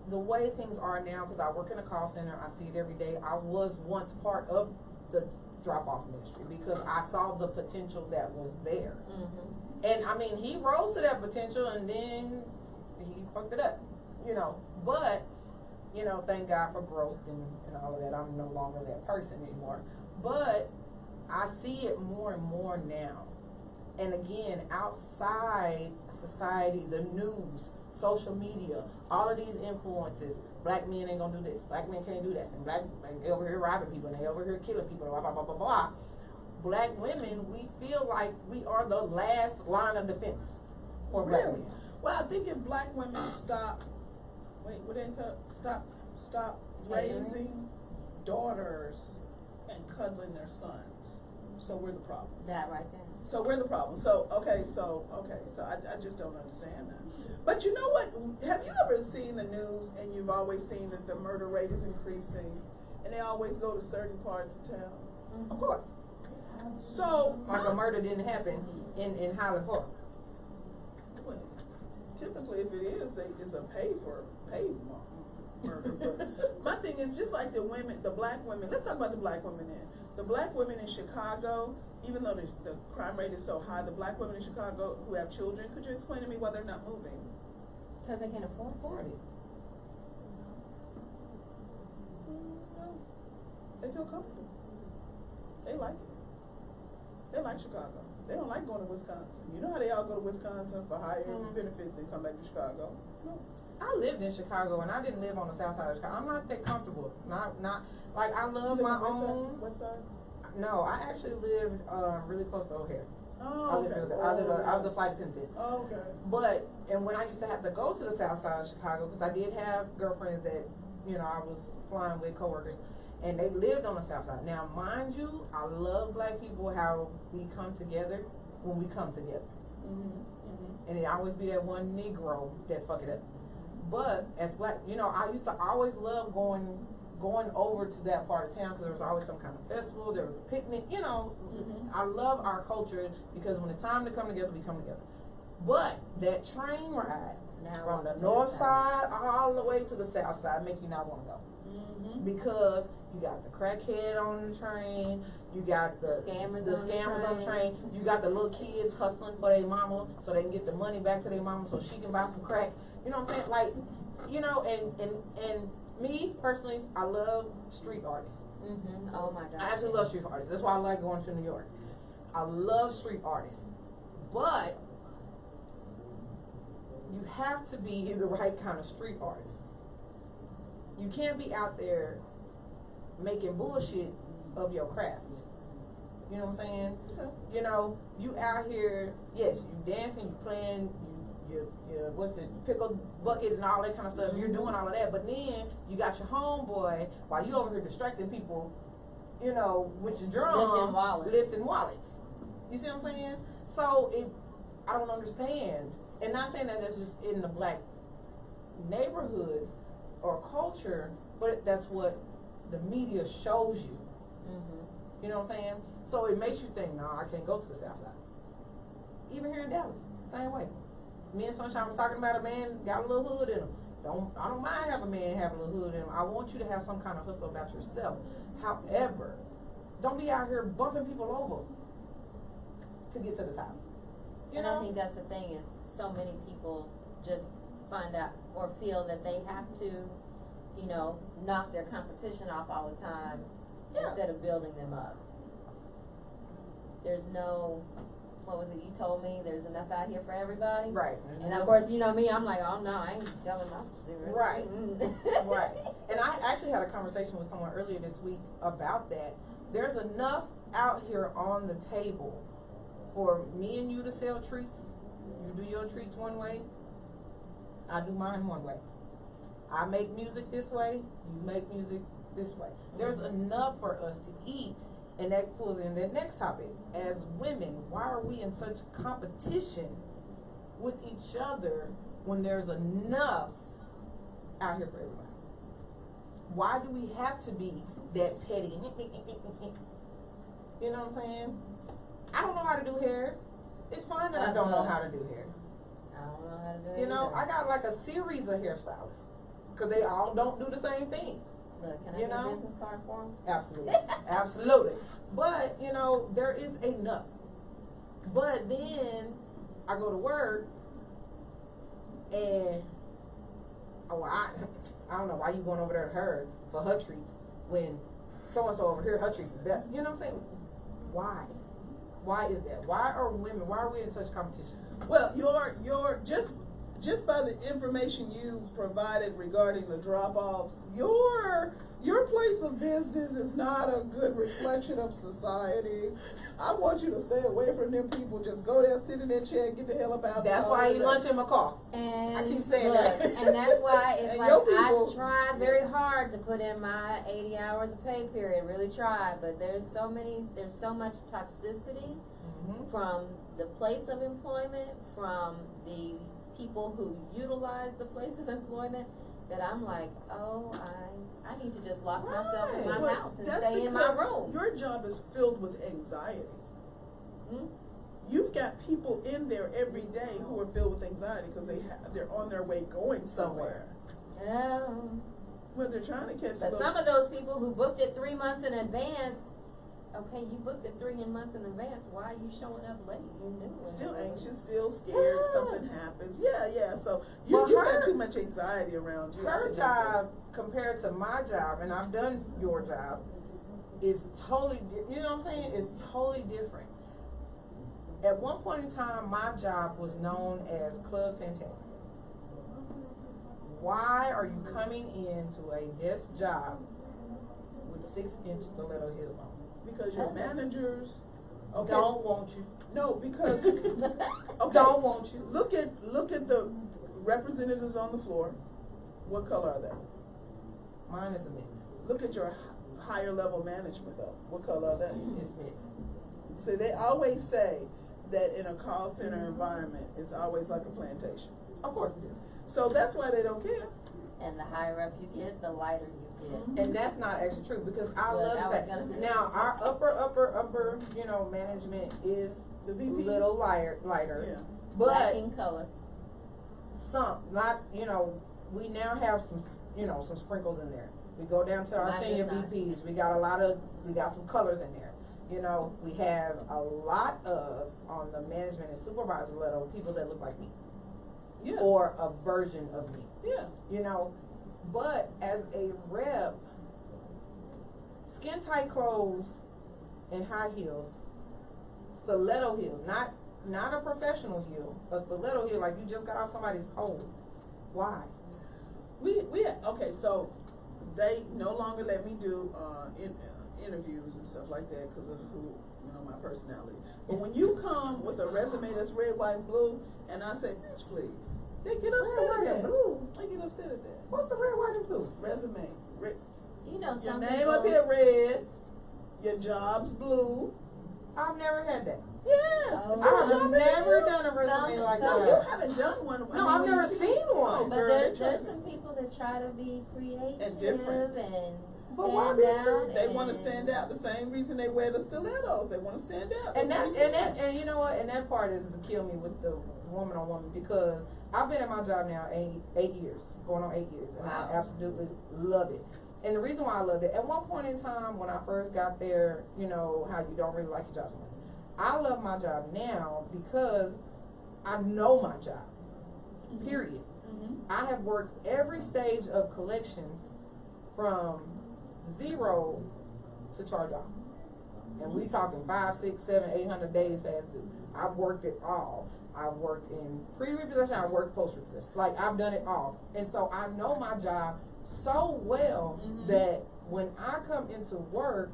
Speaker 2: the way things are now, because I work in a call center, I see it every day. I was once part of the drop-off ministry because I saw the potential that was there. And I mean, he rose to that potential, and then he fucked it up, But thank God for growth and all of that. I'm no longer that person anymore. But I see it more and more now. And again, outside society, the news, social media, all of these influences, black men ain't gonna do this, black men can't do this, and black they over here robbing people, and they over here killing people, blah, blah, blah, blah, blah. Black women, we feel like we are the last line of defense for black men.
Speaker 5: Well, I think if black women stop raising daughters and cuddling their sons, so we're the problem.
Speaker 1: That right there.
Speaker 5: So we're the problem. So I just don't understand that. But you know what? Have you ever seen the news and you've always seen that the murder rate is increasing, and they always go to certain parts of town?
Speaker 2: Of course.
Speaker 5: So
Speaker 2: like a murder didn't happen in Highland Park.
Speaker 5: Well, typically, if it is, it's a paid murder. But my thing is just like the women, the black women. Let's talk about the black women then. The black women in Chicago, even though the crime rate is so high, the black women in Chicago who have children, could you explain to me why they're not moving?
Speaker 1: Because they can't afford it.
Speaker 5: No. They feel comfortable. They like it. They like Chicago. They don't like going to Wisconsin. You know how they all go to Wisconsin for higher benefits and come back to Chicago? No.
Speaker 2: I lived in Chicago and I didn't live on the south side of Chicago. I'm not that comfortable. Not like I love my own.
Speaker 5: West side?
Speaker 2: No, I actually lived really close to O'Hare.
Speaker 5: Oh, okay.
Speaker 2: I was a flight attendant.
Speaker 5: Oh, okay.
Speaker 2: But, and when I used to have to go to the south side of Chicago, because I did have girlfriends that, you know, I was flying with coworkers, and they lived on the south side. Now, mind you, I love black people, how we come together when we come together. And it always be that one Negro that fuck it up. But as black, you know, I used to always love going over to that part of town because there was always some kind of festival, there was a picnic, you know. I love our culture because when it's time to come together, we come together. But that train ride from the north side all the way to the south side make you not want to go. Because you got the crackhead on the train, you got the scammers on the train, you got the little kids hustling for their mama so they can get the money back to their mama so she can buy some crack. You know what I'm saying? Like, you know, and me personally, I love street artists.
Speaker 1: Oh my God.
Speaker 2: I absolutely love street artists. That's why I like going to New York. I love street artists. But you have to be the right kind of street artist. You can't be out there making bullshit of your craft. You know what I'm saying? You know, you out here, yes, you dancing, you playing, you pickle bucket and all that kind of stuff. You're doing all of that, but then you got your homeboy while you over here distracting people, you know, with your drum, lifting wallets. You see what I'm saying? So I don't understand, and not saying that that's just in the black neighborhoods or culture, but that's what the media shows you. You know what I'm saying? So it makes you think, no, I can't go to the south side. Even here in Dallas, same way. Me and Sunshine was talking about a man got a little hood in him. I don't mind having a man have a little hood in him. I want you to have some kind of hustle about yourself. However, don't be out here bumping people over to get to the top. You know?
Speaker 1: I think that's the thing is so many people just find out or feel that they have to, you know, knock their competition off all the time instead of building them up. There's no, what was it you told me? There's enough out here for everybody.
Speaker 2: Right.
Speaker 1: And of course, you know me, I'm like, oh no, I ain't telling my secret.
Speaker 2: Right. Right. And I actually had a conversation with someone earlier this week about that. There's enough out here on the table for me and you to sell treats. You do your treats one way, I do mine one way. I make music this way, you make music this way. There's enough for us to eat, and that pulls in the next topic. As women, why are we in such competition with each other when there's enough out here for everybody? Why do we have to be that petty? You know what I'm saying? I don't know how to do hair. It's fine that I don't know how to do hair.
Speaker 1: I don't know how to do it.
Speaker 2: You know, I got like a series of hairstylists because they all don't do the same thing.
Speaker 1: Look, can I get a business card for them?
Speaker 2: Absolutely. Absolutely. But, you know, there is enough. But then I go to work and, I don't know why you going over there to her for her treats when so-and-so over here, her treats is better. You know what I'm saying? Why? Why is that? Why are we in such competition?
Speaker 5: Well, your just by the information you provided regarding the drop-offs, your place of business is not a good reflection of society. I want you to stay away from them people. Just go there, sit in that chair, and get the hell up out.
Speaker 2: That's why I eat lunch in my car.
Speaker 1: And
Speaker 2: I keep saying
Speaker 1: that. And that's why it's
Speaker 5: and
Speaker 1: like
Speaker 5: people,
Speaker 1: I try very hard to put in my 80 hours of pay period. Really try, but there's so much toxicity from the place of employment, from the people who utilize the place of employment, that I'm like, oh, I need to just lock myself in my house and stay in my room.
Speaker 5: Your job is filled with anxiety. You've got people in there every day who are filled with anxiety because they're on their way going somewhere. Well, they're trying to catch
Speaker 1: But
Speaker 5: the
Speaker 1: some of those people who booked it 3 months in advance, okay, you booked it 3 months in advance, why are you showing up late? You knew it.
Speaker 5: still anxious, still scared, something happens. Yeah. So you
Speaker 2: Well,
Speaker 5: got too much anxiety around you.
Speaker 2: Her job compared to my job, and I've done your job, is totally, you know what I'm saying? It's totally different. At one point in time, my job was known as Club Santana. Why are you coming into a desk job with 6-inch stiletto heels on?
Speaker 5: Because your managers
Speaker 2: Don't want you.
Speaker 5: No, because
Speaker 2: Don't want you.
Speaker 5: Look at the representatives on the floor. What color are they?
Speaker 2: Mine is a mix.
Speaker 5: Look at your higher level management though. What color are they?
Speaker 2: It's mixed.
Speaker 5: So they always say that in a call center environment, it's always like a plantation.
Speaker 2: Of course it is.
Speaker 5: So that's why they don't care.
Speaker 1: And the higher up you get, the lighter you get.
Speaker 2: And that's not actually true because I
Speaker 1: Well,
Speaker 2: love
Speaker 1: I was
Speaker 2: that.
Speaker 1: gonna say-
Speaker 2: Now our upper, management is
Speaker 5: The
Speaker 2: a
Speaker 5: VPs?
Speaker 2: little lighter.
Speaker 5: Yeah.
Speaker 2: But
Speaker 1: Lacking color.
Speaker 2: we now have some sprinkles in there. We go down to our
Speaker 1: Mine
Speaker 2: senior
Speaker 1: does not.
Speaker 2: VPs. We got some colors in there. We have a lot of, on the management and supervisor level, people that look like me.
Speaker 5: Yeah.
Speaker 2: Or a version of me.
Speaker 5: Yeah.
Speaker 2: But as a rep, skin tight clothes and high heels, stiletto heels, not a professional heel, a stiletto heel like you just got off somebody's pole. Why?
Speaker 5: Okay, so they no longer let me do interviews and stuff like that because of my personality. But when you come with a resume that's red, white, and blue, and I say, bitch, please, they get upset
Speaker 2: Red, white,
Speaker 5: at
Speaker 2: and
Speaker 5: that.
Speaker 2: blue?
Speaker 5: They get upset at that.
Speaker 2: What's the red, white, and blue?
Speaker 5: Resume.
Speaker 1: You know,
Speaker 5: Your
Speaker 1: some
Speaker 5: name
Speaker 1: people,
Speaker 5: up here red. Your job's blue.
Speaker 2: I've never had that.
Speaker 5: Yes.
Speaker 1: Oh,
Speaker 5: put your
Speaker 2: I've
Speaker 5: job in
Speaker 2: never
Speaker 5: blue.
Speaker 2: done a resume
Speaker 1: Some-
Speaker 2: like
Speaker 5: No,
Speaker 2: that.
Speaker 5: you haven't done one.
Speaker 2: No, I've never seen one.
Speaker 1: but
Speaker 5: girl,
Speaker 1: there's
Speaker 5: they try
Speaker 1: some people that try to be creative
Speaker 5: And different.
Speaker 1: and
Speaker 2: But why
Speaker 1: stand
Speaker 2: be
Speaker 1: out.
Speaker 5: They want to
Speaker 1: and-
Speaker 5: stand out. The same reason they wear the stilettos. They want to stand out.
Speaker 2: And you know what? And that part is to kill me with the woman on woman because I've been at my job now 8 years, going on 8 years, and
Speaker 1: Wow.
Speaker 2: I absolutely love it. And the reason why I love it, at one point in time when I first got there, how you don't really like your job so much. I love my job now because I know my job. Period.
Speaker 5: Mm-hmm.
Speaker 2: I have worked every stage of collections from 0 to charge off. And we talking 5, 6, 7, 800 days past due. I've worked it all. I've worked in pre-repossession, I've worked post-repossession. Like, I've done it all. And so I know my job so well that when I come into work,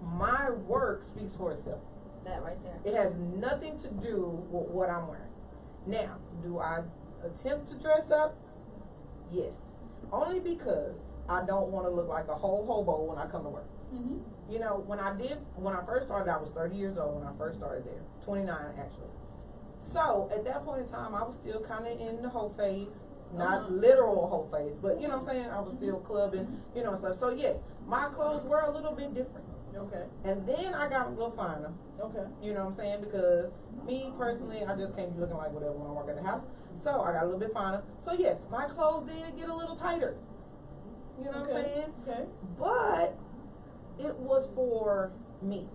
Speaker 2: my work speaks for itself.
Speaker 1: That right there.
Speaker 2: It has nothing to do with what I'm wearing. Now, do I attempt to dress up? Yes. Only because I don't want to look like a whole hobo when I come to work.
Speaker 5: Mm-hmm.
Speaker 2: When I first started, I was 30 years old when I first started there. 29 actually. So at that point in time, I was still kind of in the whole phase. Not literal whole phase, but you know what I'm saying? I was still clubbing, stuff. So yes, my clothes were a little bit different.
Speaker 5: Okay.
Speaker 2: And then I got a little finer.
Speaker 5: Okay.
Speaker 2: You know what I'm saying? Because me personally, I just can't be looking like whatever when I work at the house. So I got a little bit finer. So yes, my clothes did get a little tighter. You know what I'm saying?
Speaker 5: Okay.
Speaker 2: But it was for me.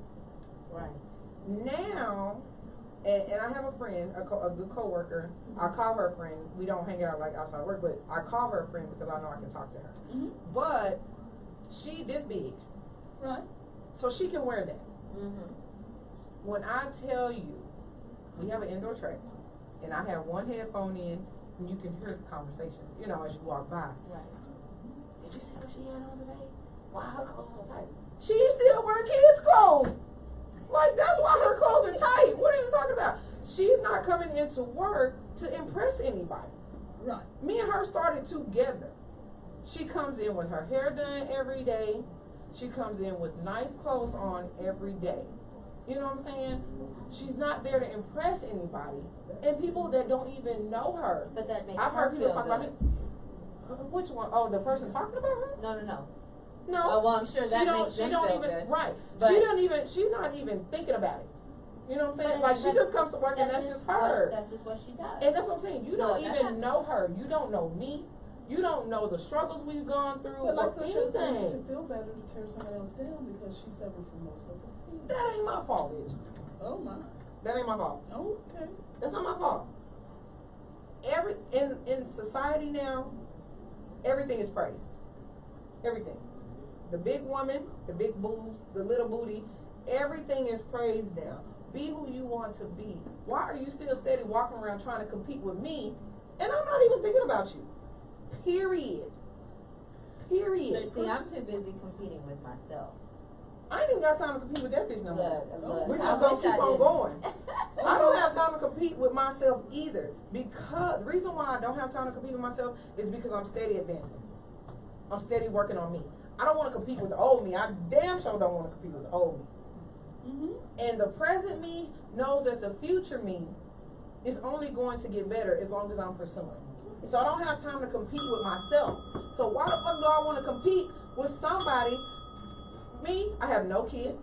Speaker 1: Right.
Speaker 2: Now, and I have a friend, a good coworker. I call her friend. We don't hang out like outside work, but I call her a friend because I know I can talk to her.
Speaker 5: Mm-hmm.
Speaker 2: But she this big,
Speaker 5: Right.
Speaker 2: so she can wear that.
Speaker 1: Mm-hmm.
Speaker 2: When I tell you, we have an indoor track, and I have one headphone in, and you can hear the conversations, as you walk by.
Speaker 1: Right.
Speaker 2: Did you see what she had on today? Why her clothes so tight? She still wear kids' clothes. Like, that's why her clothes are tight. What are you talking about? She's not coming into work to impress anybody.
Speaker 5: Right.
Speaker 2: Me and her started together. She comes in with her hair done every day. She comes in with nice clothes on every day. You know what I'm saying? She's not there to impress anybody. And people that don't even know her.
Speaker 1: But that makes
Speaker 2: I've
Speaker 1: her
Speaker 2: heard people
Speaker 1: feel
Speaker 2: talk
Speaker 1: good.
Speaker 2: about me. Which one? Oh, the person talking about her?
Speaker 1: No.
Speaker 2: No.
Speaker 1: Oh, well, I'm sure that makes them feel
Speaker 2: even,
Speaker 1: good.
Speaker 2: Right.
Speaker 1: But-
Speaker 2: She's not even thinking about it. You know what I'm saying?
Speaker 1: But
Speaker 2: Like, she
Speaker 1: that's-
Speaker 2: just comes to work and that's just her.
Speaker 1: That's just what she does.
Speaker 2: And that's what I'm saying. You
Speaker 1: No,
Speaker 2: don't
Speaker 1: that's
Speaker 2: even
Speaker 1: not-
Speaker 2: know her. You don't know me. You don't know the struggles we've gone through
Speaker 5: But like
Speaker 2: or
Speaker 5: I said, it
Speaker 2: anything.
Speaker 5: should feel better to tear someone else down because she suffered from low self-esteem.
Speaker 2: That ain't my fault, bitch.
Speaker 5: Oh my.
Speaker 2: That ain't my fault.
Speaker 5: Okay.
Speaker 2: That's not my fault. In society now, everything is praised. Everything. The big woman, the big boobs, the little booty, everything is praised now. Be who you want to be. Why are you still steady walking around trying to compete with me? And I'm not even thinking about you. Period. Period.
Speaker 1: See, I'm too busy competing with myself.
Speaker 2: I ain't even got time to compete with that bitch no more.
Speaker 1: Look,
Speaker 2: We're
Speaker 1: I
Speaker 2: just gonna
Speaker 1: wish I
Speaker 2: keep on
Speaker 1: didn't.
Speaker 2: going. I don't have time to compete with myself either. Because the reason why I don't have time to compete with myself is because I'm steady advancing. I'm steady working on me. I don't want to compete with the old me. I damn sure don't want to compete with the old me. And the present me knows that the future me is only going to get better as long as I'm pursuing. So I don't have time to compete with myself. So why the fuck do I want to compete with somebody? Me, I have no kids.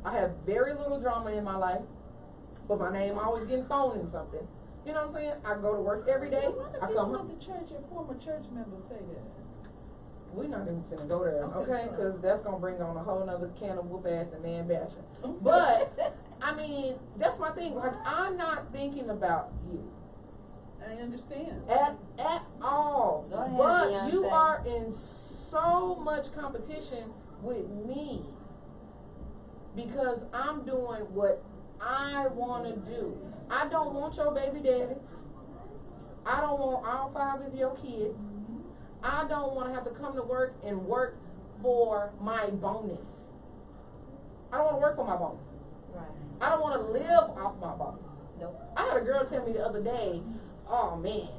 Speaker 2: I have very little drama in my life, but my name always getting thrown in something. You know what I'm saying? I go to work every day. I come home.
Speaker 5: Why the church and former church members say that?
Speaker 2: We're not even finna go there,
Speaker 5: Okay,
Speaker 2: okay?
Speaker 5: sorry.
Speaker 2: Because that's gonna bring on a whole nother can of whoop ass and man bashing. But I mean, that's my thing. Like, I'm not thinking about you
Speaker 5: I understand.
Speaker 2: at all.
Speaker 1: Go ahead,
Speaker 2: But you
Speaker 1: Beyonce.
Speaker 2: are in so much competition with me because I'm doing what I want to do. I don't want your baby daddy. I don't want all 5 of your kids. I don't want to have to come to work and work for my bonus. I don't want to work for my bonus.
Speaker 1: Right.
Speaker 2: I don't want to live off my bonus.
Speaker 1: Nope.
Speaker 2: I had a girl tell me the other day, oh man,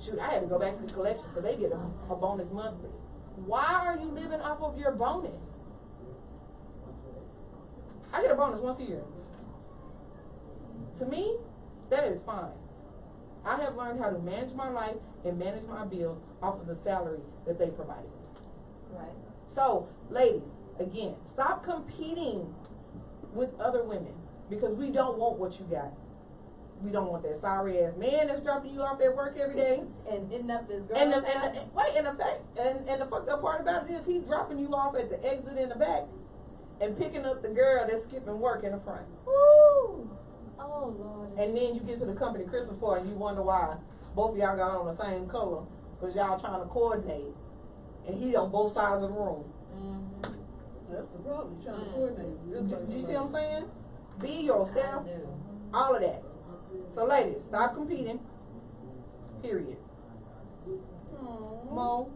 Speaker 2: shoot, I had to go back to the collections because they get a bonus monthly. Why are you living off of your bonus? I get a bonus once a year. To me, that is fine. I have learned how to manage my life and manage my bills off of the salary that they provide.
Speaker 1: Right.
Speaker 2: So, ladies, again, stop competing with other women because we don't want what you got. We don't want that sorry ass man that's dropping you off at work every day.
Speaker 1: And ending up this girl.
Speaker 2: And the fucked up part about it is he dropping you off at the exit in the back and picking up the girl that's skipping work in the front.
Speaker 1: Woo! Oh Lord.
Speaker 2: And then you get to the company Christmas party and you wonder why both of y'all got on the same color because y'all trying to coordinate. And he on both sides of the room.
Speaker 1: Mm-hmm.
Speaker 5: That's the problem. You're trying to coordinate.
Speaker 2: Do you see what I'm saying? Be yourself.
Speaker 1: I do.
Speaker 2: All of that. So ladies, stop competing. Period. Mo,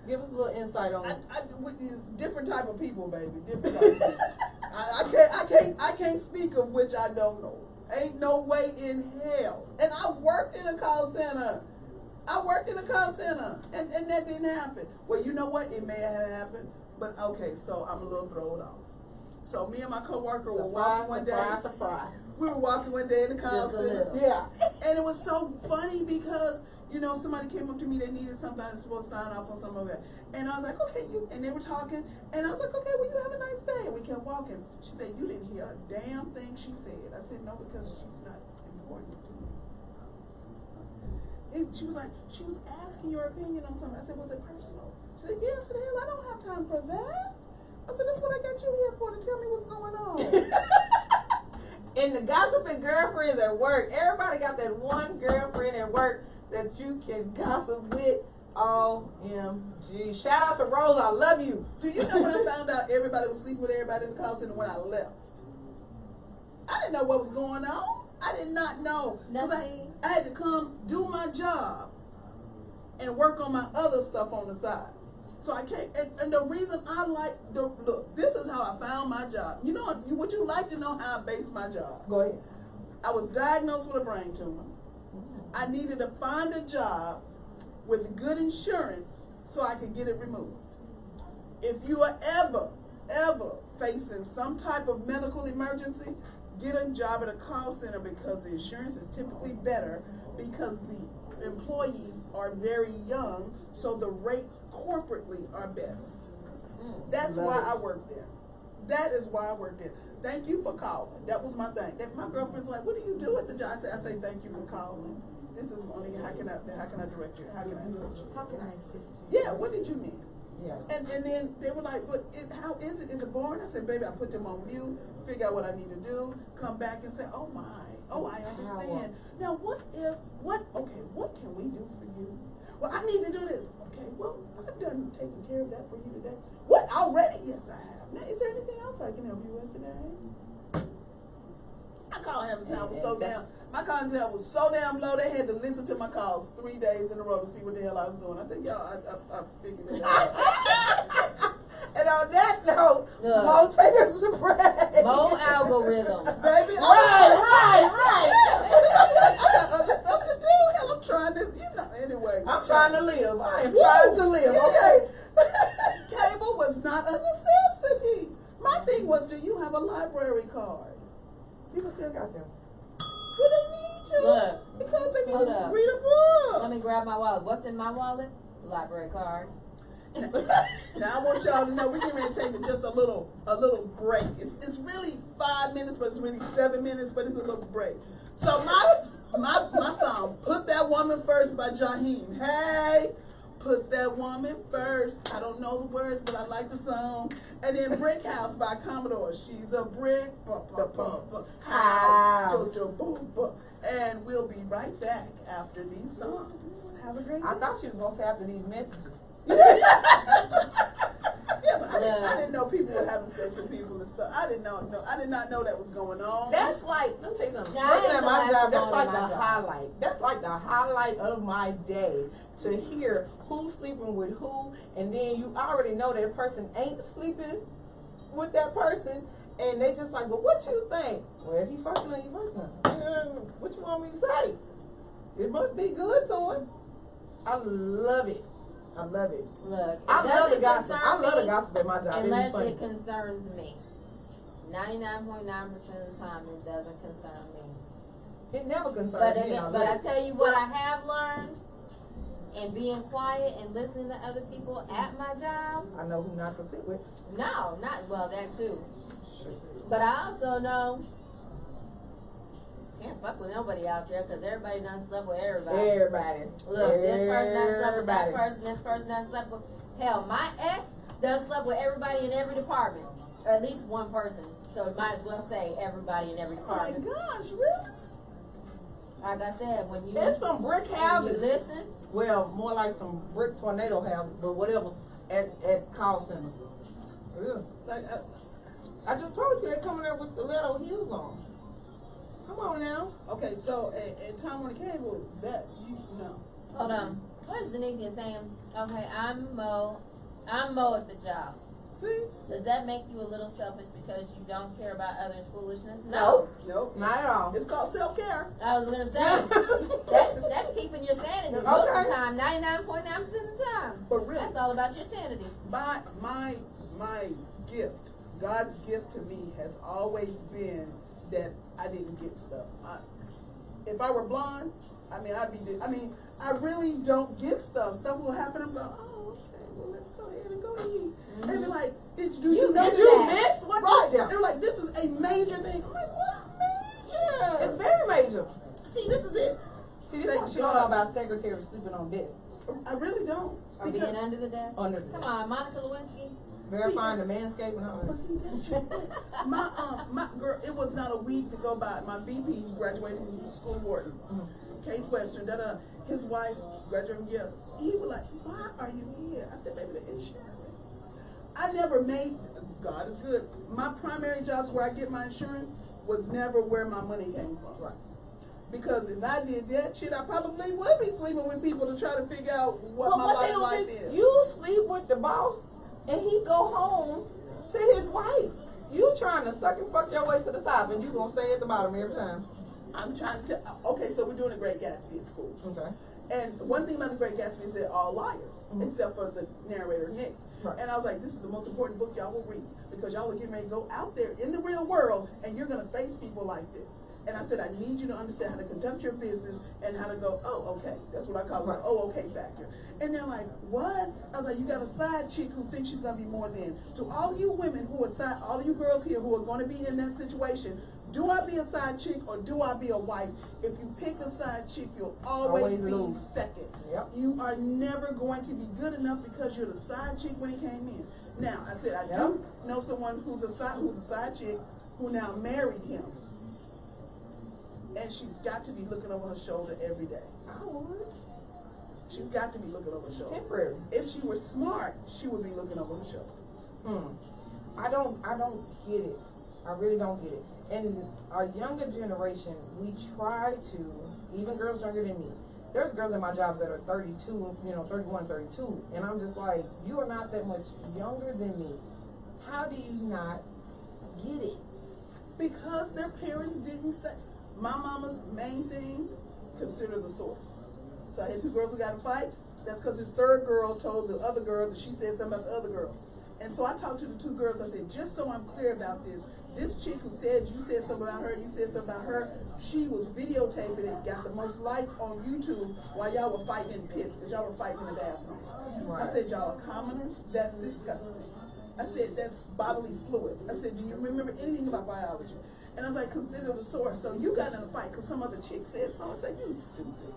Speaker 2: give us a little insight on it.
Speaker 5: With these different type of people, baby. Different type of people. I can't speak of which I don't know. Ain't no way in hell. And I worked in a call center. And that didn't happen. Well, you know what? It may have happened. But okay, so I'm a little thrown off. So me and my coworker were walking one day.
Speaker 2: Surprise.
Speaker 5: We were walking one day in the call
Speaker 1: Just a
Speaker 5: center.
Speaker 1: little.
Speaker 2: Yeah.
Speaker 5: And it was so funny because, you know, somebody came up to me, they needed something, I was supposed to sign off on some of that. And I was like, okay, and they were talking, and I was like, okay, well, you have a nice day. And we kept walking. She said, you didn't hear a damn thing she said. I said, no, because she's not important to me. And she was like, she was asking your opinion on something. I said, was it personal? She said, yeah. I said, hell, I don't have time for that. I said, that's what I got you here for, to tell me what's going on.
Speaker 2: And the gossiping girlfriends at work, everybody got that one girlfriend at work that you can gossip with. OMG. Shout out to Rose, I love you.
Speaker 5: Do you know when I found out everybody was sleeping with everybody in the call center when I left? I didn't know what was going on. I did not know.
Speaker 1: Nothing.
Speaker 5: I had to come do my job and work on my other stuff on the side. So I can't, and the reason I like, look, this is how I found my job. You know, would you like to know how I based my job?
Speaker 2: Go ahead.
Speaker 5: I was diagnosed with a brain tumor. I needed to find a job with good insurance so I could get it removed. If you are ever facing some type of medical emergency, get a job at a call center because the insurance is typically better because the employees are very young, so the rates corporately are best. That's why I work there. That is why I work there. Thank you for calling. That was my thing. My girlfriend's like, what do you do at the job? I say thank you for calling. This is Monica. How can I direct you? How can I assist you?
Speaker 2: How can I assist you?
Speaker 5: Yeah, what did you need?
Speaker 2: Yeah.
Speaker 5: And then they were like, but how is it? Is it boring? I said, baby, I put them on mute, figure out what I need to do, come back and say, oh my, I understand. Now what can we do for you? Well, I need to do this. Okay, well, I've done taking care of that for you today. What, already? Yes, I have. Now, is there anything else I can help you with today? My call handle time was so damn, my call handle time was so damn low, they had to listen to my calls 3 days in a row to see what the hell I was doing. I said, y'all, I figured it out.
Speaker 2: And on that note, Mo, take us a break.
Speaker 1: Mo algorithms.
Speaker 5: Baby,
Speaker 2: Right.
Speaker 5: I got other stuff to do. Hell, I'm trying to, anyway.
Speaker 2: I'm trying to live. I am trying to live, okay?
Speaker 5: Cable was not a necessity. My thing was, do you have a library card?
Speaker 2: People still got them.
Speaker 5: Well, they need to.
Speaker 1: Look.
Speaker 5: Because they need
Speaker 1: Hold
Speaker 5: to
Speaker 1: up.
Speaker 5: read a book.
Speaker 1: Let me grab my wallet. What's in my wallet? Library card.
Speaker 5: Now I want y'all to know we're getting ready to take just a little break. It's really 5 minutes, but it's really 7 minutes, but it's a little break. So my song, Put That Woman First by Jaheim. Hey, put that woman first. I don't know the words, but I like the song. And then Brick House by Commodore. She's a brick house. And we'll be right back after these songs. Have a great day.
Speaker 2: I thought she was going to say after these messages.
Speaker 5: Yeah, but I didn't know people were having sex with people and stuff. I did not know that was going on.
Speaker 2: That's like, let me tell you something.
Speaker 1: Yeah,
Speaker 2: Working at my job, that's like
Speaker 1: my
Speaker 2: the
Speaker 1: job.
Speaker 2: highlight. That's like the highlight of my day, to hear who's sleeping with who, and then you already know that person ain't sleeping with that person, and they just like, well, what you think? Well, if you fucking her, you fucking her. What you want me to say? It must be good to him. I love it. I love it.
Speaker 1: Look,
Speaker 2: I love the gossip.
Speaker 1: concern
Speaker 2: I love the
Speaker 1: me
Speaker 2: gossip at my job.
Speaker 1: unless
Speaker 2: It's funny.
Speaker 1: it concerns me. 99.9% of the time, it doesn't concern me.
Speaker 2: It never concerns
Speaker 1: But
Speaker 2: me.
Speaker 1: I tell you what I have learned, and being quiet and listening to other people at my job.
Speaker 2: I know who not to sit with.
Speaker 1: No, not well that too. But I also know can't fuck with nobody out there because everybody done slept with everybody.
Speaker 2: Everybody.
Speaker 1: Look, this person done slept with that
Speaker 2: Everybody.
Speaker 1: person, this person done slept with. Hell, my ex done slept with everybody in every department. Or at least one person. So it might as well say everybody in every
Speaker 5: Oh my
Speaker 1: department.
Speaker 5: gosh, really?
Speaker 1: Like I said, when you
Speaker 2: There's some brick
Speaker 1: when
Speaker 2: houses.
Speaker 1: you listen,
Speaker 2: Well, more like some brick tornado houses, but whatever, at call centers. Yeah.
Speaker 5: Like,
Speaker 2: I just told you they're coming there with stiletto heels on. Come on now.
Speaker 5: okay, so at Time on the Cable, that you know.
Speaker 1: hold on. What is Danica saying? Okay, I'm Mo at the job.
Speaker 5: See?
Speaker 1: Does that make you a little selfish because you don't care about others' foolishness?
Speaker 2: No.
Speaker 5: Nope.
Speaker 2: Not at all.
Speaker 5: It's called self-care.
Speaker 1: I was gonna say that's keeping your sanity most of the time, 99.9% of the time.
Speaker 5: But really,
Speaker 1: That's all about your sanity.
Speaker 5: my gift, God's gift to me has always been that I didn't get stuff. If I were blonde, I really don't get stuff. Stuff will happen. I'm going, oh, okay, well, let's go ahead and go eat. And they're like, do you know
Speaker 2: Did you
Speaker 5: that?
Speaker 2: miss what
Speaker 5: Right.
Speaker 2: you did?
Speaker 5: They're like, this is a major thing. I'm like, what's major?
Speaker 2: It's very major.
Speaker 5: See, this is it.
Speaker 2: See, this
Speaker 5: Thank
Speaker 2: one she don't know
Speaker 5: God.
Speaker 2: about secretaries sleeping on desks.
Speaker 5: I really don't.
Speaker 1: Or being under the desk.
Speaker 2: Under the
Speaker 1: Come
Speaker 2: desk.
Speaker 1: on, Monica Lewinsky.
Speaker 2: Verifying the manscaping and all
Speaker 5: But
Speaker 2: that.
Speaker 5: see, that's just it. My girl, it was not a week to go by. My VP graduated from school warden, Case Western. His wife graduated. Yeah, he was like, "Why are you here?" I said, "Baby, the insurance." I never made. God is good. My primary jobs where I get my insurance was never where my money came from.
Speaker 2: Right.
Speaker 5: Because if I did that shit, I probably would be sleeping with people to try to figure out what my life is.
Speaker 2: You sleep with the boss and he go home to his wife. You trying to suck and fuck your way to the top and you gonna stay at the bottom every time.
Speaker 5: I'm trying to. Okay, so we're doing a Great Gatsby at school.
Speaker 2: Okay.
Speaker 5: And one thing about the Great Gatsby is they're all liars, except for the narrator, Nick.
Speaker 2: Right.
Speaker 5: And I was like, this is the most important book y'all will read, because y'all are getting ready to go out there in the real world, and you're going to face people like this. And I said, I need you to understand how to conduct your business and how to go, oh, okay. That's what I call it, the oh, okay factor. And they're like, what? I was like, you got a side chick who thinks she's going to be more than. To all you women who are all you girls here who are going to be in that situation, Do I be a side chick or do I be a wife? If you pick a side chick, you'll always be
Speaker 2: lose.
Speaker 5: second.
Speaker 2: Yep.
Speaker 5: You are never going to be good enough because you're the side chick when he came in. Now, I said I do know someone who's a side chick who now married him. And she's got to be looking over her shoulder every day.
Speaker 2: I would.
Speaker 5: She's got to be looking over her shoulder.
Speaker 2: Temporary.
Speaker 5: If she were smart, she would be looking over her shoulder.
Speaker 2: I don't get it. I really don't get it. And our younger generation, we try to, even girls younger than me. There's girls in my jobs that are 32, 31, 32, and I'm just like, you are not that much younger than me. How do you not get it?
Speaker 5: Because their parents didn't say. My mama's main thing, consider the source. So I had two girls who got in a fight. That's because his third girl told the other girl that she said something about the other girl. And so I talked to the two girls. I said, just so I'm clear about this chick who said you said something about her, you said something about her, she was videotaping it, got the most likes on YouTube while y'all were fighting in piss, because y'all were fighting in the bathroom. Right. I said, y'all are commoners? That's disgusting. I said, that's bodily fluids. I said, do you remember anything about biology? And I was like, consider the source. So you got in a fight because some other chick said so. I said, you stupid.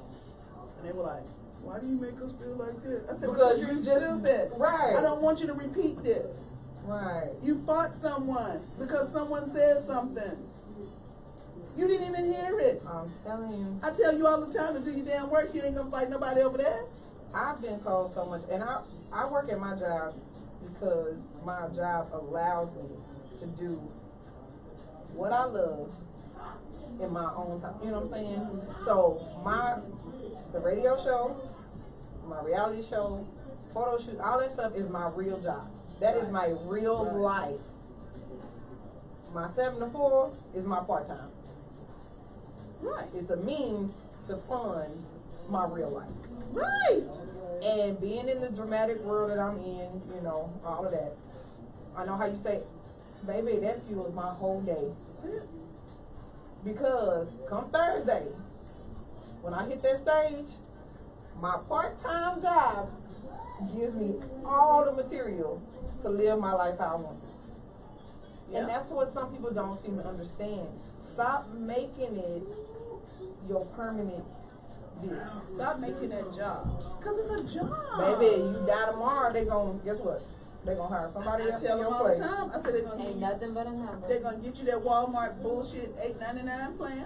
Speaker 5: And they were like, why do you make us feel like this? I said, because you're stupid.
Speaker 2: Right.
Speaker 5: I don't want you to repeat this.
Speaker 2: Right.
Speaker 5: You fought someone because someone said something. You didn't even hear it.
Speaker 2: I'm telling you.
Speaker 5: I tell you all the time to do your damn work. You ain't gonna fight nobody over there.
Speaker 2: I've been told so much, and I work at my job because my job allows me to do what I love in my own time. You know what I'm saying? So the radio show, my reality show, photo shoots, all that stuff is my real job. That is my real life. My 7 to 4 is my part-time.
Speaker 5: Right.
Speaker 2: It's a means to fund my real life.
Speaker 5: Right.
Speaker 2: And being in the dramatic world that I'm in, all of that. I know how you say, baby, that fuels my whole day.
Speaker 5: That's it.
Speaker 2: Because come Thursday, when I hit that stage, my part-time job gives me all the material to live my life how I want to. Yeah. And that's what some people don't seem to understand. Stop making it your permanent business.
Speaker 5: Stop making that job. Because it's a job.
Speaker 2: Baby, you die tomorrow, guess what? They're going to hire somebody else in your place.
Speaker 5: I tell them all the time. I said they're going to
Speaker 1: Ain't nothing but a number.
Speaker 5: They're going to get you that Walmart bullshit $8.99 plan.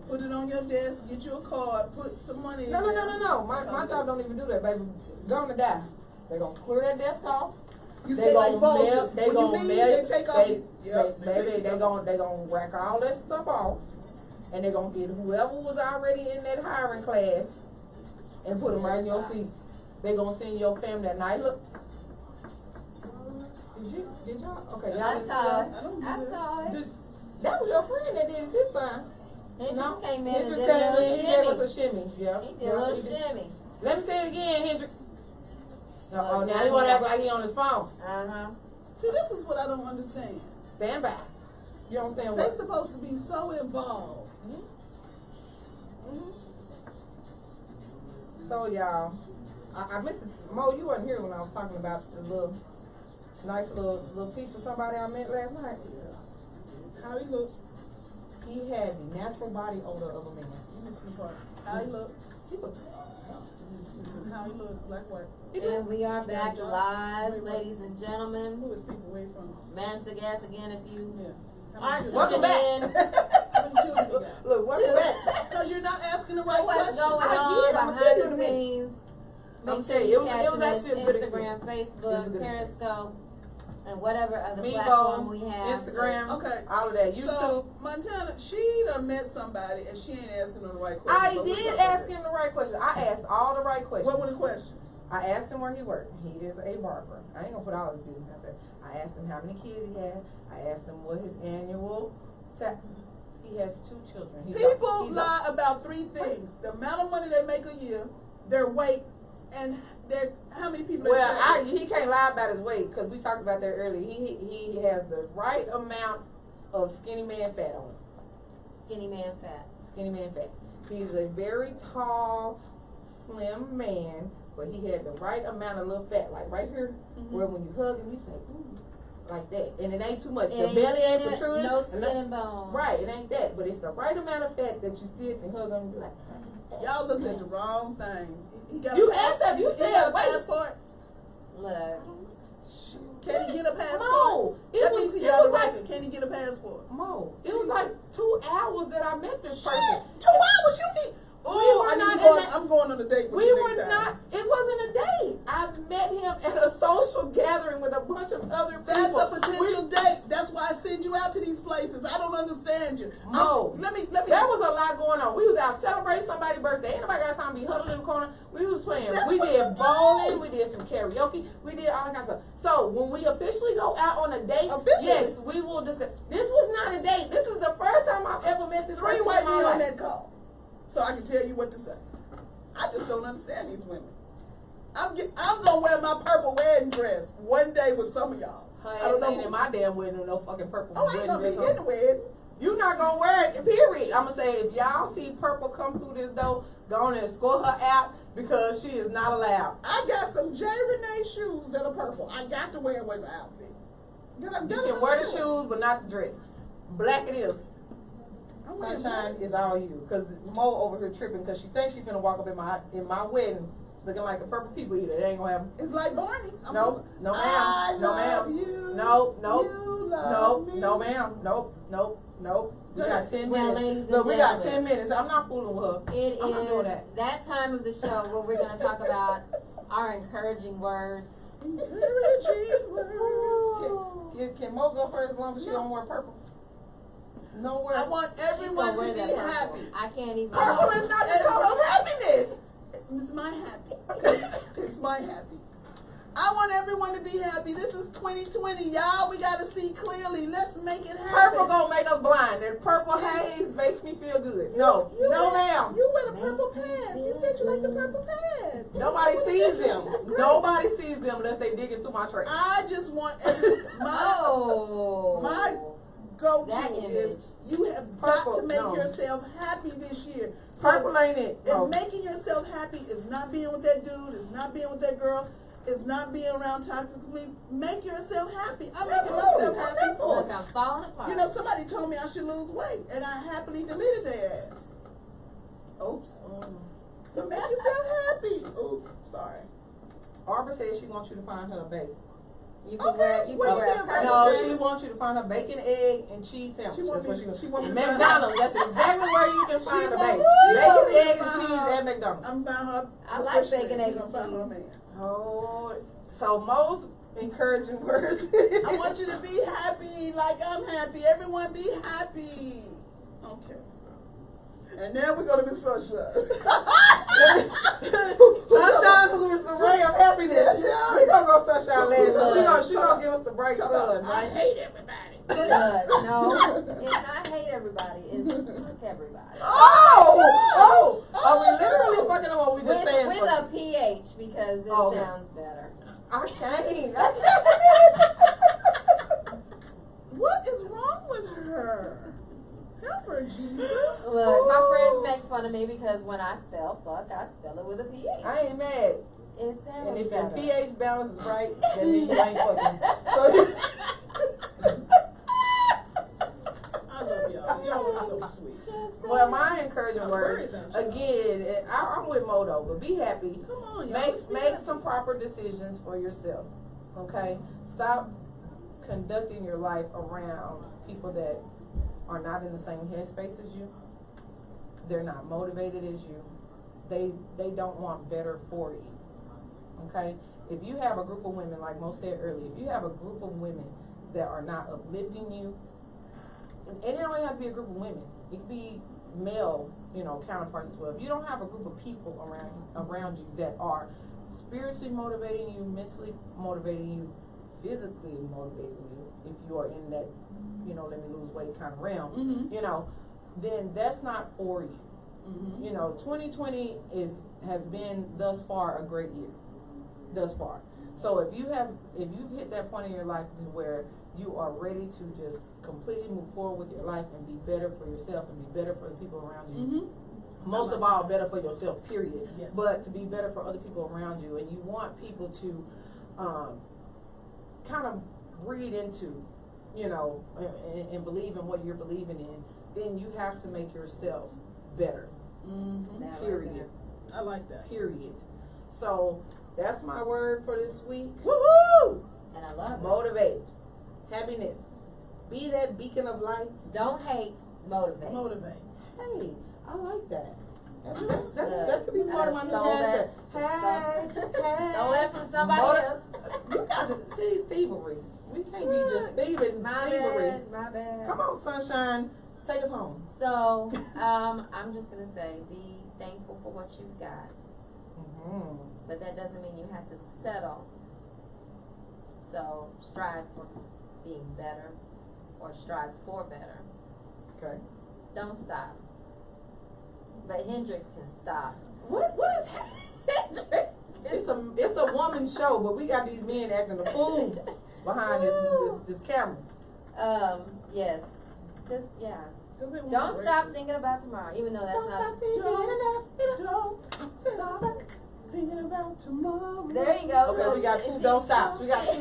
Speaker 5: Put it on your desk, get you a card, put some money in there.
Speaker 2: No. My job don't even do that, baby. Go on to die. They're going to clear that desk off.
Speaker 5: They like vultures. They take off.
Speaker 2: They're gonna rack all that stuff off, and they're gonna get whoever was already in that hiring class and put them right in your seat. They're gonna send your family that night. Look, did y'all? Okay, y'all
Speaker 1: I saw it.
Speaker 2: That was your friend that did it this time.
Speaker 1: He just came in and
Speaker 2: Hendrix
Speaker 1: did a little
Speaker 2: he gave us
Speaker 1: shimmy.
Speaker 2: a shimmy. Yeah,
Speaker 1: He did a little shimmy.
Speaker 2: Let me say it again, Hendrix. Oh, now he want to act like he on his phone.
Speaker 5: See, this is what I don't understand.
Speaker 2: Stand by. You don't stand
Speaker 5: They're
Speaker 2: what?
Speaker 5: supposed to be so involved.
Speaker 2: So, y'all, I meant to, Mo, you weren't here when I was talking about the nice little piece of somebody I met last night.
Speaker 5: How he look?
Speaker 2: He had the natural body odor of a man.
Speaker 5: How he look?
Speaker 2: He looks.
Speaker 5: How he look? Like what?
Speaker 1: And we are back live, ladies and gentlemen.
Speaker 5: Who is people away from?
Speaker 1: Manage the gas again if you
Speaker 5: aren't
Speaker 2: welcome
Speaker 1: tuning
Speaker 2: back.
Speaker 1: in.
Speaker 2: Look, welcome back.
Speaker 5: Because you're not asking the right
Speaker 1: What's
Speaker 5: questions.
Speaker 1: going
Speaker 2: I
Speaker 1: on
Speaker 2: did. I'ma tell you
Speaker 1: behind
Speaker 2: in a
Speaker 1: the
Speaker 2: minute.
Speaker 1: scenes?
Speaker 2: I'ma
Speaker 1: Make
Speaker 2: tell
Speaker 1: sure
Speaker 2: you,
Speaker 1: you
Speaker 2: it was
Speaker 1: catch
Speaker 2: actually a
Speaker 1: us
Speaker 2: good
Speaker 1: Instagram,
Speaker 2: experience. It was a
Speaker 1: Facebook,
Speaker 2: good
Speaker 1: Periscope, and whatever other
Speaker 2: Mevo,
Speaker 1: platform we have.
Speaker 2: Instagram,
Speaker 5: Okay.
Speaker 2: all of that. YouTube.
Speaker 5: So, Montana, she done met somebody and she ain't asking them the right
Speaker 2: I
Speaker 5: questions.
Speaker 2: did ask him the right questions. I asked all the right questions.
Speaker 5: What were the questions?
Speaker 2: I asked him where he worked. He is a barber. I ain't gonna put all his business out there. I asked him how many kids he had. I asked him what his annual. He has 2 children.
Speaker 5: People lie about 3 things: the amount of money they make a year, their weight, and how many people.
Speaker 2: Well, he can't lie about his weight because we talked about that earlier. He has the right amount of skinny man fat on him.
Speaker 1: Skinny man fat.
Speaker 2: Skinny man fat. He's a very tall, slim man, but he had the right amount of little fat, like right here, where when you hug him, you say, ooh. like that, and it ain't too much.
Speaker 1: It
Speaker 2: The
Speaker 1: ain't
Speaker 2: belly ain't
Speaker 1: skin-
Speaker 2: protruding.
Speaker 1: no skin and bone.
Speaker 2: Right, it ain't that, but it's the right amount of fat that you still can hug on and be like.
Speaker 5: Y'all looking at the wrong things. He got
Speaker 2: You
Speaker 5: a pass-
Speaker 2: asked him, you
Speaker 5: he
Speaker 2: said,
Speaker 5: got a
Speaker 2: wait.
Speaker 5: passport.
Speaker 1: Look,
Speaker 5: Can he get a passport?
Speaker 2: Mo, it
Speaker 5: That
Speaker 2: was,
Speaker 5: means he
Speaker 2: it
Speaker 5: got a
Speaker 2: was like
Speaker 5: record. Can he get a passport?
Speaker 2: Mo. It was like 2 hours that I met this person.
Speaker 5: Shit, 2 hours you need.
Speaker 2: We
Speaker 5: Oh,
Speaker 2: were
Speaker 5: I need
Speaker 2: not
Speaker 5: to go.
Speaker 2: in that-
Speaker 5: I'm going on a date with
Speaker 2: We
Speaker 5: you
Speaker 2: were
Speaker 5: next
Speaker 2: not.
Speaker 5: time.
Speaker 2: It wasn't a date. I met him at a social gathering with a bunch of other people.
Speaker 5: That's a potential date. That's why I send you out to these places. I don't understand you.
Speaker 2: No.
Speaker 5: Let me.
Speaker 2: There was a lot going on. We was out celebrating somebody's birthday. Ain't nobody got time to be huddled in the corner. We was playing.
Speaker 5: That's
Speaker 2: We
Speaker 5: what
Speaker 2: did
Speaker 5: you do.
Speaker 2: bowling. We did some karaoke. We did all that kind of stuff. So when we officially go out on a date,
Speaker 5: Officially?
Speaker 2: yes, we will discuss. This was not a date. This is the first time I've ever met this person
Speaker 5: Three-way
Speaker 2: in
Speaker 5: me
Speaker 2: my
Speaker 5: on
Speaker 2: life.
Speaker 5: that call, so I can tell you what to say. I just don't understand these women. I'm gonna wear my purple wedding dress one day with some of y'all.
Speaker 2: Her
Speaker 5: I don't
Speaker 2: ass
Speaker 5: know.
Speaker 2: ain't in my damn wedding with no fucking purple
Speaker 5: Oh, I ain't
Speaker 2: wedding
Speaker 5: gonna be
Speaker 2: dress
Speaker 5: in the
Speaker 2: on.
Speaker 5: wedding.
Speaker 2: You not gonna wear it, period. I'm gonna say, if y'all see purple come through this door, go on and escort her out because she is not allowed.
Speaker 5: I got some J. Renee shoes that are purple. I got to wear it with my outfit.
Speaker 2: You can wear the shoes, but not the dress. Black it is.
Speaker 5: I'm wearing
Speaker 2: Sunshine
Speaker 5: black.
Speaker 2: is all you. Cause Mo over here tripping because she thinks she's finna walk up in my wedding looking like a purple people eater. It ain't gonna happen.
Speaker 5: It's like Barney.
Speaker 2: Nope, no
Speaker 5: I
Speaker 2: ma'am, no
Speaker 5: love
Speaker 2: ma'am,
Speaker 5: you.
Speaker 2: nope, nope,
Speaker 5: You love
Speaker 2: nope,
Speaker 5: me.
Speaker 2: no ma'am, nope, nope, nope. We got 10
Speaker 1: Well,
Speaker 2: minutes.
Speaker 1: ladies and
Speaker 2: Look, we got
Speaker 1: gentlemen,
Speaker 2: 10 minutes. I'm not fooling with her.
Speaker 1: it
Speaker 2: I'm not doing
Speaker 1: is that time of the show where we're going to talk about our encouraging words.
Speaker 5: Encouraging words.
Speaker 2: Can Mo go first as long as she don't wear purple? No wear.
Speaker 5: I want everyone
Speaker 1: Wear
Speaker 5: to be
Speaker 1: that purple.
Speaker 5: happy.
Speaker 1: I can't even.
Speaker 2: Purple is not the color of happiness.
Speaker 5: It's my happy. It's my happy. I want everyone to be happy. This is 2020, y'all. We gotta see clearly. Let's make it happen.
Speaker 2: Purple gonna make us blind, and purple haze makes me feel good. No,
Speaker 5: You
Speaker 2: no,
Speaker 5: wear-
Speaker 2: ma'am.
Speaker 5: You wear the purple pants. You said you like the purple pants.
Speaker 2: Nobody
Speaker 5: That's
Speaker 2: sees
Speaker 5: great.
Speaker 2: them.
Speaker 5: That's great.
Speaker 2: Nobody sees them unless they dig into my tray.
Speaker 5: I just want
Speaker 1: Oh.
Speaker 5: my go-to
Speaker 1: That
Speaker 5: is
Speaker 1: image.
Speaker 5: you have got
Speaker 2: Purple,
Speaker 5: to make
Speaker 2: no.
Speaker 5: yourself happy this year. So
Speaker 2: Purple ain't it.
Speaker 5: And
Speaker 2: No.
Speaker 5: making yourself happy is not being with that dude, is not being with that girl, is not being around toxically. Make yourself happy. I'm making myself happy.
Speaker 1: Look, I'm falling apart.
Speaker 5: You know, somebody told me I should lose weight, and I happily deleted their ass. Oops. So make yourself happy. Oops. Sorry.
Speaker 2: Arbor says she wants you to find her a bake.
Speaker 1: You can
Speaker 5: Okay,
Speaker 1: wear, you
Speaker 5: well,
Speaker 1: can
Speaker 5: you
Speaker 1: wear a
Speaker 5: did
Speaker 1: purple
Speaker 5: right.
Speaker 2: No,
Speaker 1: dress.
Speaker 2: she wants you to find her bacon, egg, and cheese sandwich.
Speaker 5: She want
Speaker 2: That's
Speaker 5: me-
Speaker 2: what
Speaker 5: she want me to
Speaker 2: McDonald's. That's exactly where you can find the
Speaker 5: want-
Speaker 2: bacon.
Speaker 5: she want me
Speaker 2: Bacon,
Speaker 5: to
Speaker 2: egg, and
Speaker 5: find
Speaker 2: cheese
Speaker 5: her-
Speaker 2: at McDonald's.
Speaker 5: I'm buying her.
Speaker 1: I like bacon, egg,
Speaker 5: I'm
Speaker 1: and
Speaker 5: buying her a
Speaker 1: cheese.
Speaker 5: man.
Speaker 2: Oh, so Mo's encouraging words.
Speaker 5: I want you to be happy like I'm happy. Everyone be happy. Okay. And now we're gonna be sunshine.
Speaker 2: Sunshine, who is the ray of happiness.
Speaker 5: Yeah.
Speaker 2: We gonna go sunshine last. So
Speaker 1: Look.
Speaker 2: she gonna give us the bright
Speaker 5: Come
Speaker 2: sun,
Speaker 5: on.
Speaker 2: right?
Speaker 5: hate everybody.
Speaker 1: Look, no, it's not hate everybody. It's fuck everybody.
Speaker 2: Oh! Are we literally fucking them or we just saying
Speaker 1: With
Speaker 2: fuck?
Speaker 1: a PH because it
Speaker 2: Oh, okay.
Speaker 1: sounds better.
Speaker 2: I can't.
Speaker 5: What is wrong with her? Help her, Jesus.
Speaker 1: Look, my friends make fun of me because when I spell fuck, I spell it with a PH.
Speaker 2: I ain't mad.
Speaker 1: It sounds
Speaker 2: And if your
Speaker 1: better.
Speaker 2: pH balance is right, then you ain't fucking. So,
Speaker 5: I love y'all. Y'all are so sweet.
Speaker 2: well, my encouraging
Speaker 5: I'm
Speaker 2: words,
Speaker 5: worried about
Speaker 2: again, I'm with Modo, but be happy.
Speaker 5: Come on, y'all. Let's be
Speaker 2: Make
Speaker 5: happy.
Speaker 2: some proper decisions for yourself. Okay? Stop conducting your life around people that are not in the same headspace as you. They're not motivated as you. They don't want better for you. Okay? If you have a group of women, like Mo said earlier, if you have a group of women that are not uplifting you, and it don't even have to be a group of women. It could be male, counterparts as well. If you don't have a group of people around you that are spiritually motivating you, mentally motivating you, physically motivating you, if you are in that, let me lose weight kind of realm,
Speaker 5: Mhm.
Speaker 2: Then that's not for you.
Speaker 5: Mhm.
Speaker 2: 2020 has been thus far a great year. Thus far. So if you've hit that point in your life where you are ready to just completely move forward with your life and be better for yourself and be better for the people around you.
Speaker 5: Mhm.
Speaker 2: Most of all, better for yourself, period.
Speaker 5: Yes.
Speaker 2: But to be better for other people around you, and you want people to kind of read into, you know, and believe in what you're believing in, then you have to make yourself better.
Speaker 5: Mm-hmm.
Speaker 2: Period.
Speaker 5: I like that.
Speaker 2: Period. So that's my word for this week.
Speaker 5: Woohoo!
Speaker 1: And I love it.
Speaker 2: Motivate. Happiness. Be that beacon of light.
Speaker 1: Don't hate, motivate.
Speaker 5: Motivate.
Speaker 2: Hey, I like that. That could be part of my new
Speaker 1: Stole
Speaker 2: answer.
Speaker 1: that.
Speaker 2: Hey.
Speaker 1: Stole that from somebody else.
Speaker 2: You got to see thievery. We can't be just thieving.
Speaker 1: My
Speaker 2: thievery.
Speaker 1: bad, my bad.
Speaker 2: Come on, sunshine. Take us home.
Speaker 1: So, I'm just gonna say, be thankful for what you've got. But that doesn't mean you have to settle. So, strive for being better, or strive for better.
Speaker 2: Okay.
Speaker 1: Don't stop. But Hendrix can stop.
Speaker 2: What is Hendrix? It's a woman's show, but we got these men acting a fool behind this camera.
Speaker 1: Yes. Just, yeah.
Speaker 5: Don't
Speaker 1: Don't stop thinking about tomorrow, even though that's
Speaker 2: Don't
Speaker 1: not.
Speaker 2: stop thinking.
Speaker 5: Don't stop thinking about tomorrow.
Speaker 1: There you go.
Speaker 2: Okay, we got two don't stops. We got two.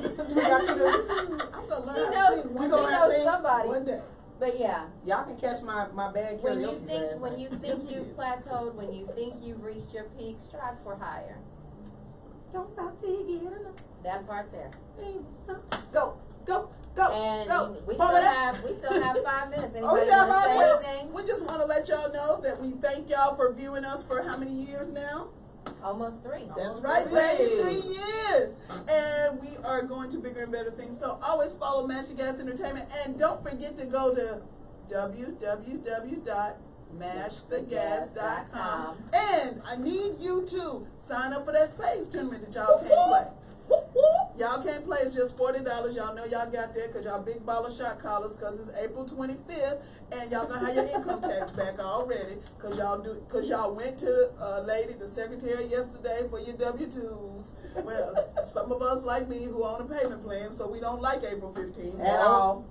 Speaker 5: I'm gonna learn
Speaker 1: She
Speaker 5: how to
Speaker 1: knows,
Speaker 5: sing
Speaker 1: she
Speaker 5: one
Speaker 1: knows
Speaker 5: day.
Speaker 1: somebody.
Speaker 5: One day.
Speaker 1: But yeah,
Speaker 2: Y'all can catch my bad
Speaker 1: when you
Speaker 2: karaoke
Speaker 1: think
Speaker 2: band.
Speaker 1: when you think you've plateaued, when you think you've reached your peak, strive for higher.
Speaker 2: Don't stop thinking.
Speaker 1: That part there.
Speaker 2: Go.
Speaker 1: And
Speaker 2: go.
Speaker 1: we
Speaker 2: Pull
Speaker 1: still
Speaker 2: it up.
Speaker 1: have 5 minutes.
Speaker 2: Oh,
Speaker 1: Anybody
Speaker 2: we got
Speaker 1: want to
Speaker 2: 5
Speaker 1: say
Speaker 2: minutes?
Speaker 1: anything?
Speaker 5: We just want to let y'all know that we thank y'all for viewing us for how many years now?
Speaker 1: Almost 3.
Speaker 5: That's right, baby, 3 years. And we are going to bigger and better things. So always follow Magic Gas Entertainment. And don't forget to go to www.mashthegas.com. And I need you to sign up for that space tournament that y'all can't play. Y'all can't play, it's just $40. Y'all know y'all got there because y'all big baller shot callers because it's April 25th and y'all gonna have your income tax back already because y'all went to the secretary yesterday for your W-2s. Well, some of us like me who own a payment plan, so we don't like April 15th.
Speaker 2: At all.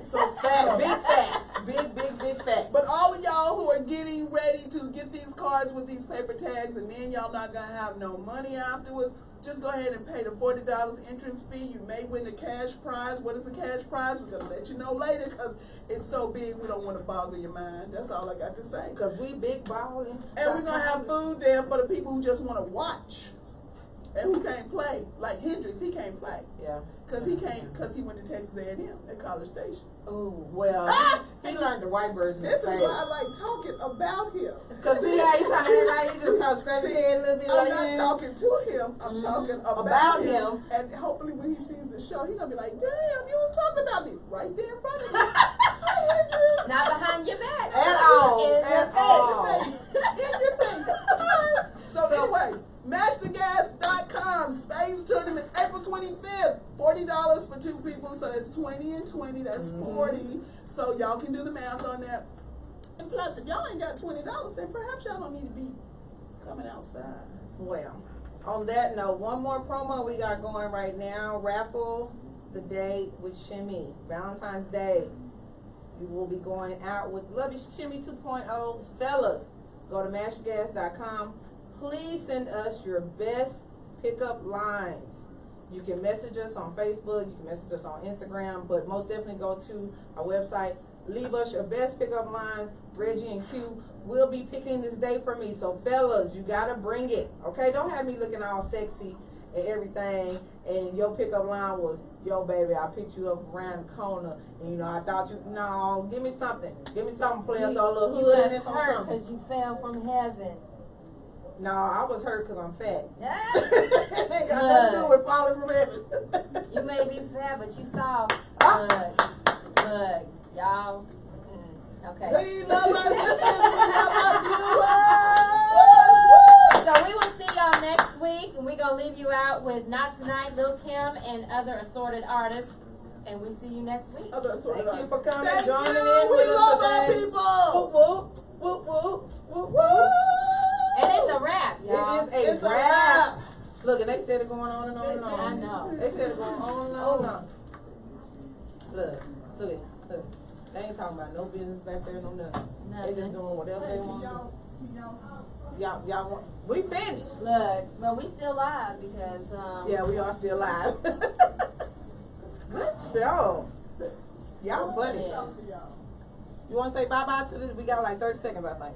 Speaker 5: So stop.
Speaker 2: Big facts. Big facts.
Speaker 5: But all of y'all who are getting ready to get these cards with these paper tags and then y'all not gonna have no money afterwards, just go ahead and pay the $40 entrance fee. You may win the cash prize. What is the cash prize? We're gonna let you know later because it's so big we don't want to boggle your mind. That's all I got to say.
Speaker 2: Because we big balling.
Speaker 5: And we're gonna have food there for the people who just want to watch and who can't play. Like Hendrix, he can't play.
Speaker 2: Yeah.
Speaker 5: Because he went to Texas A&M at College Station.
Speaker 2: Oh, well, he learned the white version.
Speaker 5: This is why I like talking about him.
Speaker 2: Because see how he kind of like, he just kind of scratch his head a little bit
Speaker 5: I'm
Speaker 2: like
Speaker 5: not
Speaker 2: that.
Speaker 5: talking to him. I'm talking about him. And hopefully when he sees the show, he's going to be like, damn, you were talking about me right there in front of me.
Speaker 1: Not behind your back.
Speaker 2: At all.
Speaker 1: In your face.
Speaker 5: In your face. So anyway, MashTheGas.com, Space Tournament, April 25th. $40 for 2 people, so that's 20 and 20, that's 40. So y'all can do the math on that. And plus, if y'all ain't got $20, then perhaps y'all don't need to be coming outside.
Speaker 2: Well, on that note, one more promo we got going right now. Raffle the day with Shimmy. Valentine's Day. We will be going out with Love Your Shimmy 2.0. Fellas, go to mashgas.com. Please send us your best pickup lines. You can message us on Facebook, you can message us on Instagram, but most definitely go to our website. Leave us your best pickup lines. Reggie and Q will be picking this day for me. So fellas, you gotta bring it. Okay, don't have me looking all sexy and everything, and your pickup line was, yo baby, I picked you up around the corner, and you know, I thought you, no, give me something, player, throw a little hood in it, something.
Speaker 1: Because you fell from heaven.
Speaker 2: No, I was hurt because I'm fat.
Speaker 1: Yeah.
Speaker 2: Ain't got nothing to do with falling from heaven.
Speaker 1: You may be fat, but you soft. Look, y'all. Okay.
Speaker 5: We love our listeners, we love our viewers.
Speaker 1: So we will see y'all next week, and we're going to leave you out with Not Tonight, Lil Kim, and other assorted artists. And we see you next week.
Speaker 2: Thank you for coming,
Speaker 5: Thank
Speaker 2: joining
Speaker 5: you.
Speaker 2: in
Speaker 5: We
Speaker 2: with us
Speaker 5: love our
Speaker 2: today.
Speaker 5: people.
Speaker 2: Whoop, whoop, whoop, whoop, whoop, whoop.
Speaker 1: And it's a wrap, y'all.
Speaker 2: It is
Speaker 5: It's
Speaker 2: a
Speaker 5: a
Speaker 2: wrap.
Speaker 5: wrap.
Speaker 2: Look, and they said it going on and on and on.
Speaker 1: I know.
Speaker 2: They said it going on and on and on. Look. They ain't talking about no business back there, no nothing. They just doing whatever they want.
Speaker 5: Y'all
Speaker 2: Y'all want, we finished.
Speaker 1: Look, but we still live because
Speaker 2: Yeah, we are still live. Good show. Y'all funny. You want to say bye-bye to this? We got like 30 seconds, I think.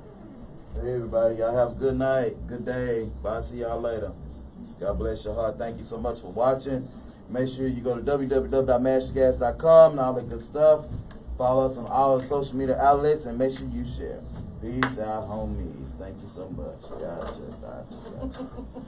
Speaker 3: Hey everybody, y'all have a good night, good day. Bye, see y'all later. God bless your heart. Thank you so much for watching. Make sure you go to www.mastergas.com and all that good stuff. Follow us on all the social media outlets and make sure you share. Peace out, homies. Thank you so much. God bless.